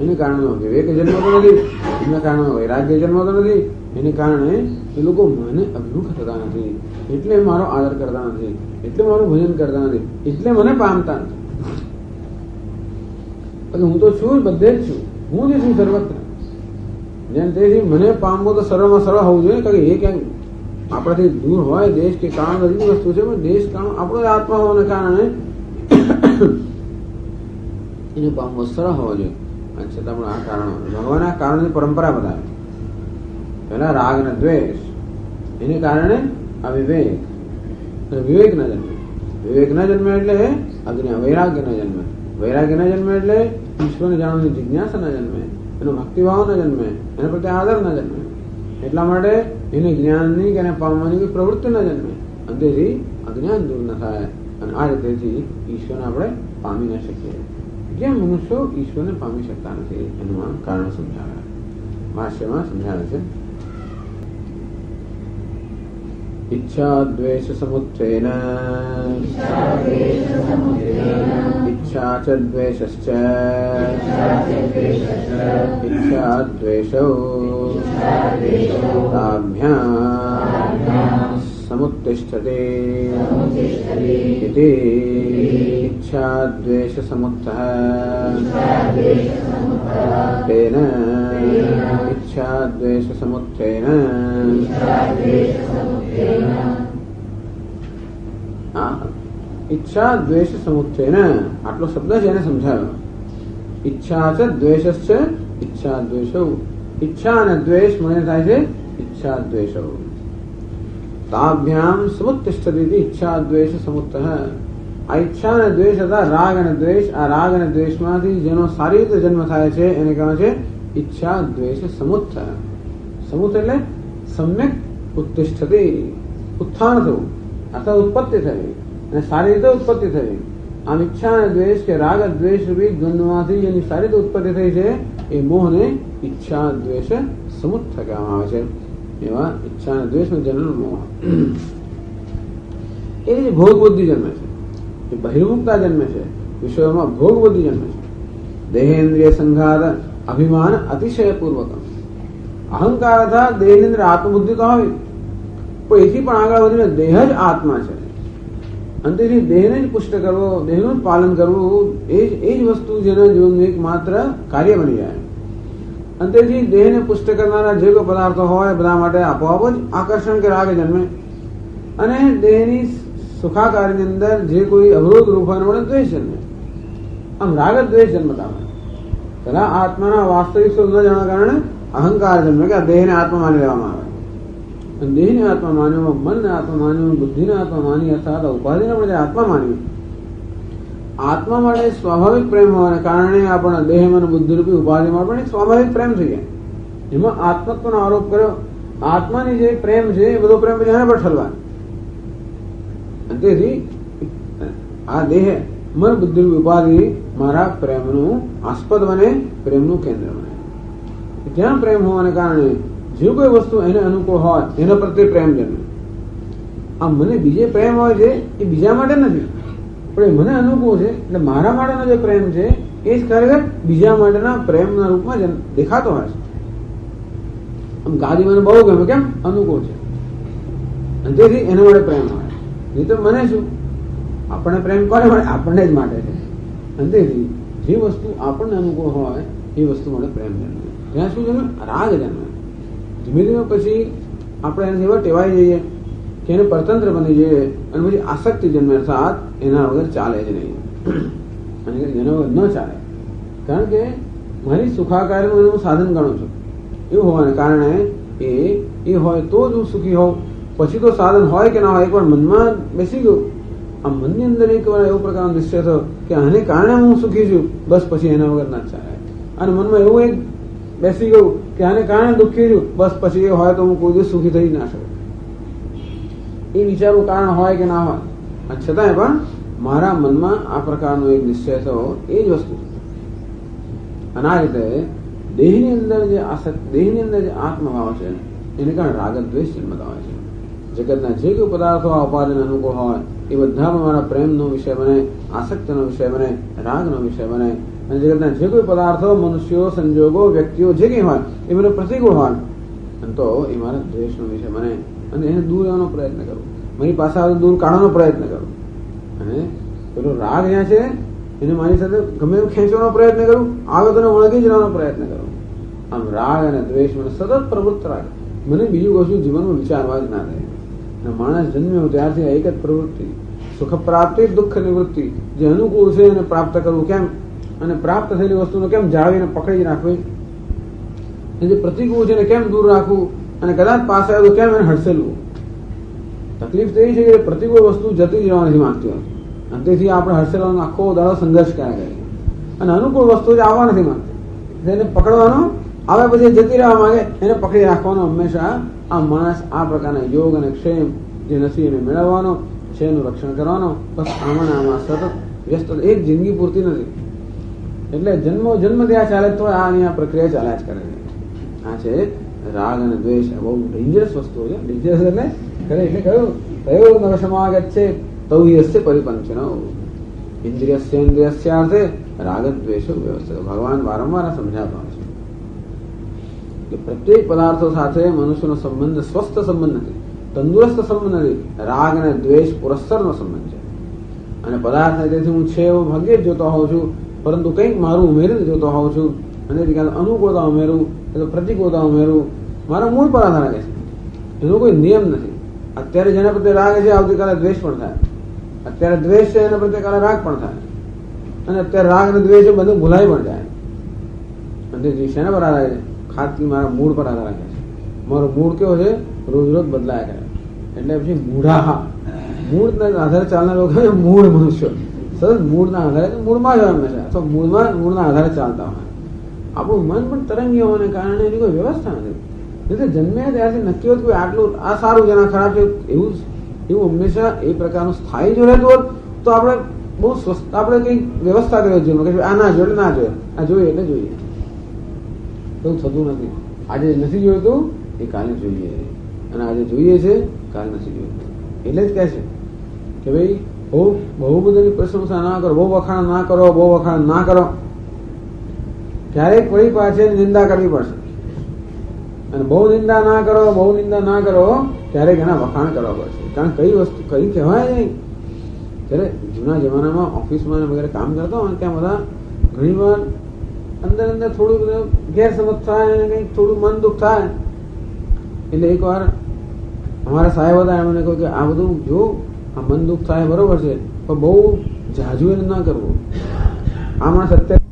એને કારણે વિવેક જન્મતો નથી, એના કારણે વૈરાગ્ય જન્મતો નથી. એને કારણે એ લોકો મને અભિમુખ થતા નથી, એટલે મારો આદર કરતા નથી, એટલે મારું ભજન કરતા નથી, એટલે મને પામતા નથી. હું તો છું, બધે જ છું, હું જ છું સર્વત્ર. જેમ તેથી મને પામવું તો સર્વમાં સરળ હોવું જોઈએ. કારણ કે એ ક્યાંક આપણાથી દૂર હોય, દેશ કે કાળ બધી વસ્તુ છે, પણ દેશ કાળ આપણો આત્મા હોવાને કારણે એને પામવો સરળ હોવો જોઈએ. છતાં પણ આ કારણો, ભગવાન આ કારણની પરંપરા બતાવે. પહેલા રાગ અને દ્વેષ, એને કારણે આ વિવેક. વિવેક ના જન્મે, વિવેક ના જન્મે એટલે અજ્ઞાન, વૈરાગ્ય ના જન્મે, વૈરાગ્ય ના જન્મે એટલે ઈશ્વરને જાણવાની જિજ્ઞાસા ના જન્મે, એનો ભક્તિભાવ ના જન્મે, એના પ્રત્યે આદર ના જન્મે. એટલા માટે એને જ્ઞાનની કે એને પામવાની કોઈ પ્રવૃત્તિ ના જન્મે. અંતેથી અજ્ઞાન દૂર ન થાય અને આ રીતેથી ઈશ્વરને આપણે પામી ન શકીએ. જેમ મનુષ્યો ઈશ્વરને પામી શકતા નથી એનું આ કારણ સમજાવે, ભાષ્યમાં સમજાવે છે. ઈચ્છા દ્વેષ સમુત્થેન ઈચ્છા ચ દ્વેષશ્ચ ઈચ્છા દ્વેષૌ તાભ્યામ समुत्तिष्ठते इति इच्छाद्वेषसमुत्थः तेन इच्छाद्वेषसमुत्थेन इच्छा द्वेष समुत्थेन आटलो शब्द जेने समझाव्यो। इच्छा च द्वेष इच्छा द्वेष इच्छा અને દ્વેષ મને થાય છે इच्छा द्वेष ताभ्याम समुत्तिष्ठति इच्छा द्वेष समुत्तः। આ ઈચ્છા અને દ્વેષ હતા રાગ અને દ્વેષ। આ રાગ અને દ્વેષમાંથી જેનો સારી રીતે જન્મ થાય છે એને કહેવાય છે इच्छा द्वेष समुत्थ। समुत्थ એટલે सम्यक उत्तिष्ठति उत्थान થવું અથવા ઉત્પત્તિ થવી અને સારી રીતે ઉત્પત્તિ થઈ। આમ ઈચ્છા અને દ્વેષ કે રાગ દ્વેષ રૂપી દ્વંદ્વમાંથી જેની સારી રીતે ઉત્પત્તિ થઈ છે એ મોહને ઈચ્છા દ્વેષ સમુત્થ કહેવામાં આવે છે। એવા ઈચ્છા અને દ્વેષનો જન્મ મોહ। એ જે ભોગ બુદ્ધિ જન્મે છે એ બહિર્મુક્તા જન્મે છે વિષયોમાં ભોગ બુદ્ધિ જન્મે છે। દેહેન્દ્રિય સંઘાત અભિમાન અતિશય પૂર્વક અહંકાર હતા દેહેન્દ્ર આત્મબુદ્ધિ તો હોય પણ એથી પણ આગળ વધીને દેહ જ આત્મા છે। અંતેથી દેહને જ પુષ્ટ કરવો દેહનું જ પાલન કરવું એ જ વસ્તુ જેના જીવનનું એકમાત્ર કાર્ય બની જાય। અંતેથી દેહને પુષ્ટ કરનારા જે કોઈ પદાર્થો હોય બધા માટે આપોઆપ જ આકર્ષણ કે રાગ જન્મે અને દેહની સુખાકારીની અંદર જે કોઈ અવરોધ રૂપ હોય એના માટે દ્વેષ જન્મે। આમ રાગ દ્વેષ જન્મતા હોય। પેલા આત્માના વાસ્તવિક સ્વરૂપ ન જાણવા કારણે અહંકાર જન્મે કે આ દેહને આત્મા માની લેવામાં આવે। દેહને આત્મા માન્યો મનને આત્મા માન્યો બુદ્ધિને આત્મા માની અર્થાત ઉપાધિને આપણે આત્મા માન્યું। આત્મા માટે સ્વાભાવિક પ્રેમ હોવાને કારણે આપણા દેહ મન બુદ્ધિ રૂપી ઉપાધિમાં પણ એક સ્વાભાવિક પ્રેમ થઈ જાય। એમાં આત્મત્વનો આરોપ કર્યો। આત્માની જે પ્રેમ છે એ બધો પ્રેમ પછી એના પર ઠલવાય। તેથી આ દેહ મન બુદ્ધિ રૂપી ઉપાધિ મારા પ્રેમનું આસ્પદ બને પ્રેમનું કેન્દ્ર બને। ત્યાં પ્રેમ હોવાને કારણે જે કોઈ વસ્તુ એને અનુકૂળ હોય એના પ્રત્યે પ્રેમ જન્મે। આ મને બીજે પ્રેમ હોય છે એ બીજા માટે નથી પણ એ મને અનુકૂળ છે એટલે મારા માટેનો જે પ્રેમ છે એ જ ખરેખર બીજા માટેના પ્રેમના રૂપમાં દેખાતો હોય છે। આમ ગાદી મને બહુ ગમે કેમ અનુકૂળ છે અને તેથી એના માટે પ્રેમ હોય। નહીં તો મને શું આપણને પ્રેમ કોને મળે આપણને જ માટે છે અને તેથી જે વસ્તુ આપણને અનુકૂળ હોય એ વસ્તુ માટે પ્રેમ જન્મે। ત્યાં શું જન્મે રાગ જન્મે। ધીમે ધીમે પછી આપણે એને એવા ટેવાઈ જઈએ કે એને પરતંત્ર બની જઈએ અને પછી આસક્તિ જન્મે અર્થાત એના વગર ચાલે જ નહીં અને એના વગર ન ચાલે કારણ કે મારી સુખાકારીનું એનું સાધન ગણું છું એવું હોવાને કારણે એ હોય તો જ હું સુખી હોઉં। પછી તો સાધન હોય કે ના હોય એકવાર મનમાં બેસી ગયું આ મનની અંદર એકવાર એવો પ્રકારનો નિશ્ચય થયો કે આને કારણે હું સુખી છું બસ પછી એના વગર ના ચાલે। અને મનમાં એવું એક બેસી ગયું કે આને કારણે દુઃખી છું બસ પછી એ હોય તો હું કોઈ દિવસ સુખી થઈ ના શકું। એ વિચારવું કારણ હોય કે ના હોય છતાંય પણ મારા મનમાં આ પ્રકારનો એક નિશ્ચય થયો એ જ વસ્તુ છે। અને આ રીતે દેહની અંદર જે દેહની અંદર જે આત્મભાવ છે એને કારણે રાગ દ્વેષ જન્મતા હોય છે। જગતના જે કોઈ પદાર્થો આ ઉપાધિને અનુકૂળ હોય એ બધામાં મારા પ્રેમનો વિષય બને આસક્તિનો વિષય બને રાગનો વિષય બને અને જગતના જે કોઈ પદાર્થો મનુષ્યો સંજોગો વ્યક્તિઓ જે કંઈ હોય એ મને પ્રતિકૂળ હોય તો એ મારા દ્વેષનો વિષય બને અને એને દૂર લેવાનો પ્રયત્ન કરું મારી પાસે આવે દૂર કાઢવાનો પ્રયત્ન કરું અને પેલો રાગ જ્યાં છે એને મારી સાથે ગમે એવું ખેંચવાનો પ્રયત્ન કરું આવે તો વળગી જવાનો પ્રયત્ન કરું। આમ રાગ અને દ્વેષ મને સતત પ્રવૃત્ત રાખે મને બીજું કશું જીવનમાં વિચારવા જ ના રહે। માણસ જન્મ્યો ત્યારથી એક જ પ્રવૃત્તિ સુખ પ્રાપ્તિ દુઃખ નિવૃત્તિ જે અનુકૂળ છે એને પ્રાપ્ત કરવું કેમ અને પ્રાપ્ત થયેલી વસ્તુને કેમ જાળવીને પકડી રાખવી જે પ્રતિકૂળ છે એને કેમ દૂર રાખવું અને કદાચ પાસે આવ્યું કેમ એને હડસેલવું। તકલીફ તો એ છે કે પ્રતિકૂળ વસ્તુ જતી જ રહેવા નથી માંગતી હોય અને તેથી આપણે હડસેલવાનો આખો દાડો સંઘર્ષ કર્યા કરીએ અને અનુકૂળ વસ્તુ જે આવવા નથી માંગતી એને પકડવાનો આવે પછી જતી રહેવા માંગે એને પકડી રાખવાનો હંમેશા આ માણસ આ પ્રકારના યોગ અને ક્ષેમ જે નથી એને મેળવવાનો છે એનું રક્ષણ કરવાનો બસ આમાં સતત વ્યસ્ત એક જિંદગી પૂરતી નથી એટલે જન્મ ત્યાં ચાલે તો આની આ પ્રક્રિયા ચાલ્યા જ કરે છે। આ છે રાગ અને દ્વેષ બહુ ડેન્જરસ વસ્તુઓ છે। ડેન્જરસ એટલે ખરે એટલે કહ્યું કયો નવસમાગચ્છે તૌયસ્ય પરિપંચનો ઇન્દ્રિયસ્યાર્થે રાગ દ્વેષો વ્યવસ્થિત ભગવાન વારંવાર સમજાવતા હોય છે। પ્રત્યેક પદાર્થો સાથે મનુષ્યનો સંબંધ સ્વસ્થ સંબંધ નથી તંદુરસ્ત સંબંધ નથી, રાગ અને દ્વેષ પુરસ્સરનો સંબંધ છે. અને પદાર્થ તેથી હું છે એવો ભાગ્યે જ જોતો હોઉં છું, પરંતુ કંઈક મારું ઉમેરીને જોતો હોઉં છું. અને અનુકૂળતા ઉમેરું, પ્રતિકૂળતા ઉમેરું, મારા મૂળ પર આધાર રાખે છે. એનો કોઈ નિયમ નથી. અત્યારે જેના પ્રત્યે રાગ છે આવતીકાલે દ્વેષ પણ થાય, અત્યારે દ્વેષ છે એના પ્રત્યે કાલે રાગ પણ થાય, અને અત્યારે રાગ અને દ્વેષ બધું ભૂલાઈ પણ જાય. અને શેના પર આધાર છે? ખાતરી મારા મૂળ પર આધાર રાખે છે. મારો મૂળ કેવો છે? રોજ રોજ બદલાયા કરે. એટલે પછી મૂળા, મૂળના આધારે ચાલનાર લોકો મૂળ મનુષ્યો. સરસ મૂળના આધારે મૂળમાં જ હંમેશા, અથવા મૂળના આધારે ચાલતા હોય. આપણું મન પણ તરંગી હોવાને કારણે એની કોઈ વ્યવસ્થા નથી. એટલે જન્મ્યા ત્યારથી નક્કી હોત કોઈ આટલું આ સારું છે આ ખરાબ છે એવું હંમેશા એ પ્રકારનું સ્થાયી જો રહેતું હોત તો આપણે બહુ સ્વસ્થ, આપણે કંઈક વ્યવસ્થા કરી છે કે આ ના જોઈએ ના જોઈએ, આ જોઈએ એટલે જોઈએ. એવું થતું નથી. આજે નથી જોઈતું એ કાલે જોઈએ, અને આજે જોઈએ છે કાલે નથી જોઈતું. એટલે જ કહે છે કે ભાઈ બહુ બધાની પ્રશંસા ના કરો, બહુ વખાણ ના કરો, બહુ વખાણ ના કરો. ક્યારેક વળી પાછળ નિંદા કરવી પડશે. અને બહુ નિંદા ના કરો, બહુ નિંદા ના કરો, ક્યારેક એના વખાણ કરવા પડશે. કારણ કઈ વસ્તુ કઈ કહેવાય નહીં. જ્યારે જૂના જમાનામાં ઓફિસમાં વગેરે કામ કરતા હોય ત્યાં બધા ઘણી વાર અંદર થોડું બધું ગેરસમજ થાય, કંઈક થોડું મન દુઃખ થાય. એટલે એક વાર અમારા સાહેબ હતા, એમને કહ્યું કે આ બધું જો આ મન દુઃખ થાય બરોબર છે, પણ બહુ જાજુ એને ના કરવું. આ માણસ અત્યારે